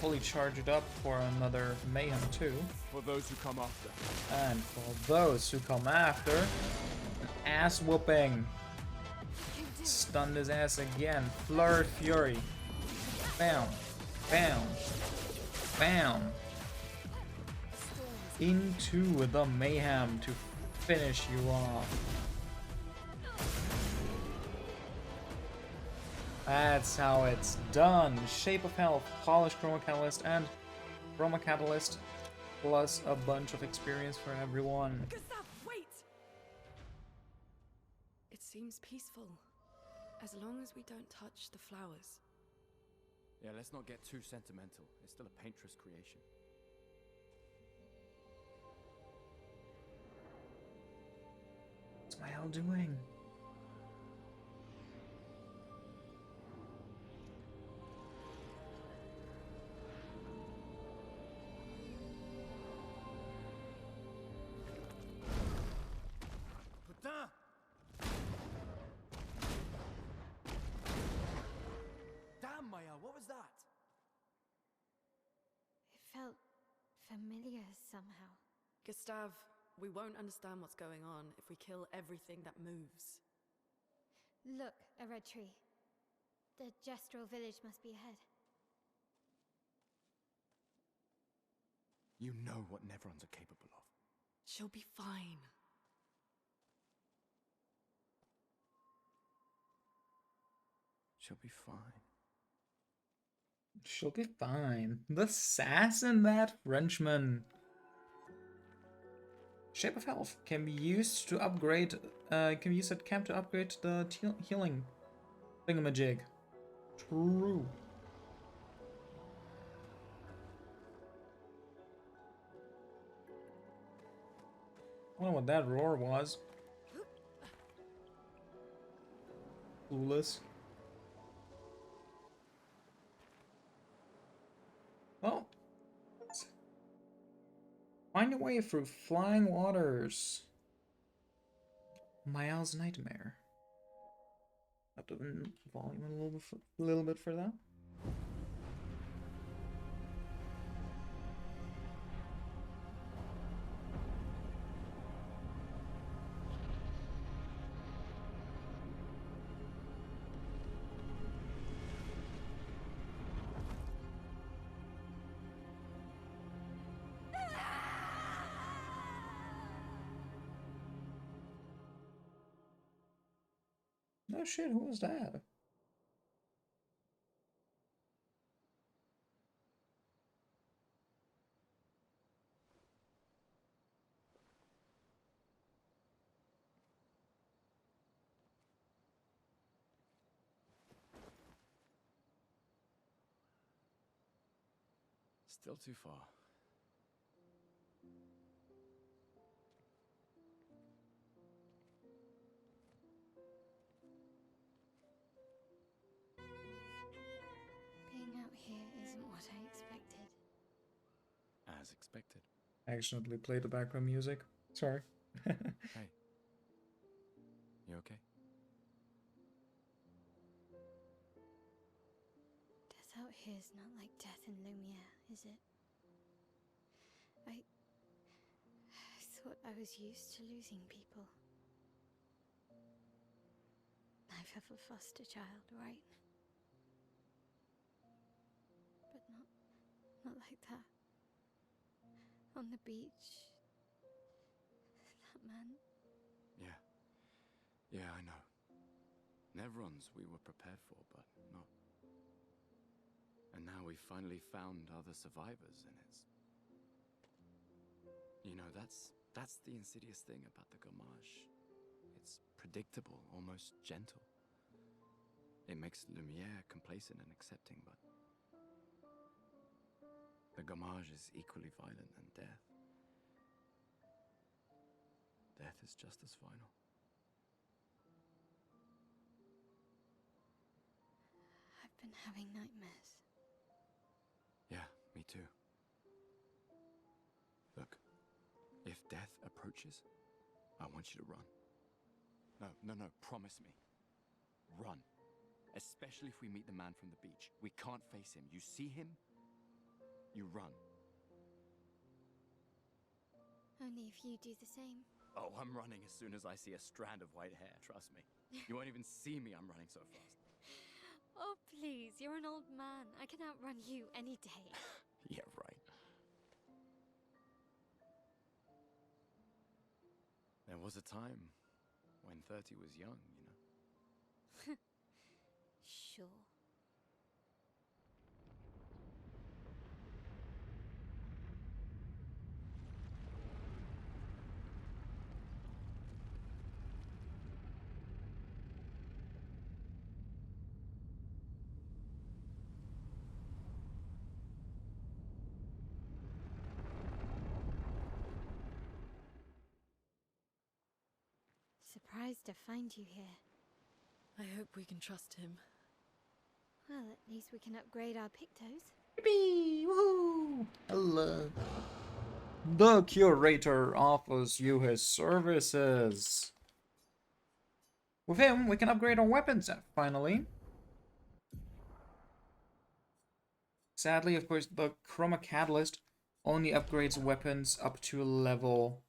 Speaker 1: Fully charge it up for another Mayhem too.
Speaker 2: For those who come after.
Speaker 1: And for those who come after, an ass whooping. Stunned his ass again. Flurred Fury. Bam. Bam. Bam. Into the Mayhem to finish you off. That's how it's done. Shape of Health, Polished Chroma Catalyst, and Chroma Catalyst, plus a bunch of experience for everyone.
Speaker 3: Gustav, wait! It seems peaceful. As long as we don't touch the flowers.
Speaker 2: Yeah, let's not get too sentimental. It's still a paintress creation.
Speaker 1: What's my L doing?
Speaker 2: Putain! Damn, Maya, what was that?
Speaker 4: It felt familiar somehow.
Speaker 3: Gustav, we won't understand what's going on if we kill everything that moves.
Speaker 4: Look, a red tree. The Gestural village must be ahead.
Speaker 2: You know what Nevrons are capable of.
Speaker 3: She'll be fine.
Speaker 2: She'll be fine.
Speaker 1: She'll be fine. The sass in that Frenchman. Shape of Health can be used to upgrade. Can be used at camp to upgrade the healing thingamajig. True. I don't know what that roar was. Clueless. Well, find your way through flying waters. Mael's Nightmare. Up the volume a little bit for that. Oh shit, who was that?
Speaker 2: Still too far.
Speaker 4: what I expected.
Speaker 2: As expected.
Speaker 1: I accidentally played the background music. Sorry.
Speaker 2: Hey. You okay?
Speaker 4: Death out here's not like death in Lumiere, is it? I thought I was used to losing people. Life of a foster child, right? But not like that. On the beach, that man.
Speaker 2: Yeah. Yeah, I know. Nevrons we were prepared for, but not. And now we finally found other survivors, and it's... You know, that's the insidious thing about the Gommage. It's predictable, almost gentle. It makes Lumiere complacent and accepting, but... The Gommage is equally violent than death. Death is just as final.
Speaker 4: I've been having nightmares.
Speaker 2: Yeah, me too. Look, if death approaches, I want you to run. No, promise me. Run. Especially if we meet the man from the beach. We can't face him. You see him, you run.
Speaker 4: Only if you do the same.
Speaker 2: Oh, I'm running as soon as I see a strand of white hair, trust me. You won't even see me, I'm running so fast.
Speaker 4: Oh, please, you're an old man. I can outrun you any day.
Speaker 2: Yeah, right. There was a time when 30 was young, you know.
Speaker 4: Sure. Surprised to find you here.
Speaker 3: I hope we can trust him.
Speaker 4: Well, at least we can upgrade our Pictos.
Speaker 1: Yippee! Woohoo! Hello. The curator offers you his services. With him, we can upgrade our weapons finally. Sadly, of course, the Chroma Catalyst only upgrades weapons up to level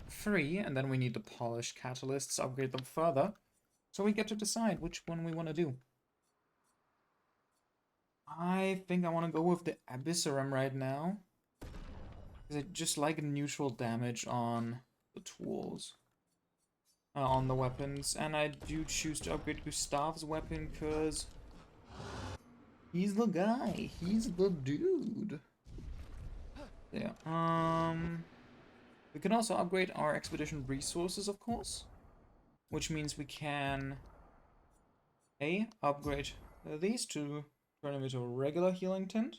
Speaker 1: 3, and then we need the Polished Catalysts to upgrade them further. So we get to decide which one we want to do. I think I want to go with the Abyssarum right now. Because I just like neutral damage on the tools. On the weapons. And I do choose to upgrade Gustav's weapon because he's the guy. He's the dude. Yeah. We can also upgrade our expedition resources, of course. Which means we can upgrade these to turn them into a regular healing tint.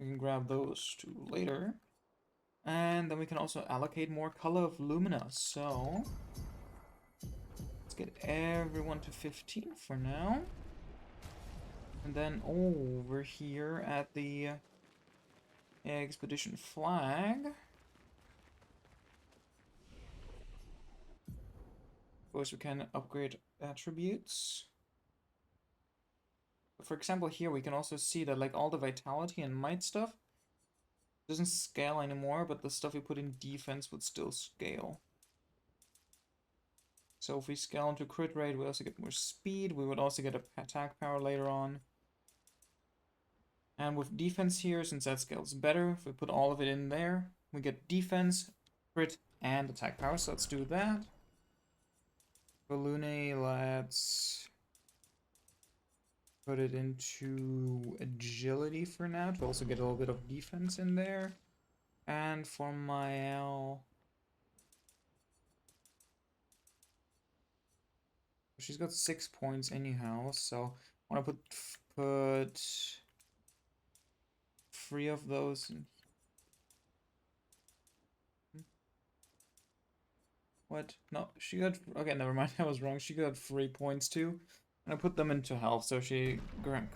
Speaker 1: We can grab those two later. And then we can also allocate more color of lumina. So let's get everyone to 15 for now. And then over here at the expedition flag, of course we can upgrade attributes. For example, here we can also see that like all the vitality and might stuff doesn't scale anymore, but the stuff we put in defense would still scale. So if we scale into crit rate, we also get more speed. We would also get a attack power later on. And with defense here, since that scales better, if we put all of it in there, we get defense, crit, and attack power. So let's do that. For Lune, let's put it into agility for now to also get a little bit of defense in there. And for Mael, she's got 6 points anyhow, so I want to put 3 of those in. What? No, she got... Okay, never mind, I was wrong. She got 3 points too. I put them into health so she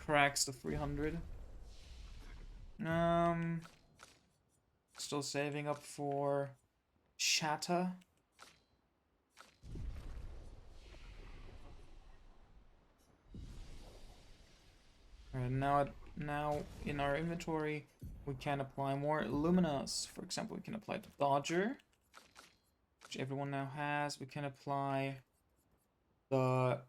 Speaker 1: cracks the 300. Still saving up for Shatter. Alright, now in our inventory we can apply more Luminous. For example, we can apply the Dodger, which everyone now has. We can apply the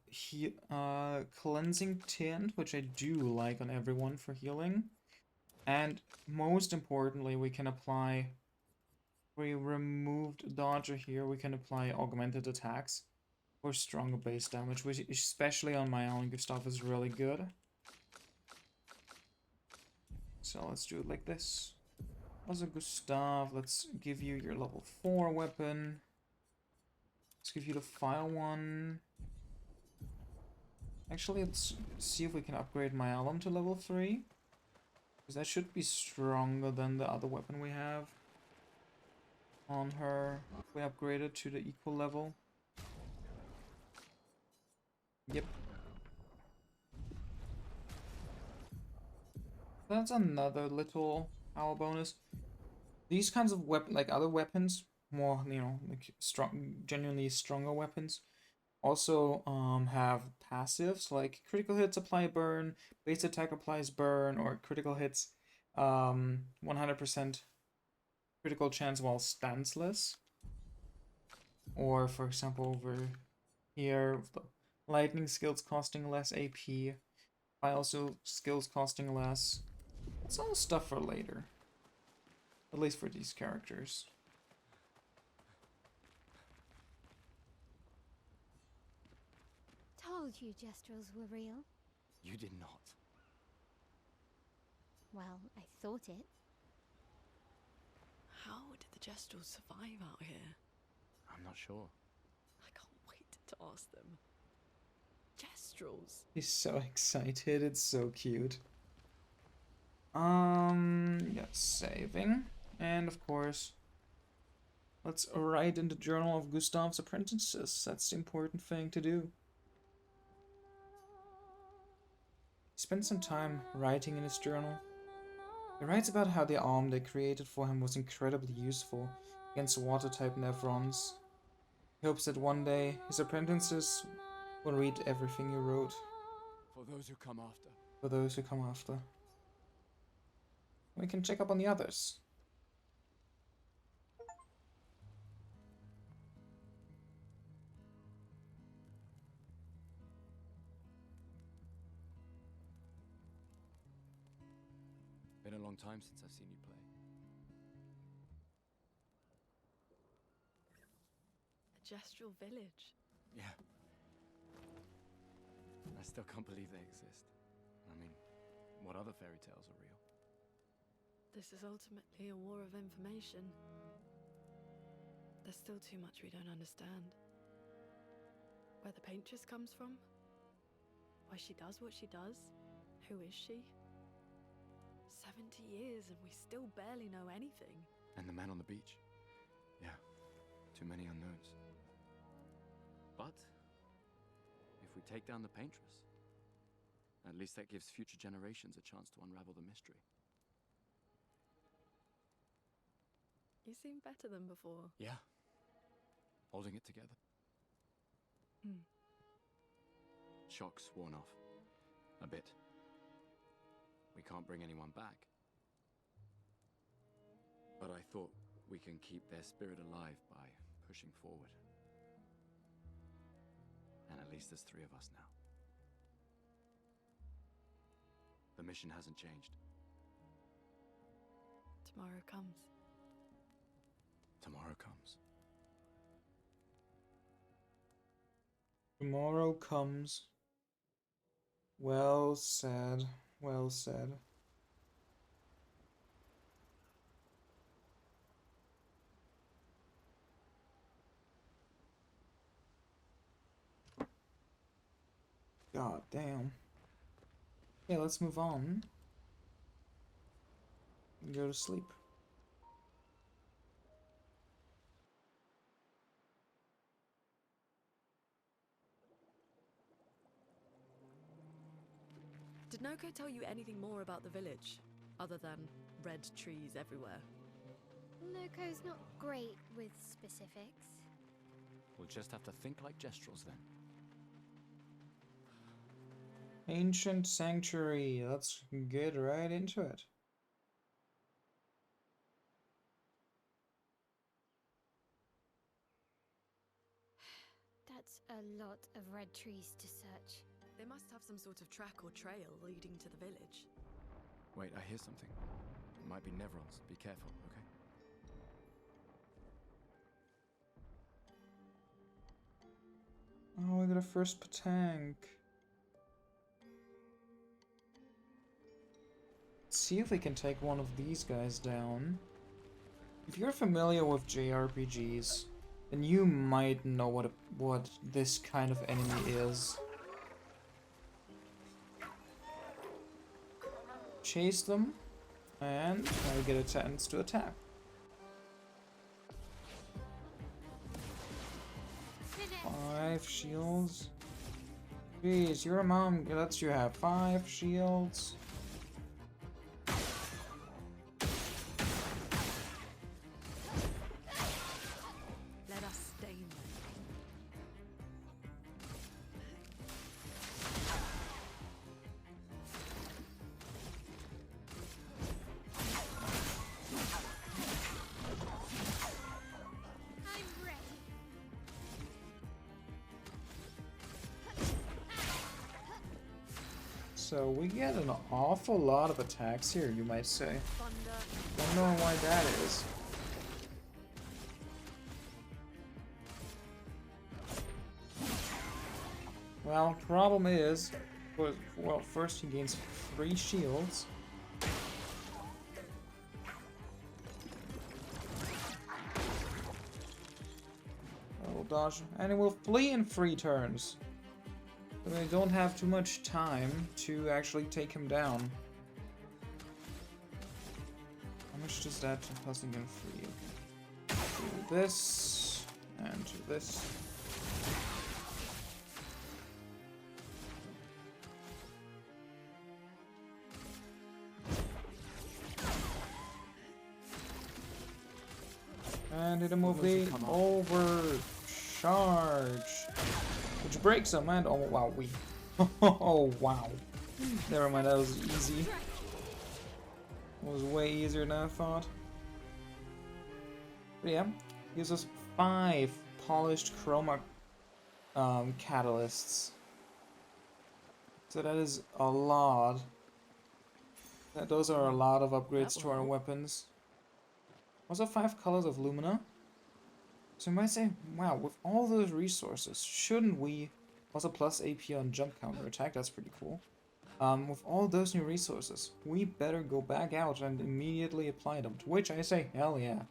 Speaker 1: Cleansing Tint, which I do like on everyone for healing. And most importantly, we can apply, we removed Dodger here, we can apply Augmented Attacks for stronger base damage, which especially on my own Gustav is really good. So let's do it like this. Also, Gustav, let's give you your level 4 weapon. Let's give you the fire one. Actually, let's see if we can upgrade my alum to level 3. Because that should be stronger than the other weapon we have on her. If we upgrade it to the equal level. Yep. That's another little power bonus. These kinds of weapon, like other weapons, more, you know, like strong, genuinely stronger weapons, also have passives like critical hits apply burn, base attack applies burn, or critical hits 100% critical chance while stanceless. Or for example over here, lightning skills costing less AP, fire skills costing less. It's all stuff for later. At least for these characters.
Speaker 4: Told you Gestrels were real.
Speaker 2: You did not.
Speaker 4: Well, I thought it.
Speaker 3: How did the Gestrels survive out here?
Speaker 2: I'm not sure.
Speaker 3: I can't wait to ask them. Gestrels?
Speaker 1: He's so excited, it's so cute. Yeah, saving. And of course, let's write in the journal of Gustav's apprentices. That's the important thing to do. He spent some time writing in his journal. He writes about how the arm they created for him was incredibly useful against water-type Nevrons. He hopes that one day his apprentices will read everything he wrote.
Speaker 2: For those who come after.
Speaker 1: For those who come after. We can check up on the others.
Speaker 2: Been a long time since I've seen you play.
Speaker 3: A Gestral village?
Speaker 2: Yeah. I still can't believe they exist. I mean, what other fairy tales are real?
Speaker 3: This is ultimately a war of information. There's still too much we don't understand. Where the paintress comes from? Why she does what she does? Who is she? 70 years and we still barely know anything.
Speaker 2: And the man on the beach. Yeah, too many unknowns. But if we take down the paintress, at least that gives future generations a chance to unravel the mystery.
Speaker 3: You seem better than before.
Speaker 2: Yeah, holding it together. Shock's worn off. A bit. We can't bring anyone back. But I thought we can keep their spirit alive by pushing forward. And at least there's 3 of us now. The mission hasn't changed.
Speaker 3: Tomorrow comes.
Speaker 2: Tomorrow comes.
Speaker 1: Tomorrow comes. Well said. Well said. God damn. Yeah, let's move on. And go to sleep.
Speaker 3: Did Noko tell you anything more about the village, other than red trees everywhere?
Speaker 4: Noko's not great with specifics.
Speaker 2: We'll just have to think like Gestrels then.
Speaker 1: Ancient sanctuary. Let's get right into it.
Speaker 4: That's a lot of red trees to search.
Speaker 3: They must have some sort of track or trail leading to the village.
Speaker 2: Wait, I hear something. It might be Nevrons. Be careful, okay?
Speaker 1: Oh, we got a first tank. Let's see if we can take one of these guys down. If you're familiar with JRPGs, then you might know what this kind of enemy is. Chase them, and now we get a chance to attack. Five shields. Jeez, your mom lets you have 5 shields.
Speaker 3: Let us stain them.
Speaker 4: I'm ready.
Speaker 1: So we get an awful lot of attacks here, you might say.
Speaker 3: Thunder.
Speaker 1: Don't know why that is. Well, problem is, well, first he gains 3 shields. Oh, dodge, and it will flee in 3 turns. So we don't have too much time to actually take him down. How much does that plus again free? Do this and do this. And hit him with the overcharge, which breaks him. And oh wow, oh wow. Never mind, that was easy. It was way easier than I thought. But yeah, gives us 5 polished chroma catalysts. So that is a lot. Those are a lot of upgrades to our weapons. Also 5 colors of Lumina. So you might say, wow, with all those resources, shouldn't we... Also plus AP on jump counter attack, that's pretty cool. With all those new resources, we better go back out and immediately apply them. To which I say, hell yeah.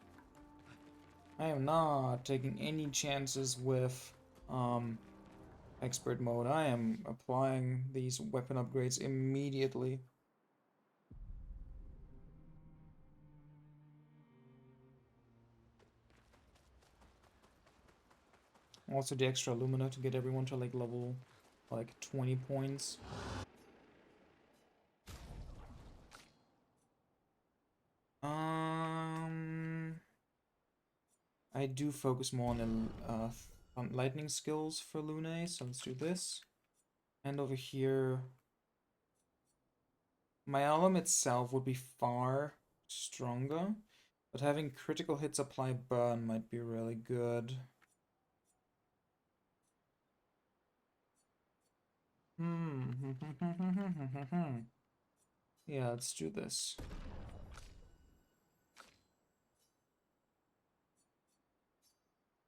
Speaker 1: I am not taking any chances with expert mode. I am applying these weapon upgrades immediately. Also the extra Lumina to get everyone to like level like 20 points. I do focus more on lightning skills for Lune, so let's do this. And over here, my alum itself would be far stronger, but having critical hits apply burn might be really good. Yeah, let's do this.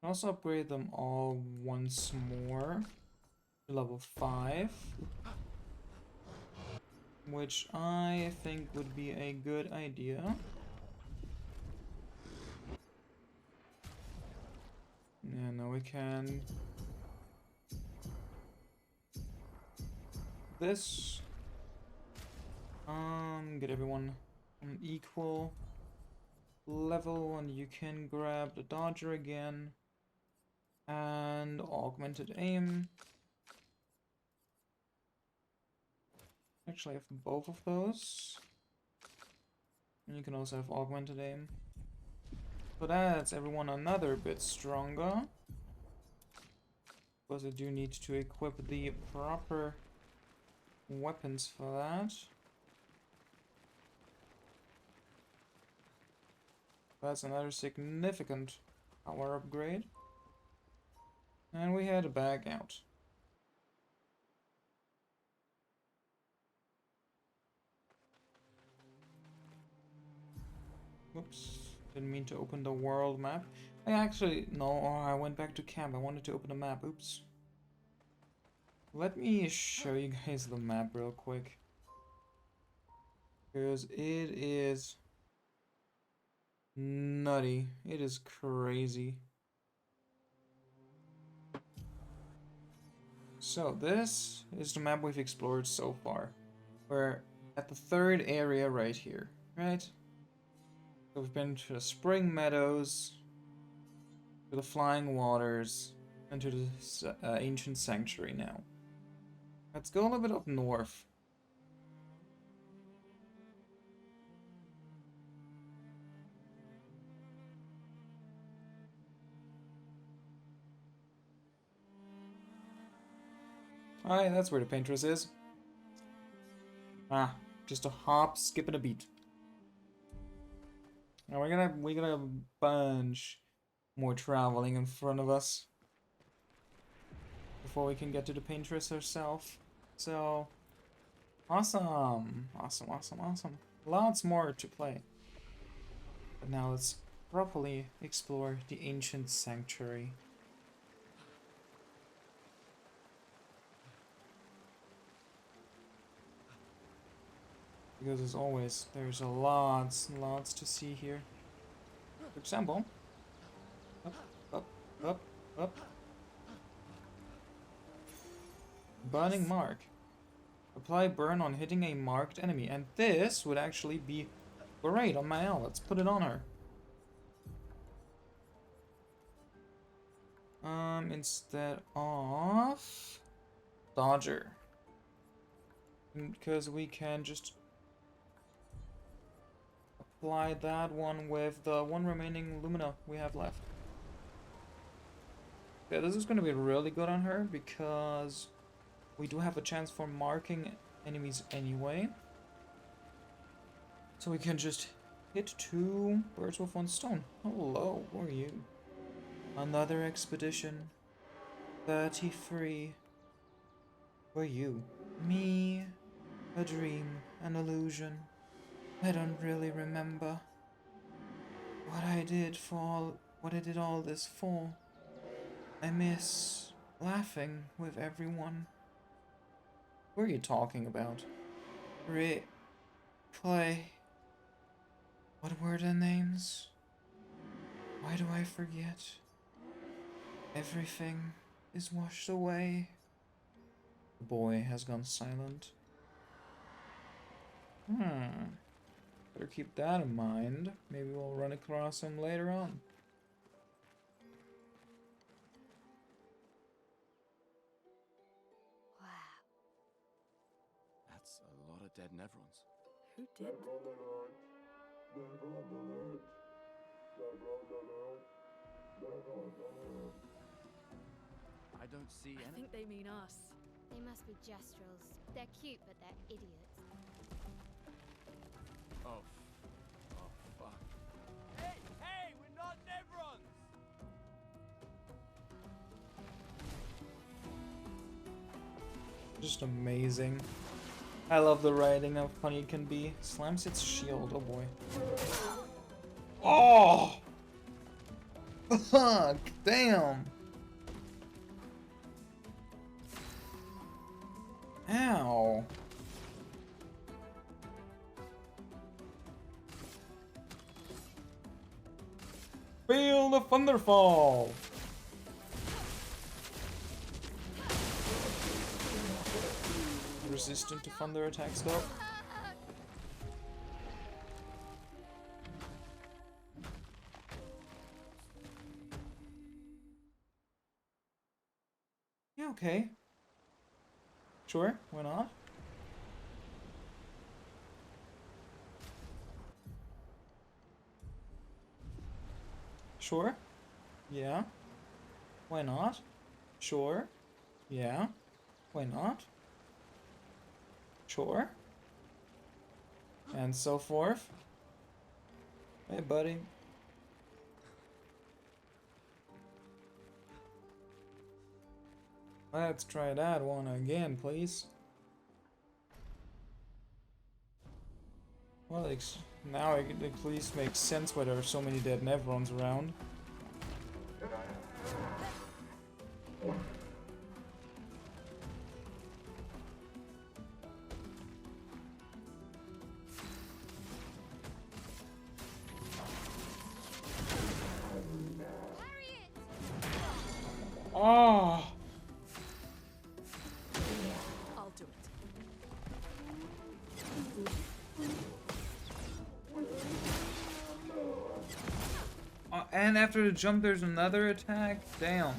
Speaker 1: Also upgrade them all once more to level 5, which I think would be a good idea. Yeah, now we can this. Get everyone on an equal level, and you can grab the dodger again. And augmented aim. Actually, I have both of those. And you can also have augmented aim. So that's everyone another bit stronger. Because I do need to equip the proper weapons for that. That's another significant power upgrade. And we head back out. Whoops. Didn't mean to open the world map. I actually... No, I went back to camp. I wanted to open the map. Oops. Let me show you guys the map real quick. Because it is... nutty. It is crazy. So, this is the map we've explored so far. We're at the third area right here, right? So we've been to the Spring Meadows, to the Flying Waters, and to the Ancient Sanctuary now. Let's go a little bit up north. Alright, that's where the paintress is. Ah, just a hop, skip, and a beat. Now we got a bunch more traveling in front of us before we can get to the paintress herself. So, awesome, awesome, awesome, awesome. Lots more to play. But now let's properly explore the ancient sanctuary. Because as always, there's lots to see here. For example, up, up, up, up. Burning mark. Apply burn on hitting a marked enemy, and this would actually be great on my L. Let's put it on her. Instead of Dodger, because we can just apply that one with the one remaining Lumina we have left. Yeah, this is going to be really good on her because we do have a chance for marking enemies anyway. So we can just hit 2 birds with 1 stone. Hello, who are you? Another expedition. 33. Who are you? Me. A dream, an illusion. I don't really remember what I did all this for. I miss laughing with everyone. Who are you talking about? Clay. What were their names? Why do I forget? Everything is washed away. The boy has gone silent. Better keep that in mind. Maybe we'll run across him later on.
Speaker 4: Wow.
Speaker 2: That's a lot of dead Nevrons.
Speaker 3: Who did?
Speaker 2: I don't see
Speaker 3: I
Speaker 2: any.
Speaker 3: think they mean us.
Speaker 4: They must be Gestrels. They're cute, but they're idiots.
Speaker 2: Oh. Oh, fuck. Hey, hey, we're not Nevrons!
Speaker 1: Just amazing. I love the writing of Funny Can Be. Slams its shield, oh boy. Oh! Fuck! Damn! Ow! Feel the thunderfall! Resistant to thunder attacks though. Yeah, okay. Sure, why not? Sure. Yeah. Why not? Sure. Yeah. Why not? Sure. And so forth. Hey, buddy. Let's try that one again, please. Well, now it at least makes sense why there are so many dead Nevrons around. Oh!
Speaker 3: I'll do it.
Speaker 1: And after the jump, there's another attack? Damn.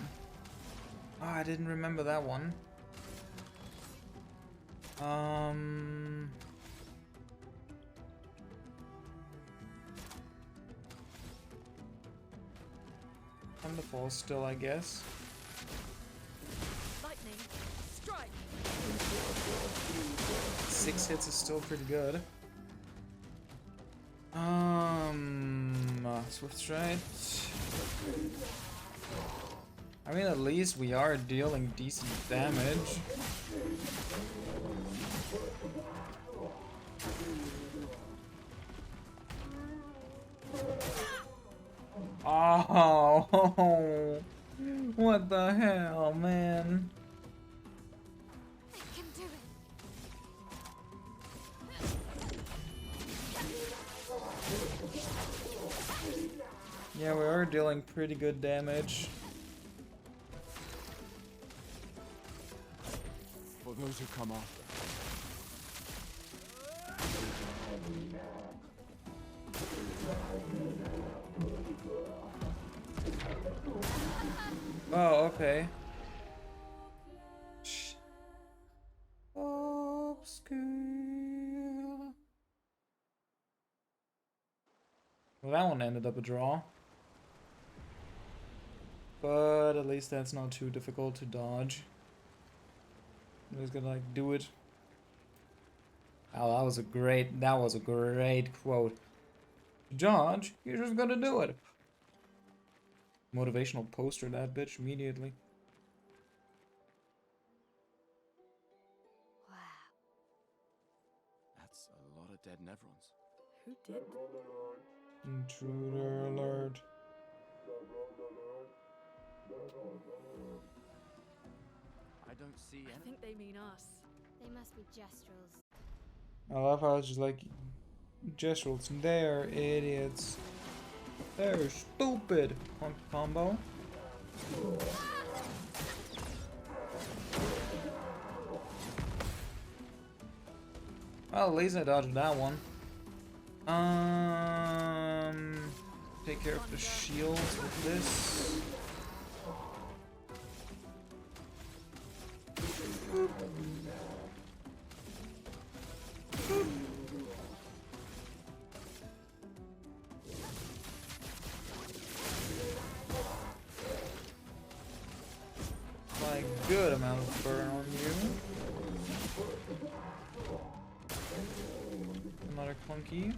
Speaker 1: Oh, I didn't remember that one. Thunderfall still, I guess.
Speaker 3: Lightning, strike.
Speaker 1: 6 hits is still pretty good. Swift Strike. I mean, at least we are dealing decent damage. Oh, what the hell, man?
Speaker 4: I can do it.
Speaker 1: Yeah, we are dealing pretty good damage.
Speaker 2: For those who come after.
Speaker 1: Oh, okay. Obscur. Well, that one ended up a draw. But at least that's not too difficult to dodge. I'm just gonna like do it. Oh, that was a great quote. Dodge, you're just gonna do it. Motivational poster that bitch immediately.
Speaker 4: Wow.
Speaker 2: That's a lot of dead Nevrons.
Speaker 3: Who did?
Speaker 1: Intruder alert.
Speaker 2: I don't see
Speaker 3: I
Speaker 2: any.
Speaker 3: think they mean us.
Speaker 4: They must be Gestrels.
Speaker 1: I love how it's just like Gestrels. They're idiots. They're stupid. Combo. Well, at least I dodged that one. Take care of the shields with this. Boop. Boop. Like good amount of burn on you. Another clunky.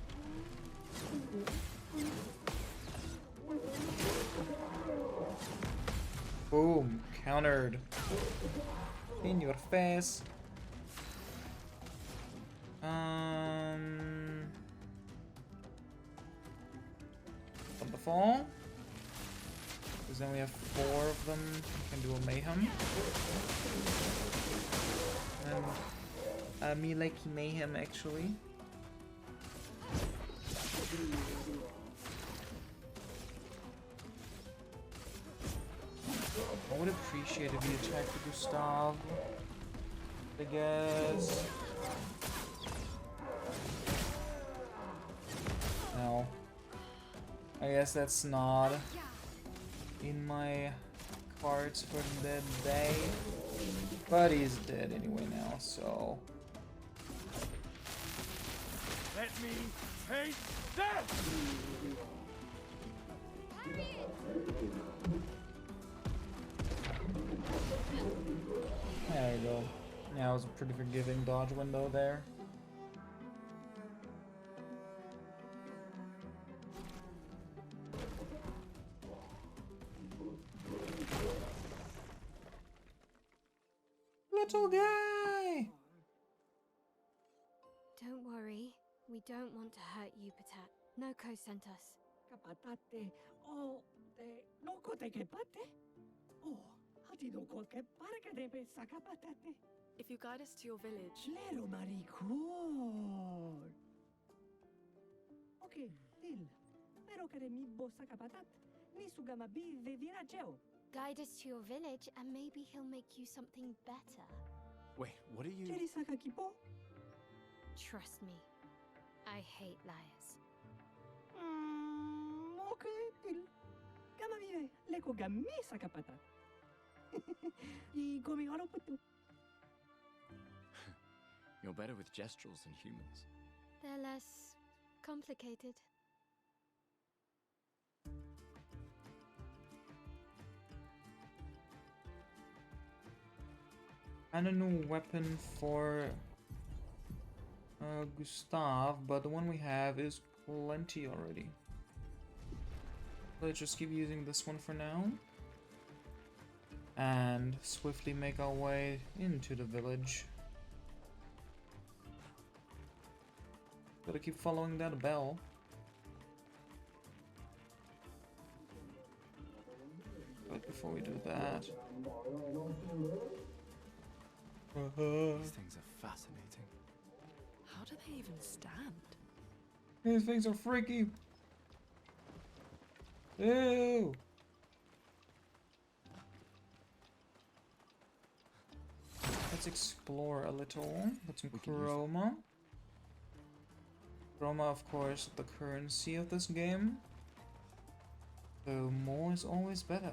Speaker 1: Boom, countered. In your face. Thunderfall. Because then we have 4 of them. We can do a mayhem. And me like mayhem actually. I would appreciate if you attacked the Gustav. I guess. No. I guess that's not in my cards for the day. But he's dead anyway now, so.
Speaker 2: Let me taste death!
Speaker 4: Harriet!
Speaker 1: There we go. Yeah, it was a pretty forgiving dodge window there. Little guy!
Speaker 4: Don't worry. We don't want to hurt you, Patat. Noko sent us.
Speaker 7: Kapatate, oh, noko te kepate? Oh, hati no ko ke parka de be sakapatate.
Speaker 3: If you guide us to your village,
Speaker 7: Lero maricor. Okay, deal. Pero kare mi bo sakapatat. Ni sugama bi ve virageo.
Speaker 4: Guide us to your village and maybe he'll make you something better.
Speaker 2: Wait, what are you?
Speaker 7: Cheri sakakipo?
Speaker 4: Trust me. I hate liars.
Speaker 7: Okay, deal. Gama vive, leko gami sakapatat. I gomi haro putu.
Speaker 2: You're better with gestural than humans.
Speaker 4: They're less complicated.
Speaker 1: And a new weapon for Gustav, but the one we have is plenty already. Let's just keep using this one for now. And swiftly make our way into the village. Gotta keep following that bell. But before we do that...
Speaker 2: These things are fascinating.
Speaker 3: how do they even stand?
Speaker 1: These things are freaky! Ew! Let's explore a little. Get some
Speaker 2: We can use that.
Speaker 1: chroma. Chroma, of course, the currency of this game. So more is always better.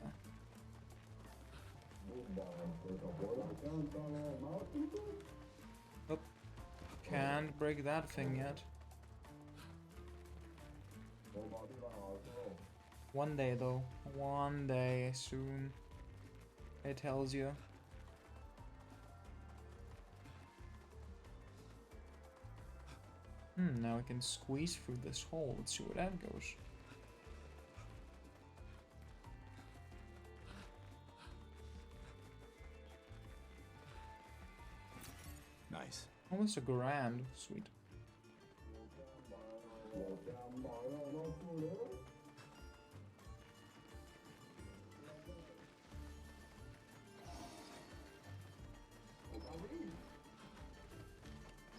Speaker 1: Oh, can't break that thing yet. One day though. One day soon. It tells you. Now I can squeeze through this hole. Let's see where that goes.
Speaker 2: Nice.
Speaker 1: Almost a grand. Sweet.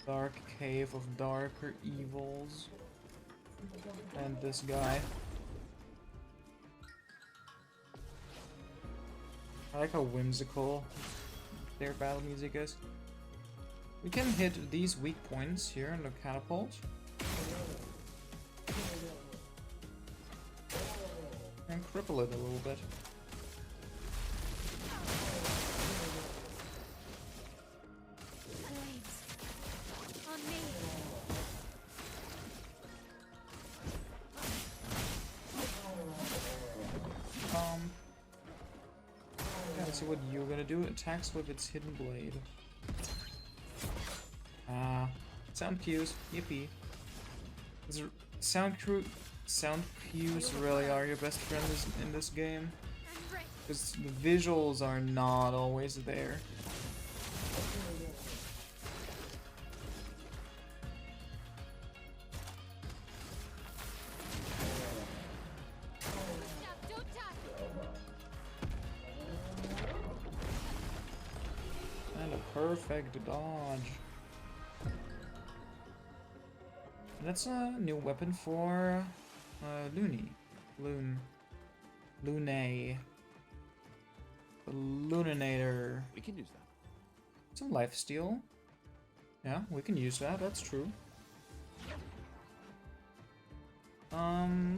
Speaker 1: Dark cave of darker evils. And this guy. I like how whimsical their battle music is. We can hit these weak points here in the catapult. And cripple it a little bit.
Speaker 4: Flames. On me.
Speaker 1: Yeah, let's see what you're gonna do. Attacks with its hidden blade. Sound cues. Yippee. Sound cues really are your best friend in this game. Because the visuals are not always there. And a perfect dodge. And that's a new weapon for Lune. The Luninator.
Speaker 2: We can use that.
Speaker 1: Some lifesteal. Yeah, we can use that, that's true.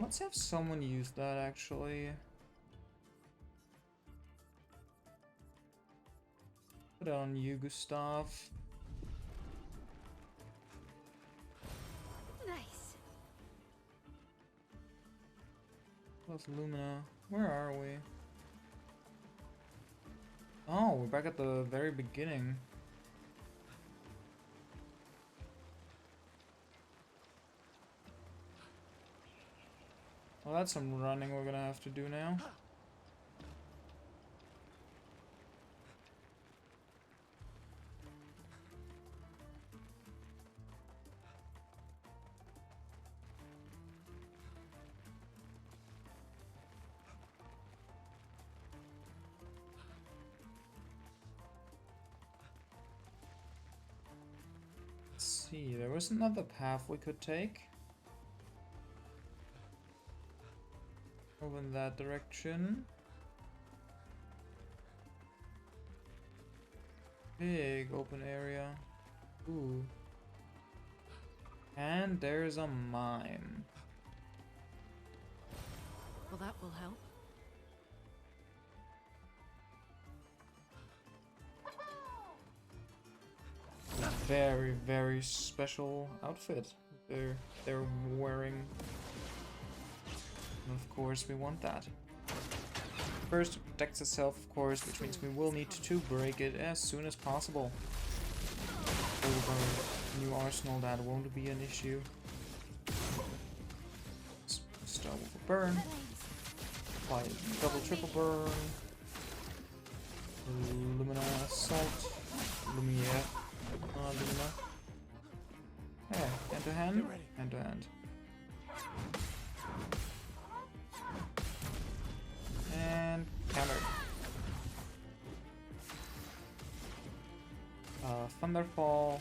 Speaker 1: Let's have someone use that actually. Put it on you, Gustav.
Speaker 4: Nice.
Speaker 1: Plus Lumina. Where are we? Oh, we're back at the very beginning. Well, that's some running we're gonna have to do now. Let's see, there was another path we could take. Over in that direction. Big open area. Ooh. And there's a mine.
Speaker 3: Well, that will help.
Speaker 1: Very, very special outfit they're wearing. And of course we want that. First, it protects itself, of course, which means we will need to break it as soon as possible. Over new arsenal, that won't be an issue. Let's start with a burn. Apply double, triple burn. Lumina assault. Lumiere. Lumina. Yeah, hand to hand. Hand to hand. And counter. Thunderfall.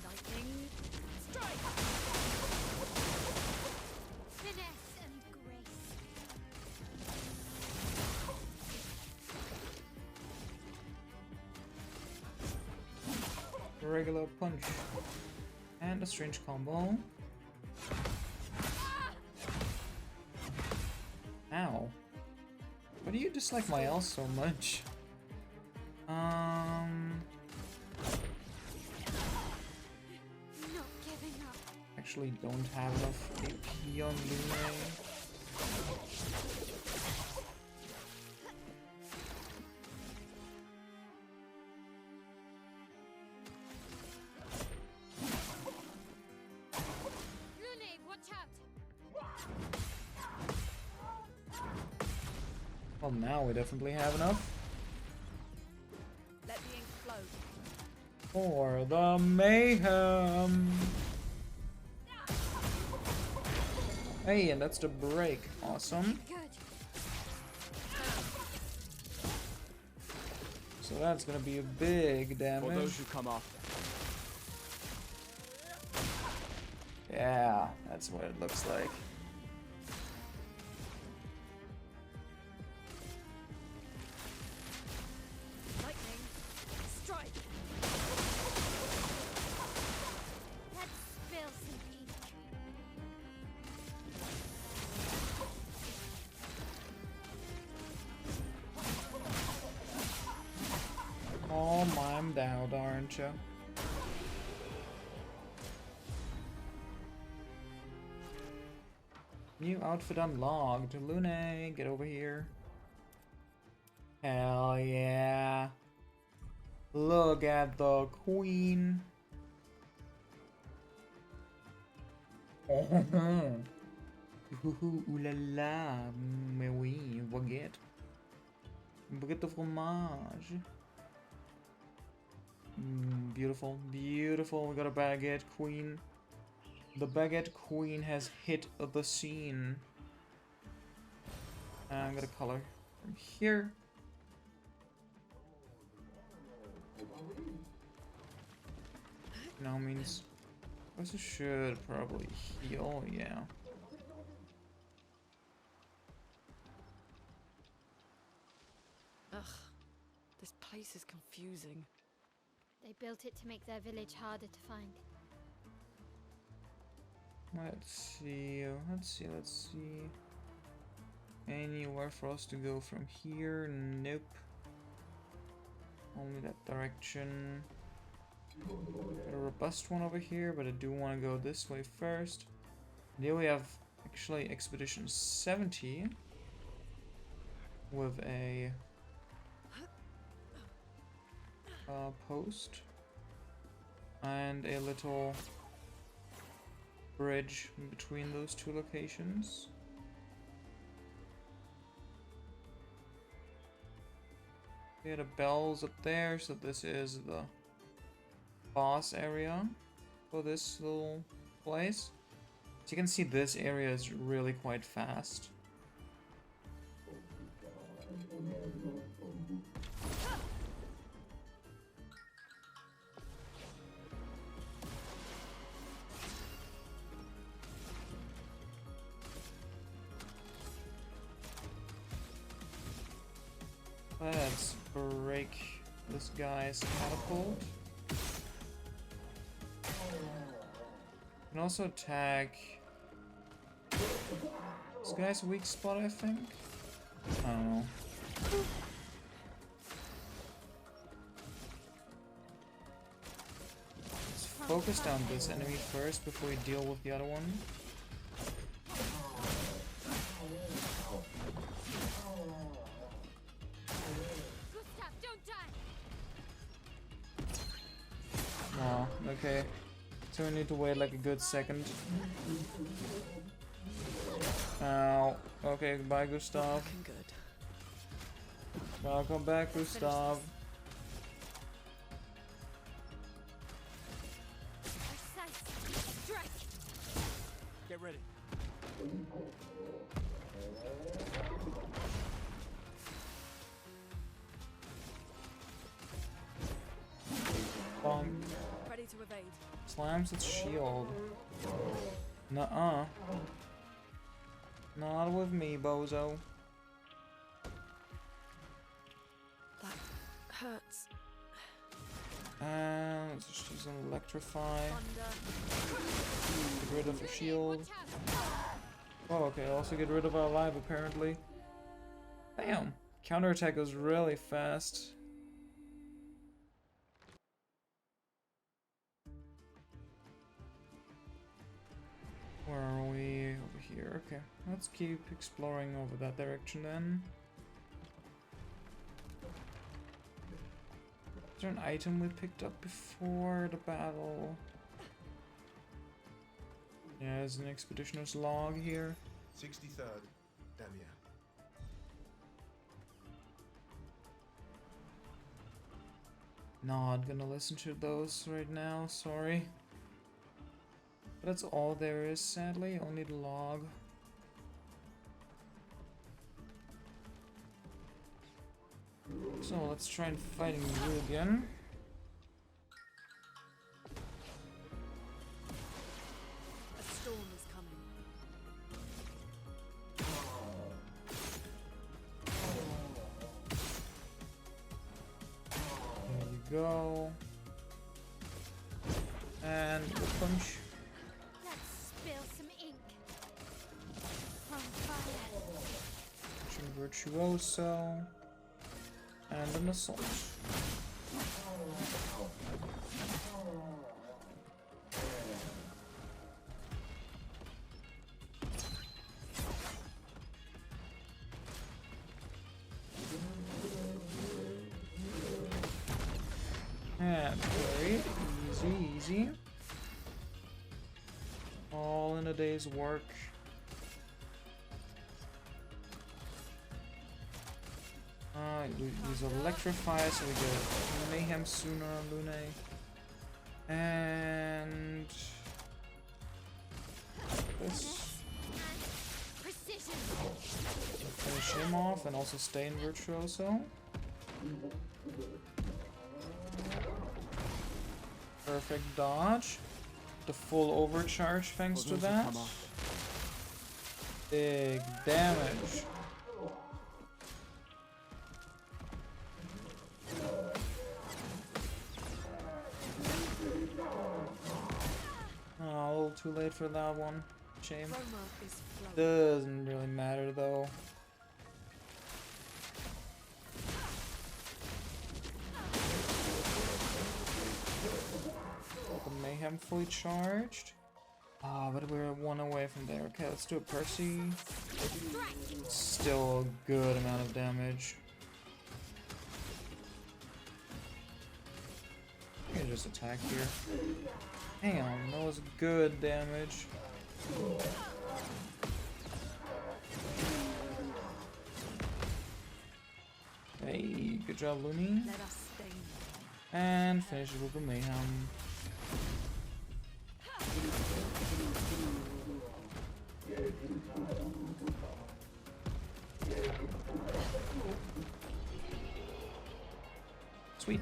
Speaker 3: Lightning strike.
Speaker 4: Finesse and grace.
Speaker 1: Regular punch. And a strange combo. Ow. Why do you dislike my L so much?
Speaker 4: Not giving up.
Speaker 1: Actually don't have enough AP on Lune.
Speaker 4: Lune, watch out.
Speaker 1: Well, now we definitely have enough.
Speaker 3: Let the ink flow.
Speaker 1: For the mayhem! Hey, and that's the break. Awesome.
Speaker 4: Good.
Speaker 1: So that's gonna be a big
Speaker 2: For
Speaker 1: damage.
Speaker 2: those who come after.
Speaker 1: Yeah, that's what it looks like.
Speaker 3: Lightning strike.
Speaker 4: Let's spill some ink.
Speaker 1: Oh, mimed out, aren't you? New outfit unlocked. Lune, get over here. Hell yeah. Look at the queen. Oh, ooh la la, mais oui, baguette. Baguette de fromage. Beautiful, beautiful. We got a baguette queen. The baguette queen has hit the scene. I'm gonna color from here. Now means this should probably heal, yeah.
Speaker 3: Ugh, this place is confusing.
Speaker 4: They built it to make their village harder to find.
Speaker 1: Let's see, let's see. Anywhere for us to go from here? Nope. Only that direction. Got a robust one over here, but I do want to go this way first. Here we have actually Expedition 70 with a post and a little bridge between those two locations. Yeah, the bells up there, so this is the boss area for this little place. So you can see this area is really quite fast. Let's break this guy's catapult. And also attack this guy's weak spot, I think. I don't know. Let's focus down this enemy first before we deal with the other one. Oh, okay. So we need to wait like a good second. Ow. Okay, goodbye, Gustav.
Speaker 3: Looking good.
Speaker 1: Welcome back, Gustav.
Speaker 2: Get ready.
Speaker 1: Bonk.
Speaker 3: Ready to evade.
Speaker 1: Slams its shield. Nuh-uh. Not with me, bozo.
Speaker 3: That hurts.
Speaker 1: And let's just use an electrify.
Speaker 3: Thunder.
Speaker 1: Get rid of the shield. Oh, okay. Also get rid of our life, apparently. Damn. Counterattack goes really fast. Where are we? Over here. Okay. Let's keep exploring over that direction then. Is there an item we picked up before the battle? Yeah, there's an expeditioner's log here.
Speaker 8: 63rd, Damien.
Speaker 1: Not gonna listen to those right now, sorry. But that's all there is, sadly, only the log. So let's try and fight you again.
Speaker 3: A storm is coming.
Speaker 1: There you go. And the punch.
Speaker 4: Let's spill some ink. From fire.
Speaker 1: Virtuoso. And an assault. And great, easy. All in a day's work. Use electrify so we get mayhem sooner, Lune. And this.
Speaker 4: Precision.
Speaker 1: Finish him off and also stay in Virtuoso. Perfect dodge. The full overcharge thanks to that. Big damage. Oh, a little too late for that one. Shame.
Speaker 3: Chroma is flowing.
Speaker 1: Doesn't really matter though. The mayhem fully charged. Ah, but we're one away from there. Okay, let's do a Percy. Still a good amount of damage. I can just attack here. Damn, that was good damage. Hey, good job, Looney.
Speaker 3: Let us stay.
Speaker 1: And finish it with the mayhem. Sweet.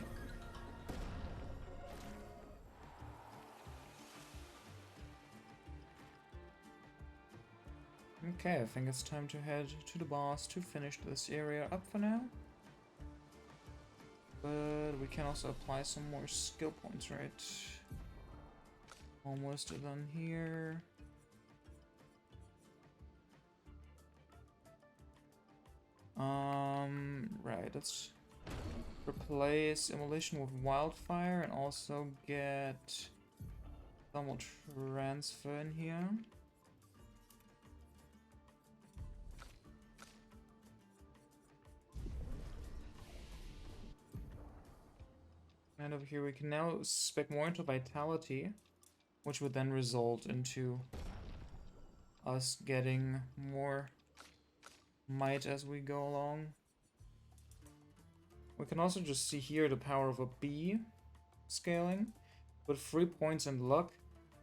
Speaker 1: Okay, I think it's time to head to the boss to finish this area up for now. But we can also apply some more skill points, right? Almost done here. Right, let's replace Immolation with Wildfire and also get Thermal Transfer in here. And over here we can now spec more into Vitality, which would then result into us getting more might as we go along. We can also just see here the power of a bee scaling. With 3 points and luck,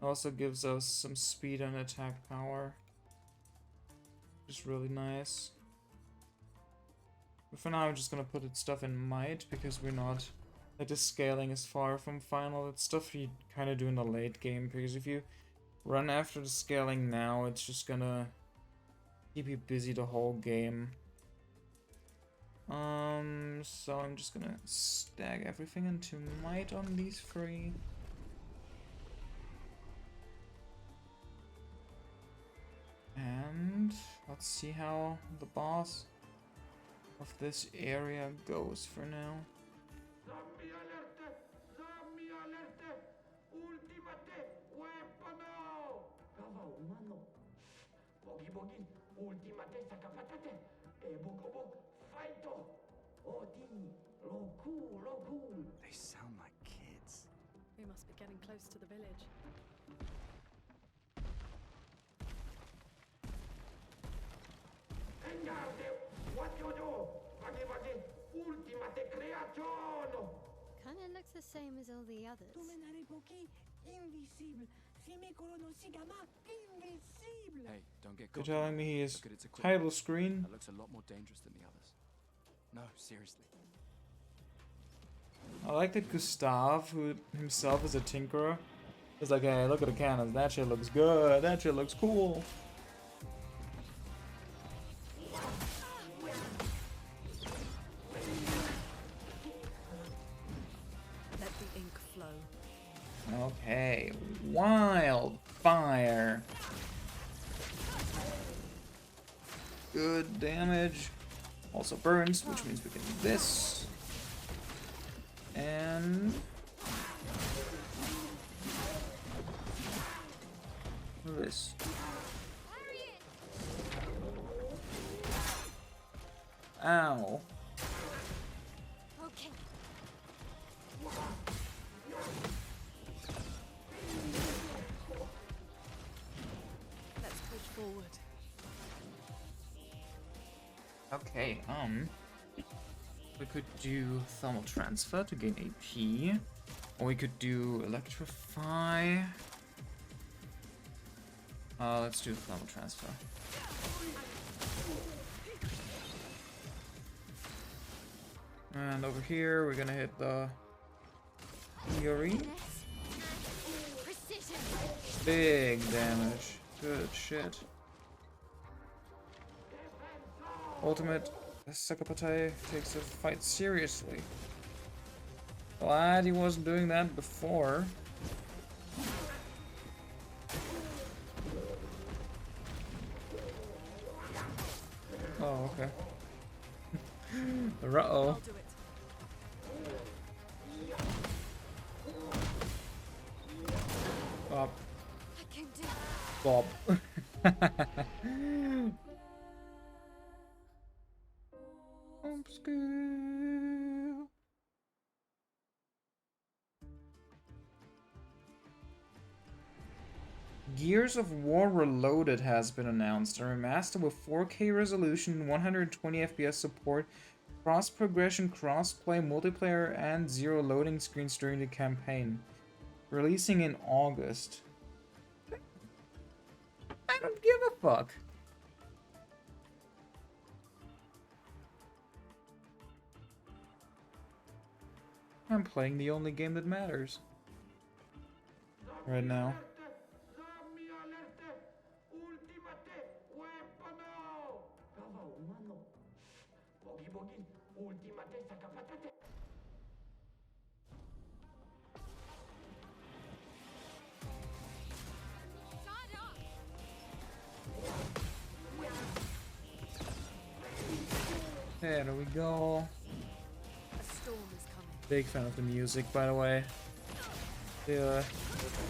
Speaker 1: it also gives us some speed and attack power. Which is really nice. But for now I'm just gonna put its stuff in might because we're not... Like, the scaling is far from final. It's stuff you kind of do in the late game, because if you run after the scaling now, it's just gonna keep you busy the whole game. So I'm just gonna stack everything into might on these 3. And let's see how the boss of this area goes for now.
Speaker 9: Zombie alerte! Zombie alerte! Ultimate weapono! Kawa umano. Bogi bogi, ultimate sakapatate. Bukobuk, fighto. Oti, loku, loku.
Speaker 2: They sound like kids.
Speaker 3: We must be getting close to the village.
Speaker 9: Engarde, what you do? Bogi bogi, ultimate creaciono.
Speaker 4: Kinda looks the same as all the others.
Speaker 7: Tumenare poki invisible. Simicolo no sigama invisible.
Speaker 2: Hey, don't get
Speaker 1: You're
Speaker 2: cocky.
Speaker 1: telling me he is
Speaker 2: Look at its equipment.
Speaker 1: title screen?
Speaker 2: That looks a lot more dangerous than the others. No, seriously.
Speaker 1: I like that Gustav, who himself is a tinkerer, is like, hey, look at the cannons. That shit looks good. That shit looks cool.
Speaker 3: Let the ink flow.
Speaker 1: Okay, wildfire. Good damage. Also burns, which means we can do this. And this. Ow.
Speaker 4: Okay.
Speaker 3: Let's push forward.
Speaker 1: Okay, we could do thermal transfer to gain AP, or we could do electrify. Let's do thermal transfer. And over here, we're gonna hit the Girlie.
Speaker 4: Precision.
Speaker 1: Big damage. Good shit. Ultimate Sakapate takes the fight seriously. Glad he wasn't doing that before. Oh, okay. Uh-oh.
Speaker 3: I'll do it.
Speaker 1: Up.
Speaker 4: I can do it.
Speaker 1: Bob. Obscur. Gears of War Reloaded has been announced. A remaster with 4K resolution, 120 FPS support, cross-progression, cross-play, multiplayer, and 0 loading screens during the campaign. Releasing in August. I don't give a fuck. I'm playing the only game that matters right now. There we go. Big fan of the music, by the way. The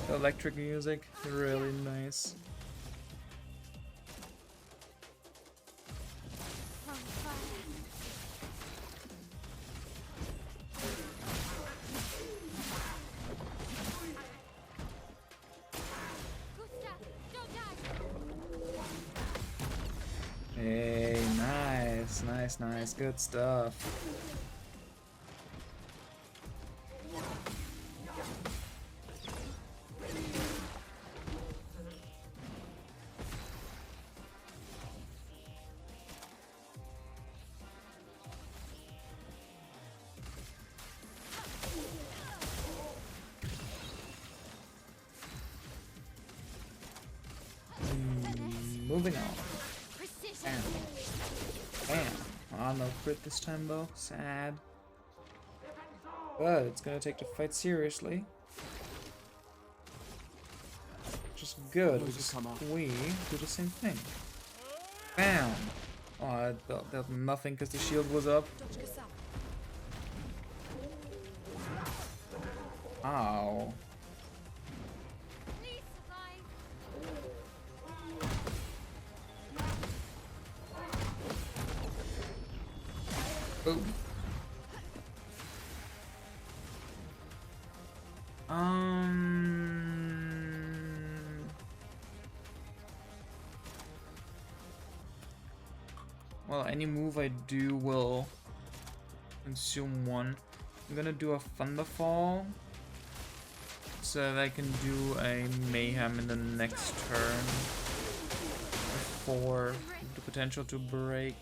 Speaker 1: electric music, really nice. Hey, nice, nice, nice, good stuff. Moving on. Bam. Bam. Oh, no crit this time though. Sad. But it's gonna take the fight seriously. Which is good, because we do the same thing. Bam! Oh, I dealt nothing because the shield was up. Ow. Boom. Well, any move I do will consume one. I'm gonna do a Thunderfall so that I can do a Mayhem in the next turn for the potential to break.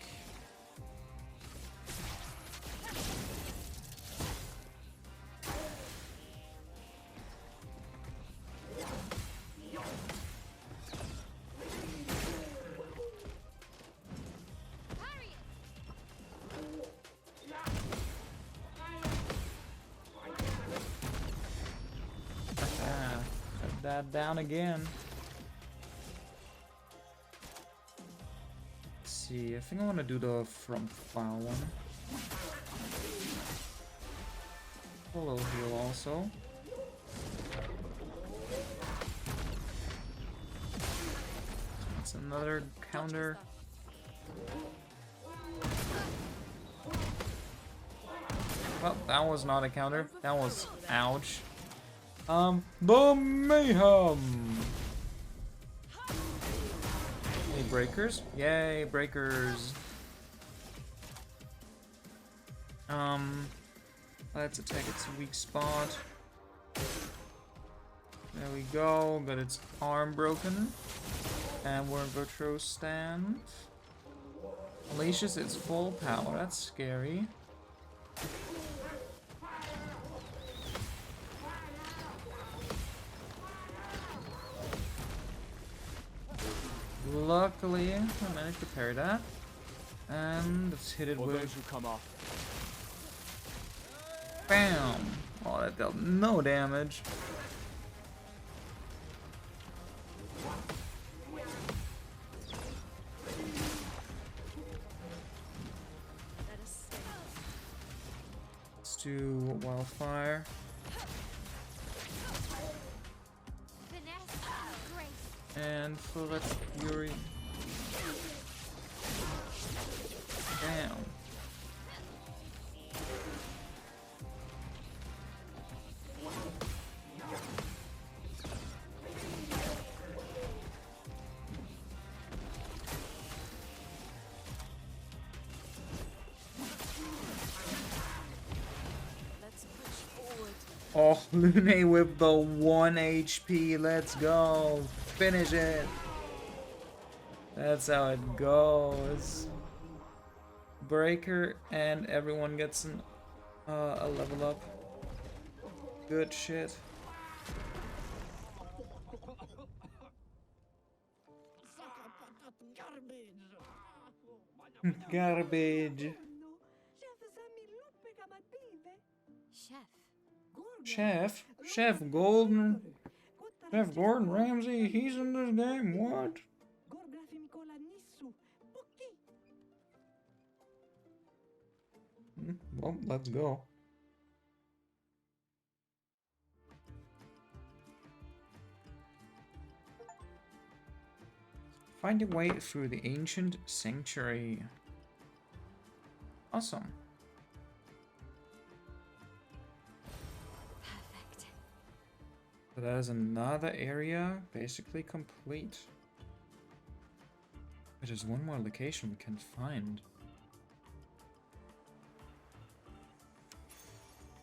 Speaker 1: That down again. Let's see, I think I want to do the front file one. Follow heal also. That's another counter. Well, that was not a counter. That was ouch. The Mayhem! Any breakers? Yay, breakers! Let's attack its weak spot. There we go, got its arm broken. And we're in Virtuo stand. Unleashes its full power, that's scary. Luckily, I managed to parry that. And let's hit it with... Bam! Oh, that dealt no damage. Let's do Wildfire. And Flood Fury. Damn.
Speaker 3: Let's push forward.
Speaker 1: Oh, Lune with the 1 HP. Let's go. Finish it. That's how it goes. Breaker and everyone gets a level up. Good shit. Garbage.
Speaker 4: Chef,
Speaker 1: Chef Golden. Chef Gordon Ramsay, he's in this game. What? Well, let's go. Find your way through the ancient sanctuary. Awesome.
Speaker 4: perfect.
Speaker 1: So that is another area basically complete. But there's one more location we can find.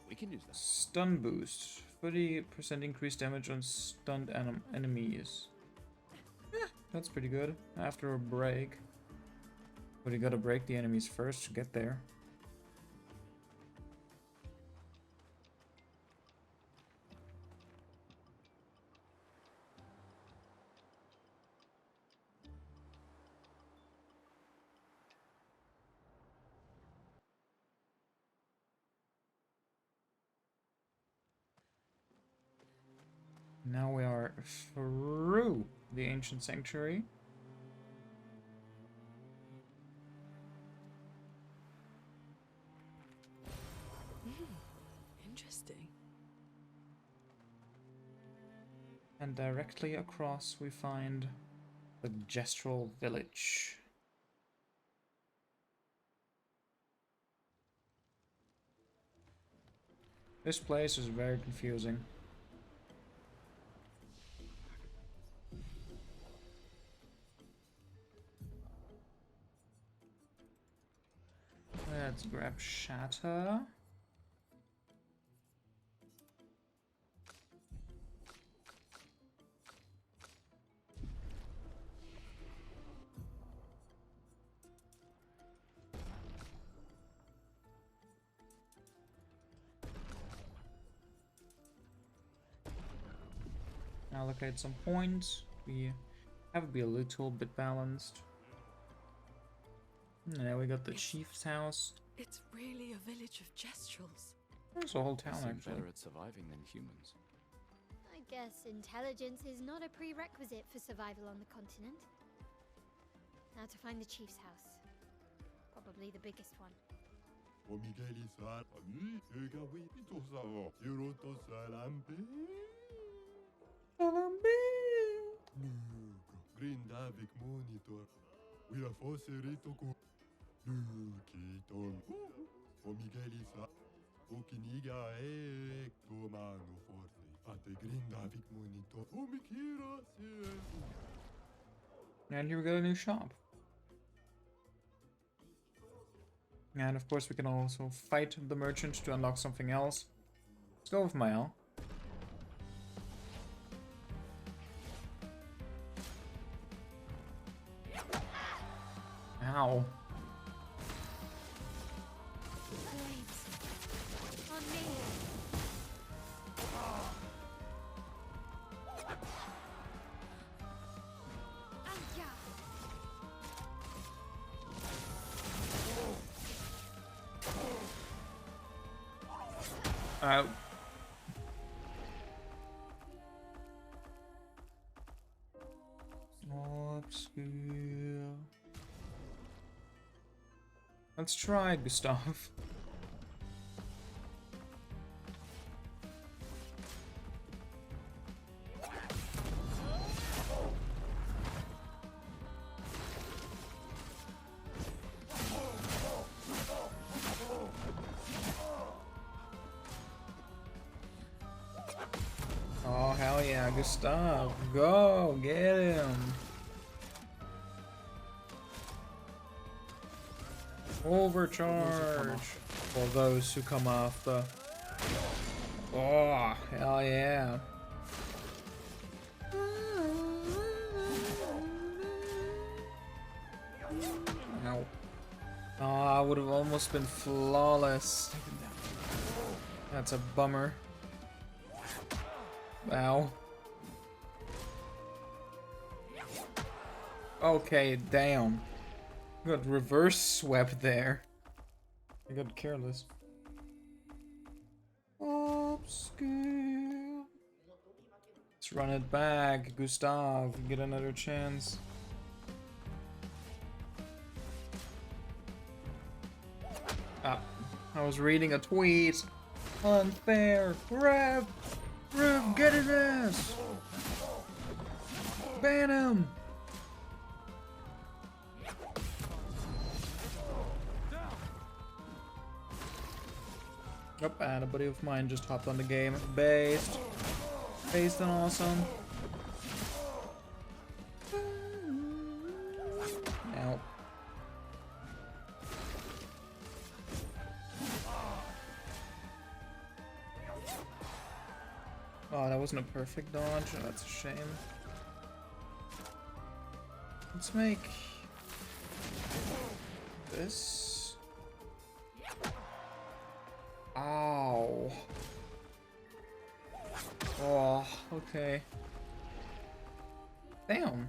Speaker 2: We can use that.
Speaker 1: Stun boost. 30% increased damage on stunned enemies. That's pretty good. After a break. But you gotta break the enemies first to get there. Now we are through the ancient sanctuary.
Speaker 3: Interesting.
Speaker 1: And directly across we find the Gestural Village. This place is very confusing. Let's grab Shatter. Allocate some points. We have to be a little bit balanced. Now we got the chief's house.
Speaker 3: It's really a village of Gestrals.
Speaker 1: There's a whole town
Speaker 2: Seem
Speaker 1: actually.
Speaker 2: better at surviving than humans.
Speaker 4: I guess intelligence is not a prerequisite for survival on the continent. Now to find the chief's house. Probably the biggest one.
Speaker 1: And here we got a new shop. And of course we can also fight the merchant to unlock something else. Let's go with Mael. Ow.
Speaker 4: Flames. On me. Anja.
Speaker 1: Obscur. Let's try Gustav. Gustav, go get him. Overcharge for those who come after. Oh, hell yeah. Ow. Oh, I would have almost been flawless. That's a bummer. Ow. Okay, damn. Got reverse swept there. I got careless. Obscur. Let's run it back, Gustav. Get another chance. Ah, I was reading a tweet. Unfair. Rev! Rev, get his ass! Ban him! Oh, and a buddy of mine just hopped on the game. Based and awesome. Ow. Oh, that wasn't a perfect dodge. Oh, that's a shame. Let's make this. Ow. Oh, okay. Damn.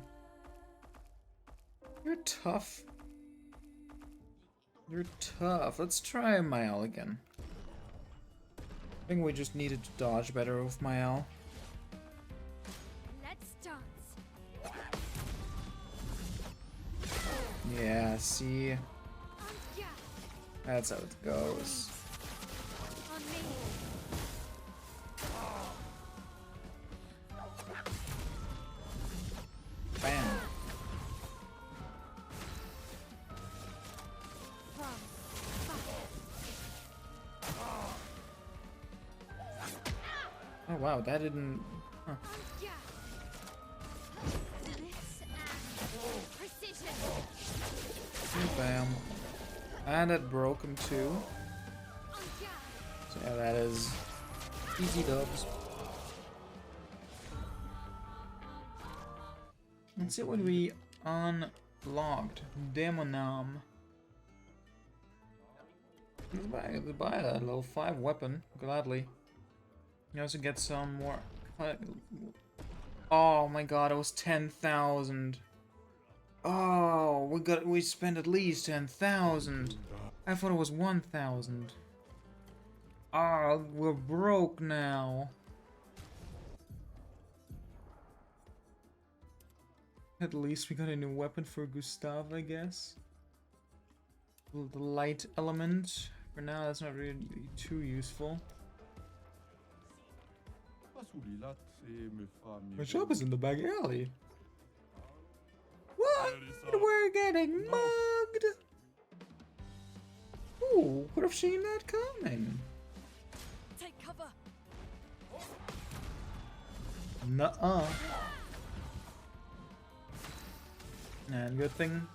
Speaker 1: You're tough. You're tough. Let's try Mael again. I think we just needed to dodge better with Mael.
Speaker 4: Let's dance.
Speaker 1: Yeah, see? That's how it goes.
Speaker 4: On me.
Speaker 1: Bam. Oh wow, that didn't... Huh. Bam. And it broke him too. So yeah, that is easy dubs. Let's see what we unlocked. Demonam. Let's buy that level 5 weapon, gladly. You also get some more... Oh my god, it was 10,000. Oh, we spent at least 10,000. I thought it was 1,000. Ah, we're broke now. At least we got a new weapon for Gustav, I guess. The light element. For now, that's not really too useful. My shop is in the back alley. What? We're getting mugged! Ooh, could have seen that coming.
Speaker 3: Take cover.
Speaker 1: Nuh-uh. And good thing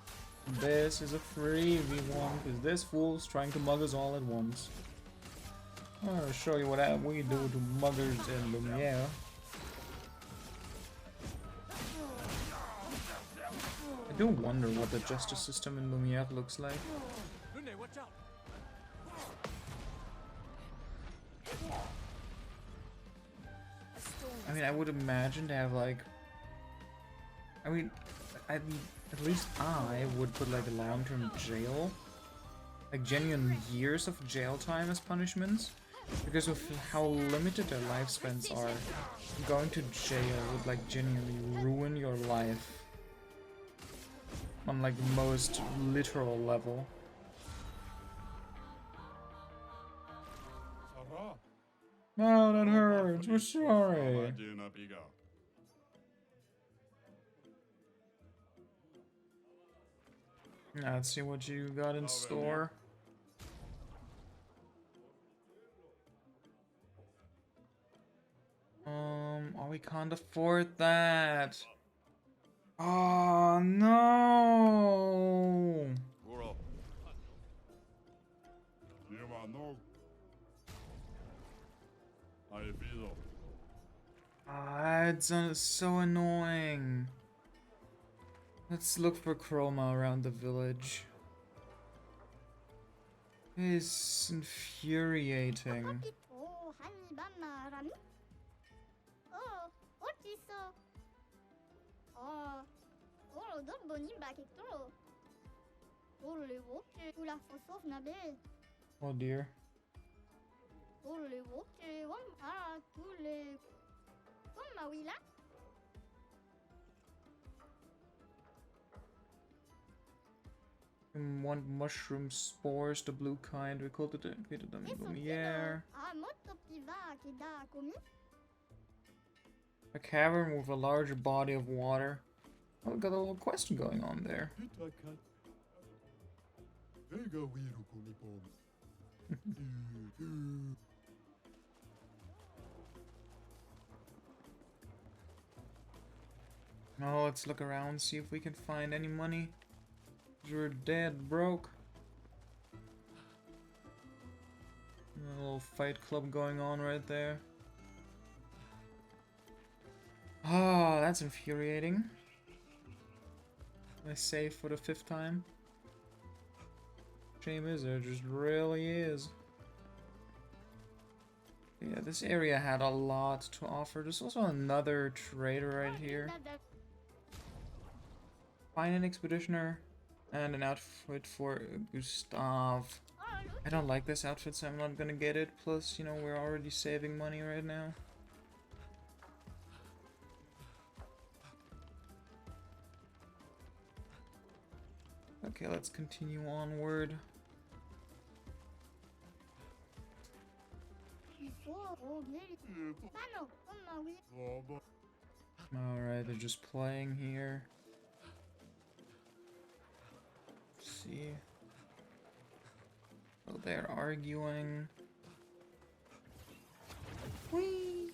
Speaker 1: this is a free V1, because this fool's trying to mug us all at once. I'll show you what we do to muggers in Lumiere. I do wonder what the justice system in Lumiere looks like. I mean, I would imagine they have like... at least I would put like a long-term jail. Like genuine years of jail time as punishments. Because of how limited their lifespans are, going to jail would like genuinely ruin your life. On like the most literal level. No, that hurts. We're sorry. Now, let's see what you got in store. Oh, we can't afford that. Oh no! Ah, it's so annoying. Let's look for Chroma around the village. It's infuriating. Oh dear. Want mushroom spores, the blue kind. We cultivated them in Lumiere. A cavern with a larger body of water. Oh, we got a little quest going on there. Now let's look around, see if we can find any money. We're dead broke. A little fight club going on right there. Ah, oh, that's infuriating. I save for the 5th time. Shame is there, just really is. Yeah, this area had a lot to offer. There's also another trader right here. Find an expeditioner and an outfit for Gustav. I don't like this outfit, so I'm not gonna get it. Plus, you know, we're already saving money right now. Okay, let's continue onward. Alright, they're just playing here. Let's see. Oh, they're arguing. Whee!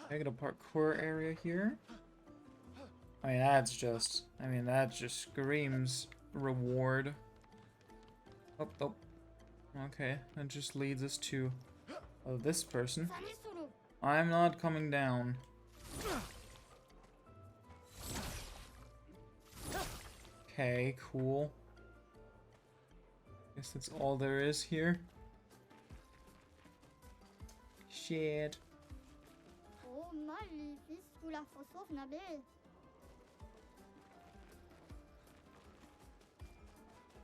Speaker 1: I got a parkour area here. I mean, that just screams reward. Oh, oh. Okay, that just leads us to this person. I'm not coming down. Okay, cool. Guess that's all there is here. Shit.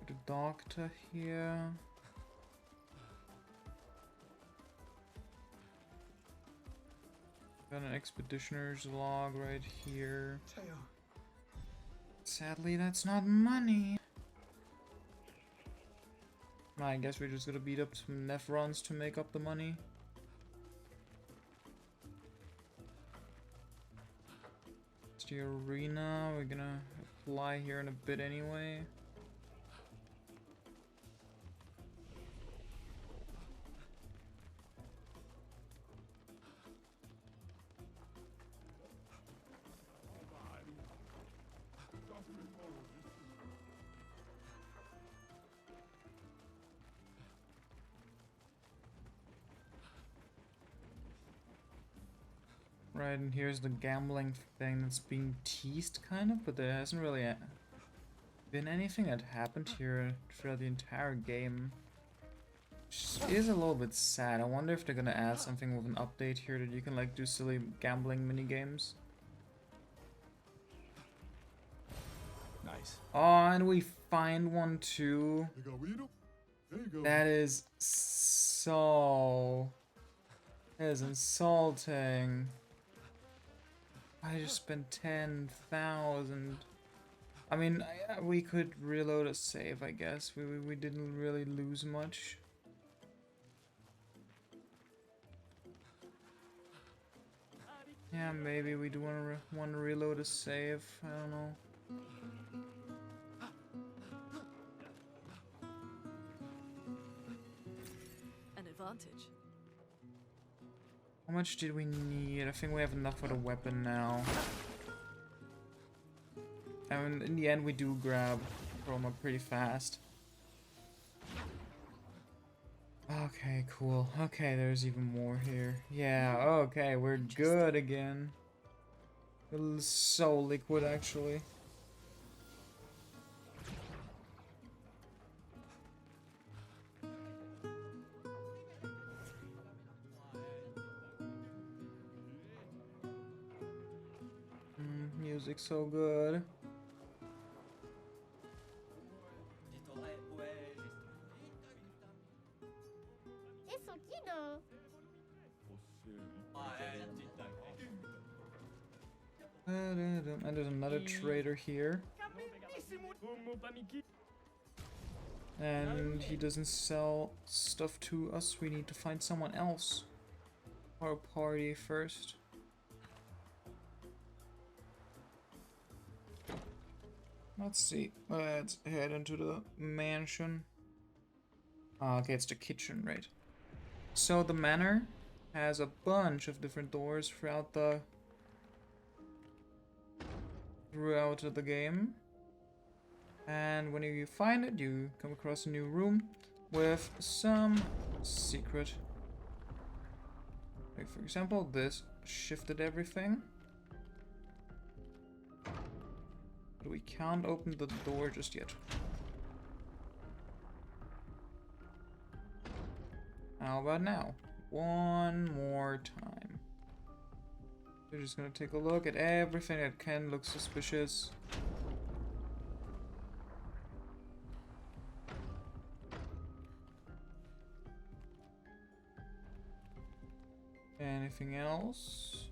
Speaker 1: The doctor here. Got an expeditioner's log right here. Sadly, that's not money. I guess we're just gonna beat up some Nephrons to make up the money. It's the arena. We're gonna fly here in a bit anyway. Right, and here's the gambling thing that's being teased, kind of, but there hasn't really been anything that happened here throughout the entire game. Which is a little bit sad. I wonder if they're gonna add something with an update here that you can, like, do silly gambling mini-games.
Speaker 2: Nice.
Speaker 1: Oh, and we find one too. That is so... That is insulting. I just spent 10,000. I mean, we could reload a save, I guess. We didn't really lose much. Yeah, maybe we do want to reload a save. I don't know.
Speaker 3: An advantage.
Speaker 1: How much did we need? I think we have enough for the weapon now. And in the end, we do grab Chroma pretty fast. Okay, cool. Okay, there's even more here. Yeah, okay, we're good again. It's so liquid, actually. Music so good. And there's another trader here. And he doesn't sell stuff to us. We need to find someone else. Our party first. Let's see. Let's head into the mansion. Okay, it's the kitchen, right? So the manor has a bunch of different doors throughout the game. And when you find it, you come across a new room with some secret. Like, for example, this shifted everything. But we can't open the door just yet. How about now? One more time. We're just gonna take a look at everything that can look suspicious. Anything else?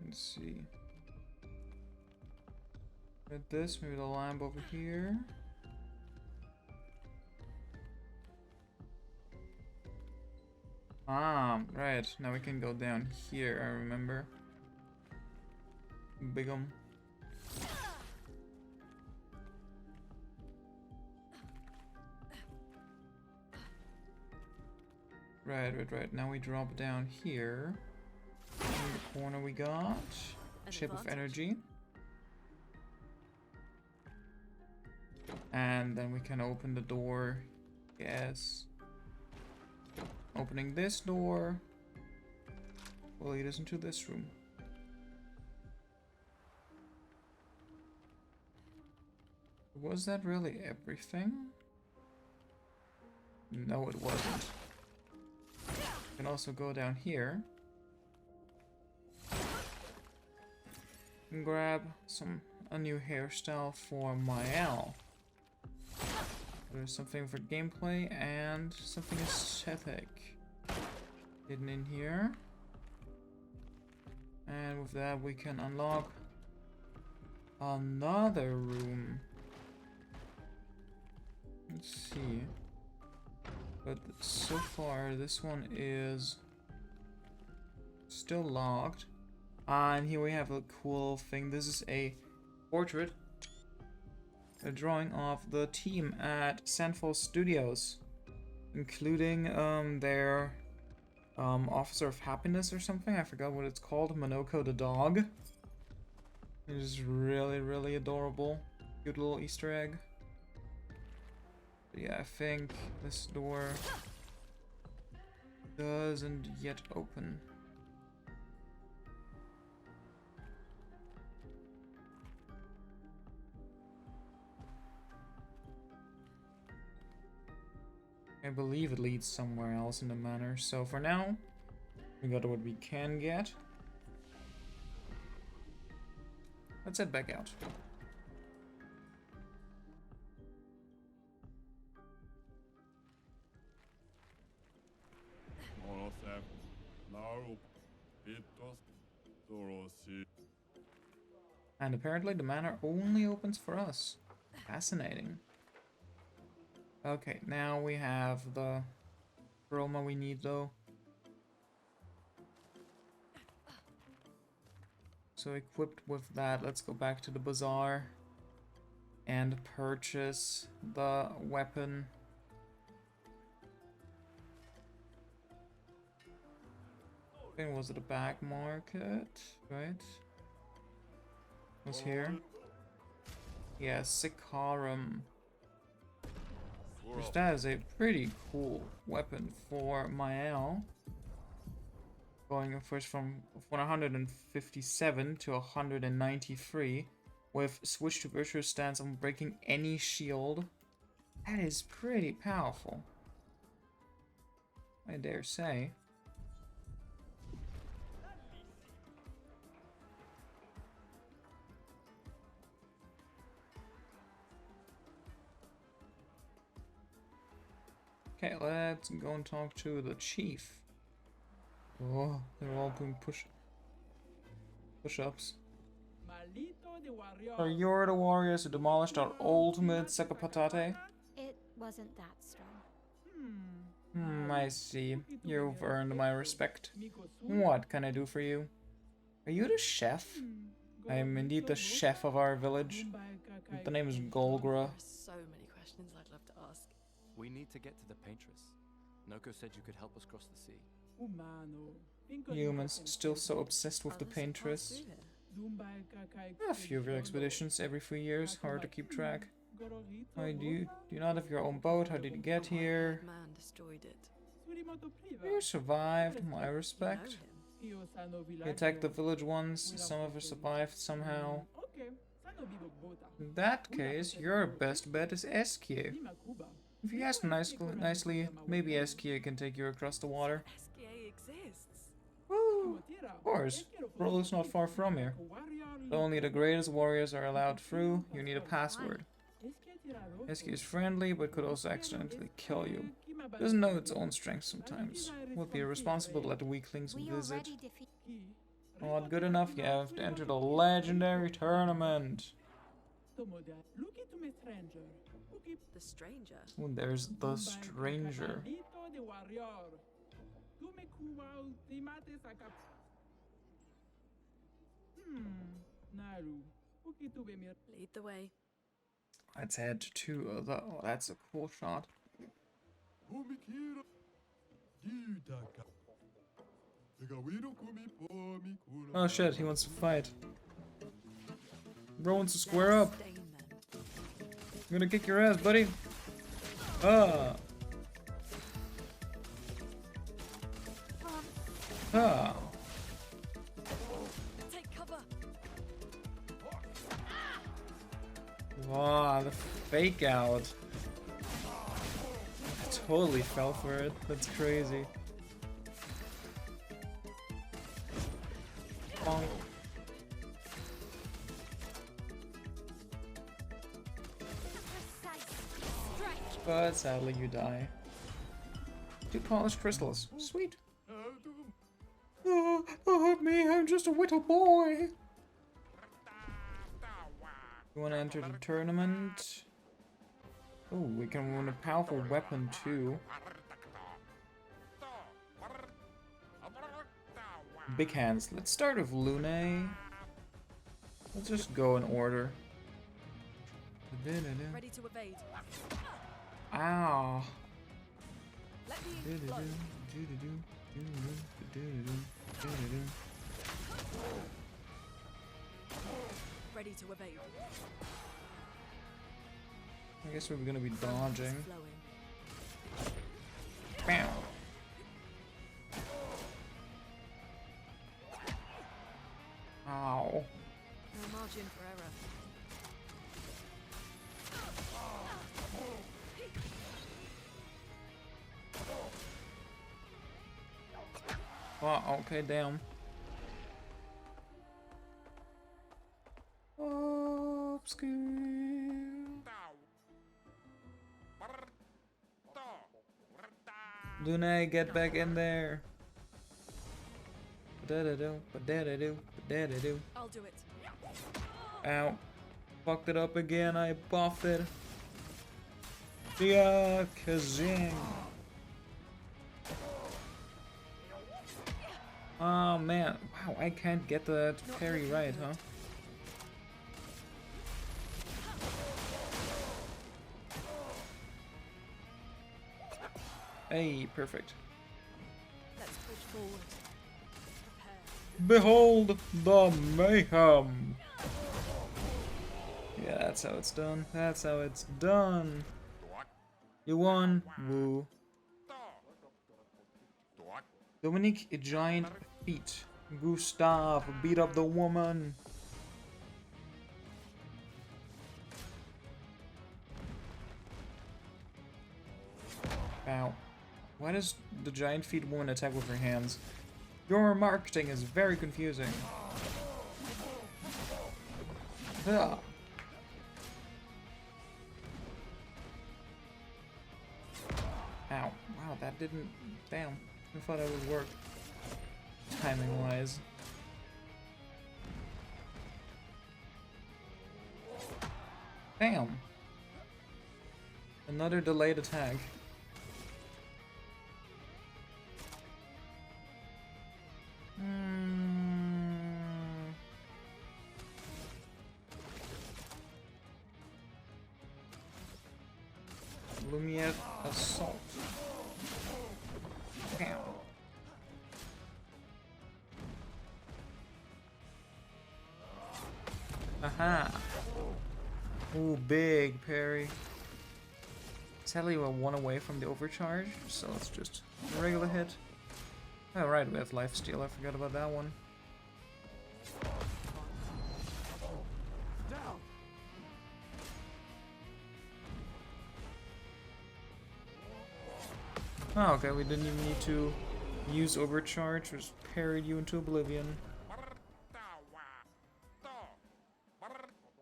Speaker 1: Let's see. At this, maybe the lamp over here. Ah, right. Now we can go down here, I remember. Bigum. Right. Now we drop down here. In the corner we got chip of energy. And then we can open the door. Yes. Opening this door will lead us into this room. Was that really everything? No, it wasn't. We can also go down here and grab a new hairstyle for Mael. There's something for gameplay and something aesthetic hidden in here. And with that we can unlock another room. Let's see. But so far this one is still locked. And here we have a cool thing. This is a portrait. A drawing of the team at Sandfall Studios, including their Officer of Happiness or something. I forgot what it's called. Monoko the dog. It is really, really adorable. Cute little Easter egg. But yeah, I think this door doesn't yet open. I believe it leads somewhere else in the manor. So for now, we got what we can get. Let's head back out. And apparently the manor only opens for us. Fascinating. Okay, now we have the chroma we need though. so equipped with that, let's go back to the bazaar and purchase the weapon. I think was it a back market, right? Was here? Yeah, Sikarum. Which that is a pretty cool weapon for Mael. Going first from 157 to 193 with switch to virtuous stance on breaking any shield. That is pretty powerful, I dare say. Okay, let's go and talk to the chief. Oh, they're all doing push-ups. Are you the warriors who demolished our ultimate Sakapatate?
Speaker 4: It wasn't that strong.
Speaker 1: I see. You've earned my respect. What can I do for you? Are you the chef? I am indeed the chef of our village. The name is Golgra.
Speaker 3: There are so many questions I'd love to ask.
Speaker 2: We need to get to the paintress. Noko said you could help us cross the sea.
Speaker 1: Humans still so obsessed with the
Speaker 3: Others
Speaker 1: paintress.
Speaker 3: pass through here.
Speaker 1: A few of your expeditions every few years, hard to keep track. Why do you not have your own boat? How did you get here?
Speaker 3: Man destroyed it.
Speaker 1: You survived, my
Speaker 3: You
Speaker 1: respect.
Speaker 3: know him.
Speaker 1: You attacked the village once, some of us survived somehow. In that case, your best bet is Eskie. If you ask nicely, maybe Eskie can take you across the water.
Speaker 3: SKA exists.
Speaker 1: Woo! Of course, Rolo is not far from here. But only the greatest warriors are allowed through. You need a password. Eskie is friendly, but could also accidentally kill you. Doesn't know its own strength sometimes. Would be irresponsible to let the weaklings
Speaker 4: We
Speaker 1: visit.
Speaker 4: already defeated.
Speaker 1: Not good enough, you have to enter the legendary tournament.
Speaker 3: The stranger.
Speaker 1: Oh, there's the stranger.
Speaker 3: Lead the way.
Speaker 1: Let's head to the... Oh, that's a cool shot. Oh shit, he wants to fight. Bro wants to square up.
Speaker 3: Stain them.
Speaker 1: I'm gonna kick your ass, buddy. Ah. Ah.
Speaker 3: Take cover.
Speaker 1: Wow, the fake out. I totally fell for it. That's crazy. Bonk. But sadly you die. 2 polished crystals. Sweet. Oh, me, I'm just a little boy. You wanna enter the tournament? Oh, we can win a powerful weapon too. Big hands. Let's start with Lune. Let's just go in order.
Speaker 3: Ready to evade.
Speaker 1: Ow.
Speaker 3: Let me flow. Ready to evade.
Speaker 1: I guess we're gonna be dodging.
Speaker 3: Flowing.
Speaker 1: Bam. Ow.
Speaker 3: No margin for error.
Speaker 1: Oh, okay, damn. Obscur. Lune, get back in there. Ba-da-da-do, ba-da-da-do, ba-da-da-do.
Speaker 3: I'll do it.
Speaker 1: Ow. Fucked it up again, I buffed it. Yeah, kazing. Oh man, wow, I can't get that parry right, huh? Hey, perfect.
Speaker 3: Let's push forward.
Speaker 1: Behold the mayhem! Yeah, that's how it's done. That's how it's done. You won. Woo. Dominique, a giant feat. Gustav, beat up the woman. Ow. Why does the giant feet woman attack with her hands? Your marketing is very confusing. Ah. Ow. Wow, that didn't... Damn. I thought it would work. Timing-wise. Damn. Another delayed attack. Lumiere Assault. Damn. Aha. Ooh, big parry. Sadly, we're one away from the overcharge, so let's just a regular hit. Alright, we have lifesteal. I forgot about that one. Oh, okay, we didn't even need to use overcharge, just parried you into oblivion.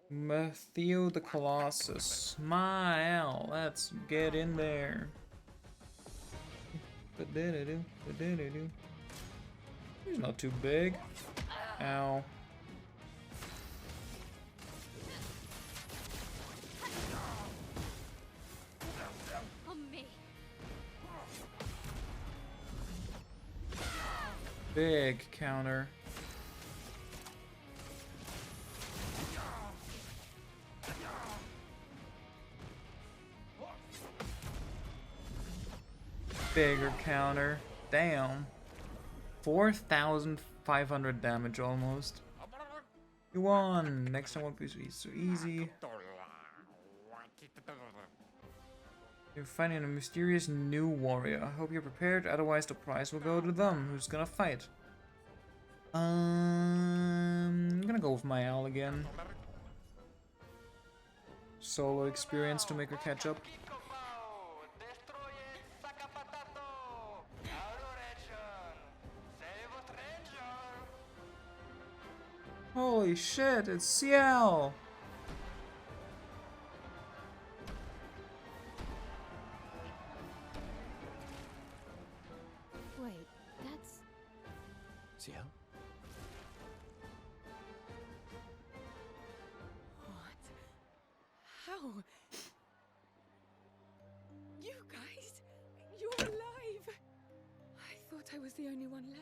Speaker 1: Matthew the Colossus. Smile! Let's get in there. He's not too big. Ow. Big counter. Bigger counter. Damn. 4,500 damage almost. You won! Next time won't be so easy. You're fighting a mysterious new warrior. I hope you're prepared, otherwise the prize will go to them. Who's gonna fight? I'm gonna go with my Al again. Solo experience to make her catch up. Holy shit, it's Ciel!
Speaker 4: Wait, that's...
Speaker 2: Ciel?
Speaker 3: What? How? You guys? You're alive! I thought I was the only one left.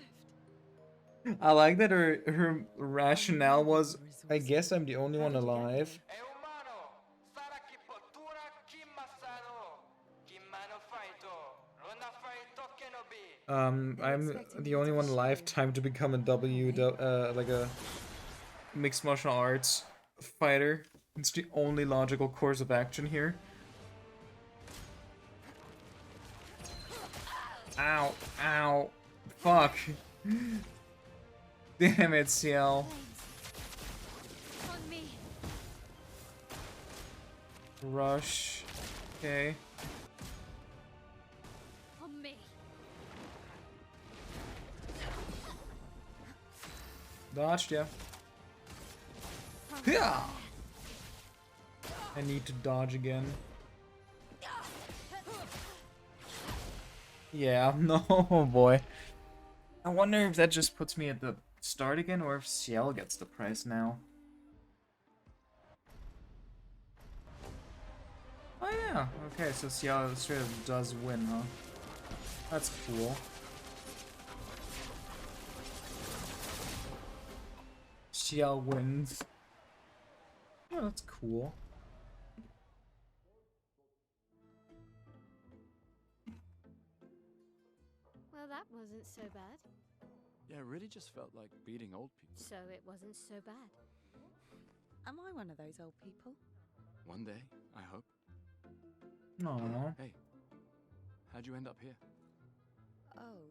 Speaker 1: I like that her rationale was, I guess I'm the only one alive. I'm the only one alive. Time to become a like a mixed martial arts fighter. It's the only logical course of action here. Ow, ow, fuck. Damn it, Ciel.
Speaker 4: On me.
Speaker 1: Rush. Okay.
Speaker 4: On me.
Speaker 1: Dodged, yeah. Yeah. I need to dodge again. Yeah, no, boy. I wonder if that just puts me at the start again, or if Ciel gets the prize now. Oh yeah, okay, so Ciel straight up does win, huh? That's cool. CL wins. Oh, that's cool.
Speaker 4: Well, that wasn't so bad.
Speaker 2: Yeah, it really just felt like beating old people.
Speaker 4: So it wasn't so bad.
Speaker 10: Am I one of those old people?
Speaker 2: One day, I hope.
Speaker 1: Aww.
Speaker 2: Hey, how'd you end up here?
Speaker 10: Oh,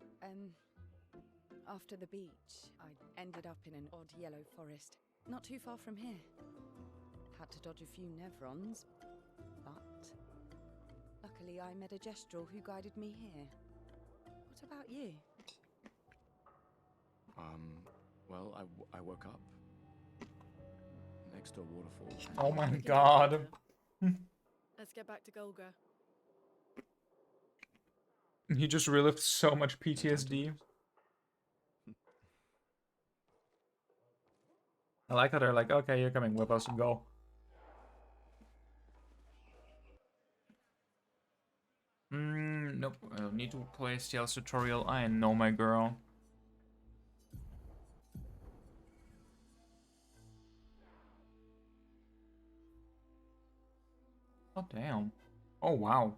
Speaker 10: after the beach, I ended up in an odd yellow forest, not too far from here. Had to dodge a few Nevrons, but luckily I met a Gestrel who guided me here. What about you?
Speaker 2: Well, I woke up next to a waterfall.
Speaker 1: Oh my
Speaker 3: We can do
Speaker 1: god.
Speaker 3: better. Let's get back to Golga.
Speaker 1: He just relived so much PTSD. I like how they're like, okay, you're coming with us and go. Nope. I don't need to play Steel's tutorial. I know my girl. Oh, damn. Oh, wow.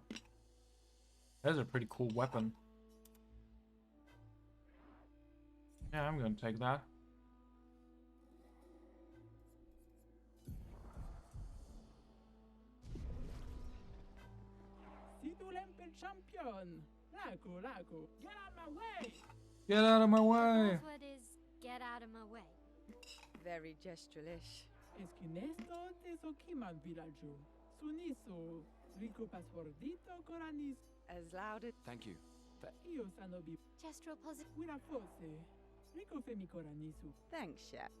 Speaker 1: That's a pretty cool weapon. Yeah, I'm gonna take that.
Speaker 7: Champion! Lago, Lago, get out of my way!
Speaker 1: Get out of my
Speaker 4: The
Speaker 1: way!
Speaker 4: password is get out of my way.
Speaker 10: Very Gestrelish.
Speaker 7: Esquinesto te sokiman villaggio. Suniso, rico passwordito coranis.
Speaker 10: As loud as...
Speaker 2: Thank you.
Speaker 7: Io sanobi
Speaker 4: Gestural positive.
Speaker 7: wina forse. Rico femi coranisu.
Speaker 10: Thanks, Chef.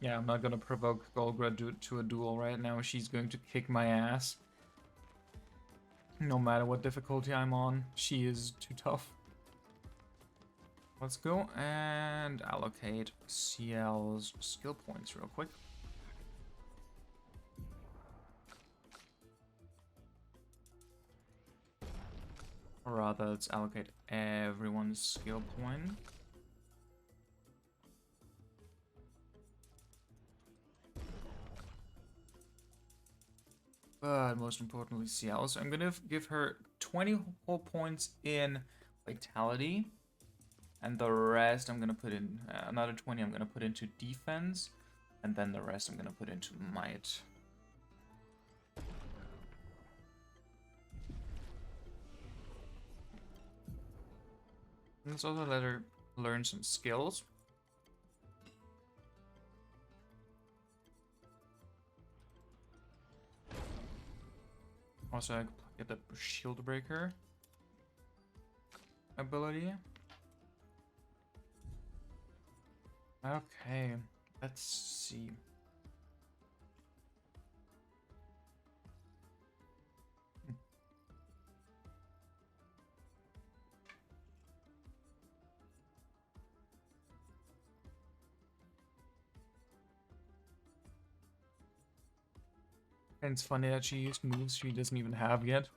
Speaker 1: Yeah, I'm not gonna provoke Golgra to a duel right now. She's going to kick my ass. No matter what difficulty I'm on, she is too tough. Let's go and allocate CL's skill points real quick. Or rather, let's allocate everyone's skill point. But most importantly, CL. So I'm gonna give her 20 whole points in vitality, and the rest I'm gonna put in another 20. I'm gonna put into defense, and then the rest I'm gonna put into might. Let's also let her learn some skills. Also, I get the shield breaker ability. Okay, let's see. And it's funny that she used moves she doesn't even have yet.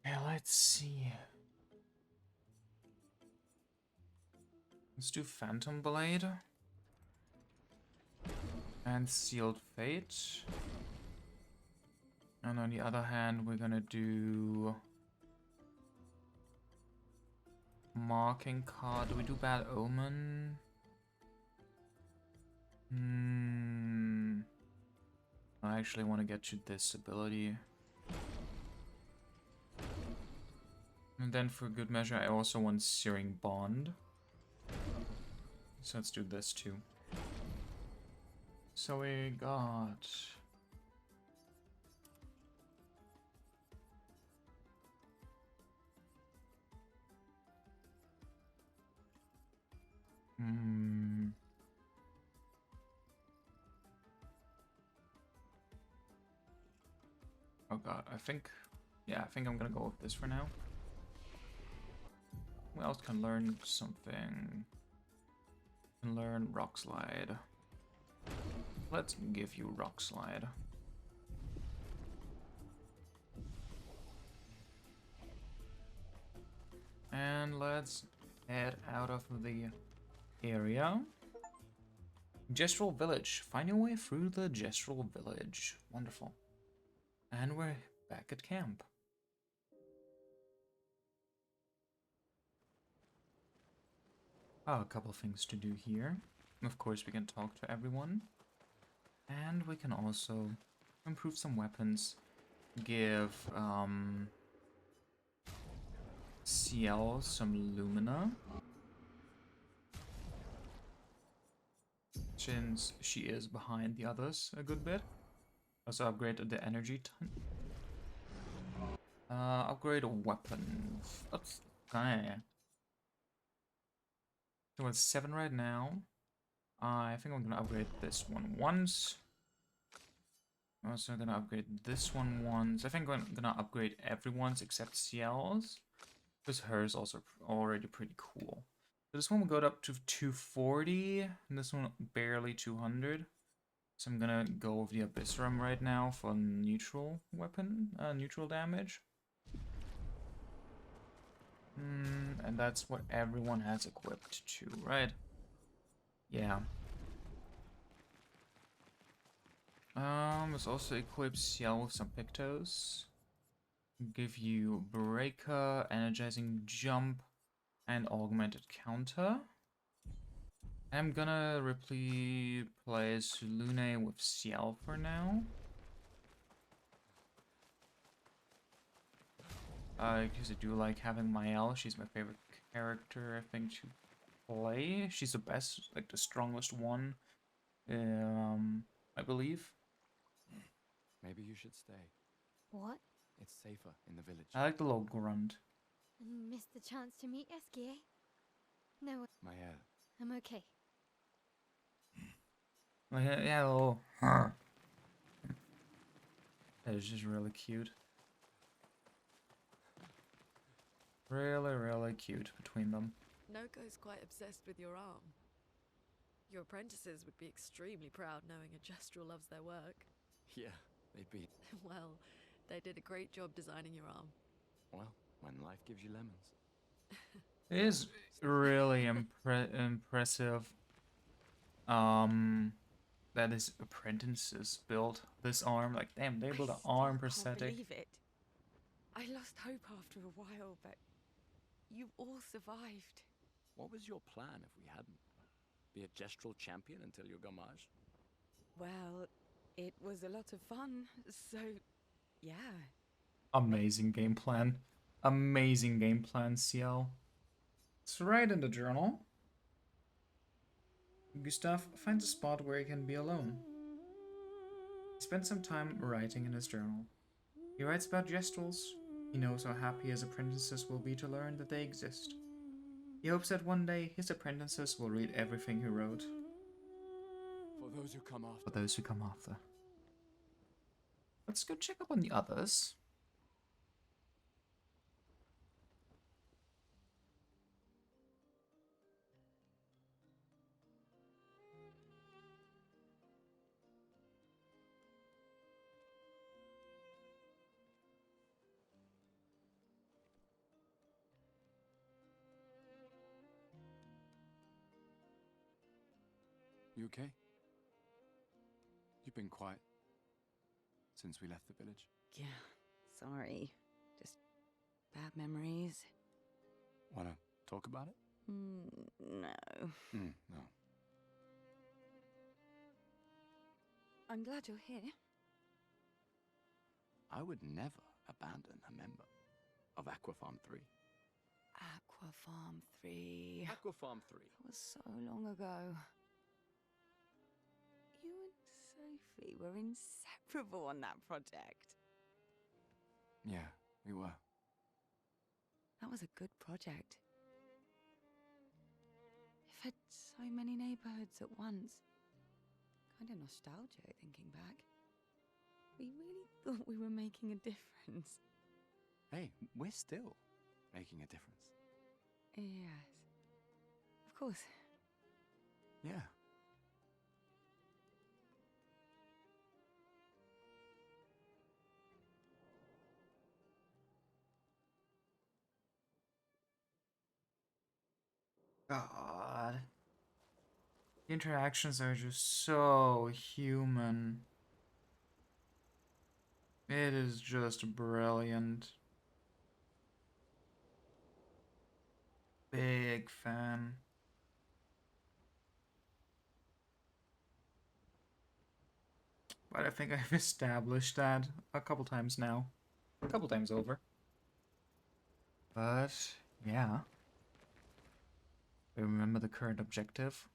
Speaker 1: Yeah, let's see. Let's do Phantom Blade. And Sealed Fate. And on the other hand, we're gonna do... Marking card. Do we do Bad Omen? I actually want to get you this ability. And then for good measure, I also want Searing Bond. So let's do this too. So we got... Oh god, I think I'm gonna go with this for now. Who else can learn something? Can learn Rock Slide. Let's give you Rock Slide. And let's head out of the area. Gestural Village. Find your way through the Gestural Village. Wonderful. And we're back at camp. Oh, a couple of things to do here. Of course, we can talk to everyone. And we can also improve some weapons. Give Ciel some Lumina. Since she is behind the others a good bit. Also upgrade the energy ton. Upgrade weapons. Okay. So it's 7 right now. I think I'm gonna upgrade this one once. I'm also gonna upgrade this one once. I think I'm gonna upgrade everyone's except Ciel's. Because hers is also already pretty cool. So this one will go up to 240, and this one barely 200. So I'm gonna go with the Abysserum right now for neutral weapon, neutral damage. And that's what everyone has equipped to, right? Yeah. Let's also equip Ciel with some Pictos. Give you Breaker, Energizing Jump, and Augmented Counter. I'm gonna replace Lune with Ciel for now. Because I do like having Mael. She's my favorite character, I think, to play. She's the best, like the strongest one, I believe.
Speaker 2: Maybe you should stay.
Speaker 4: What?
Speaker 2: It's safer in the village.
Speaker 1: I like the little grunt.
Speaker 4: And missed the chance to meet Eskie? No,
Speaker 2: Mael.
Speaker 4: I'm okay.
Speaker 1: Yeah, little. That is just really cute. Really, really cute between them.
Speaker 3: Noko's quite obsessed with your arm. Your apprentices would be extremely proud knowing a Gestural loves their work.
Speaker 2: Yeah, they'd be.
Speaker 3: Well, they did a great job designing your arm.
Speaker 2: Well, when life gives you lemons.
Speaker 1: It is really impressive. That his apprentices built this arm. Like, damn, they built an arm prosthetic.
Speaker 10: I can't believe it. I lost hope after a while, but you all survived.
Speaker 2: What was your plan if we hadn't? Be a Gestural champion until your Gamage?
Speaker 10: Well, it was a lot of fun, so yeah.
Speaker 1: Amazing game plan. Amazing game plan, Ciel. Let's write in the journal. Gustav finds a spot where he can be alone. He spends some time writing in his journal. He writes about Gestrals. He knows how happy his apprentices will be to learn that they exist. He hopes that one day his apprentices will read everything he wrote.
Speaker 2: For those who come after.
Speaker 1: For those who come after. Let's go check up on the others.
Speaker 2: You okay? You've been quiet since we left the village.
Speaker 10: Yeah, sorry. Just bad memories.
Speaker 2: Wanna talk about it?
Speaker 10: No.
Speaker 2: No.
Speaker 10: I'm glad you're here.
Speaker 2: I would never abandon a member of Aquafarm 3.
Speaker 10: Aquafarm 3.
Speaker 2: Aquafarm 3.
Speaker 10: That was so long ago. You and Sophie were inseparable on that project.
Speaker 2: Yeah, we were.
Speaker 10: That was a good project. It fed so many neighborhoods at once. Kind of nostalgic thinking back. We really thought we were making a difference.
Speaker 2: Hey, we're still making a difference.
Speaker 10: Yes. Of course.
Speaker 2: Yeah.
Speaker 1: God. The interactions are just so human. It is just brilliant. Big fan. But I think I've established that a couple times now. A couple times over. But, yeah. Remember the current objective?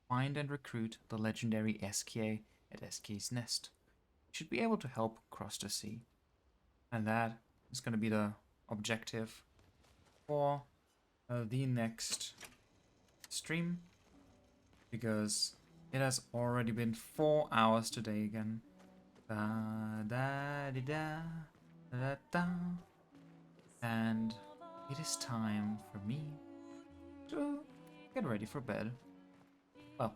Speaker 1: Find and recruit the legendary SK at SK's nest. You should be able to help cross the sea. And that is going to be the objective for the next stream. Because it has already been 4 hours today again. And it is time for me to get ready for bed. Well,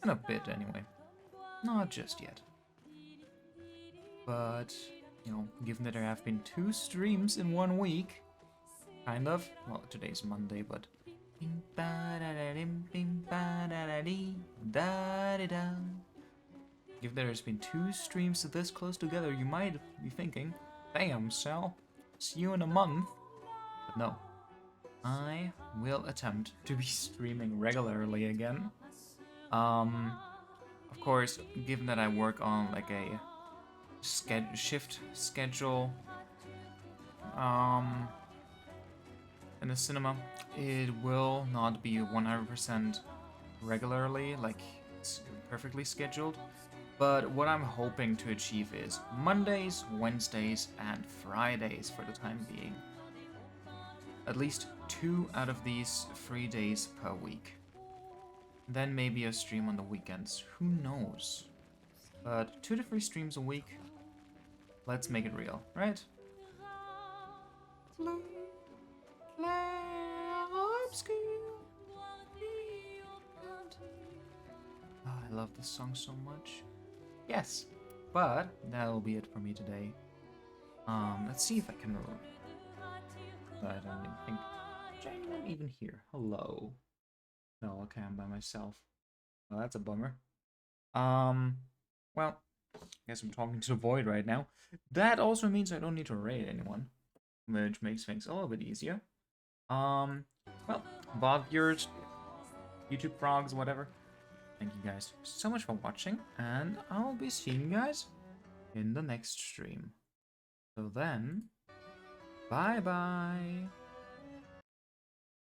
Speaker 1: in a bit anyway. Not just yet. But, you know, given that there have been 2 streams in 1 week, kind of, well, today's Monday, but if there's been 2 streams this close together, you might be thinking, damn, Sal, see you in a month. But no, I will attempt to be streaming regularly again. Of course, given that I work on like a shift schedule, in the cinema, it will not be 100% regularly, like it's perfectly scheduled. But what I'm hoping to achieve is Mondays, Wednesdays, and Fridays for the time being. At least 2 out of these 3 days per week. Then maybe a stream on the weekends, who knows? But 2 to 3 streams a week, let's make it real, right? Obscur. Oh, I love this song so much. Yes, but that'll be it for me today. Let's see if I can. I don't even think. Is anyone even here? Hello. No, okay, I'm by myself. Well, that's a bummer. Well, I guess I'm talking to the void right now. That also means I don't need to raid anyone, which makes things a little bit easier. Well, VOD viewers, YouTube frogs, whatever. Thank you guys so much for watching, and I'll be seeing you guys in the next stream. So then, bye-bye.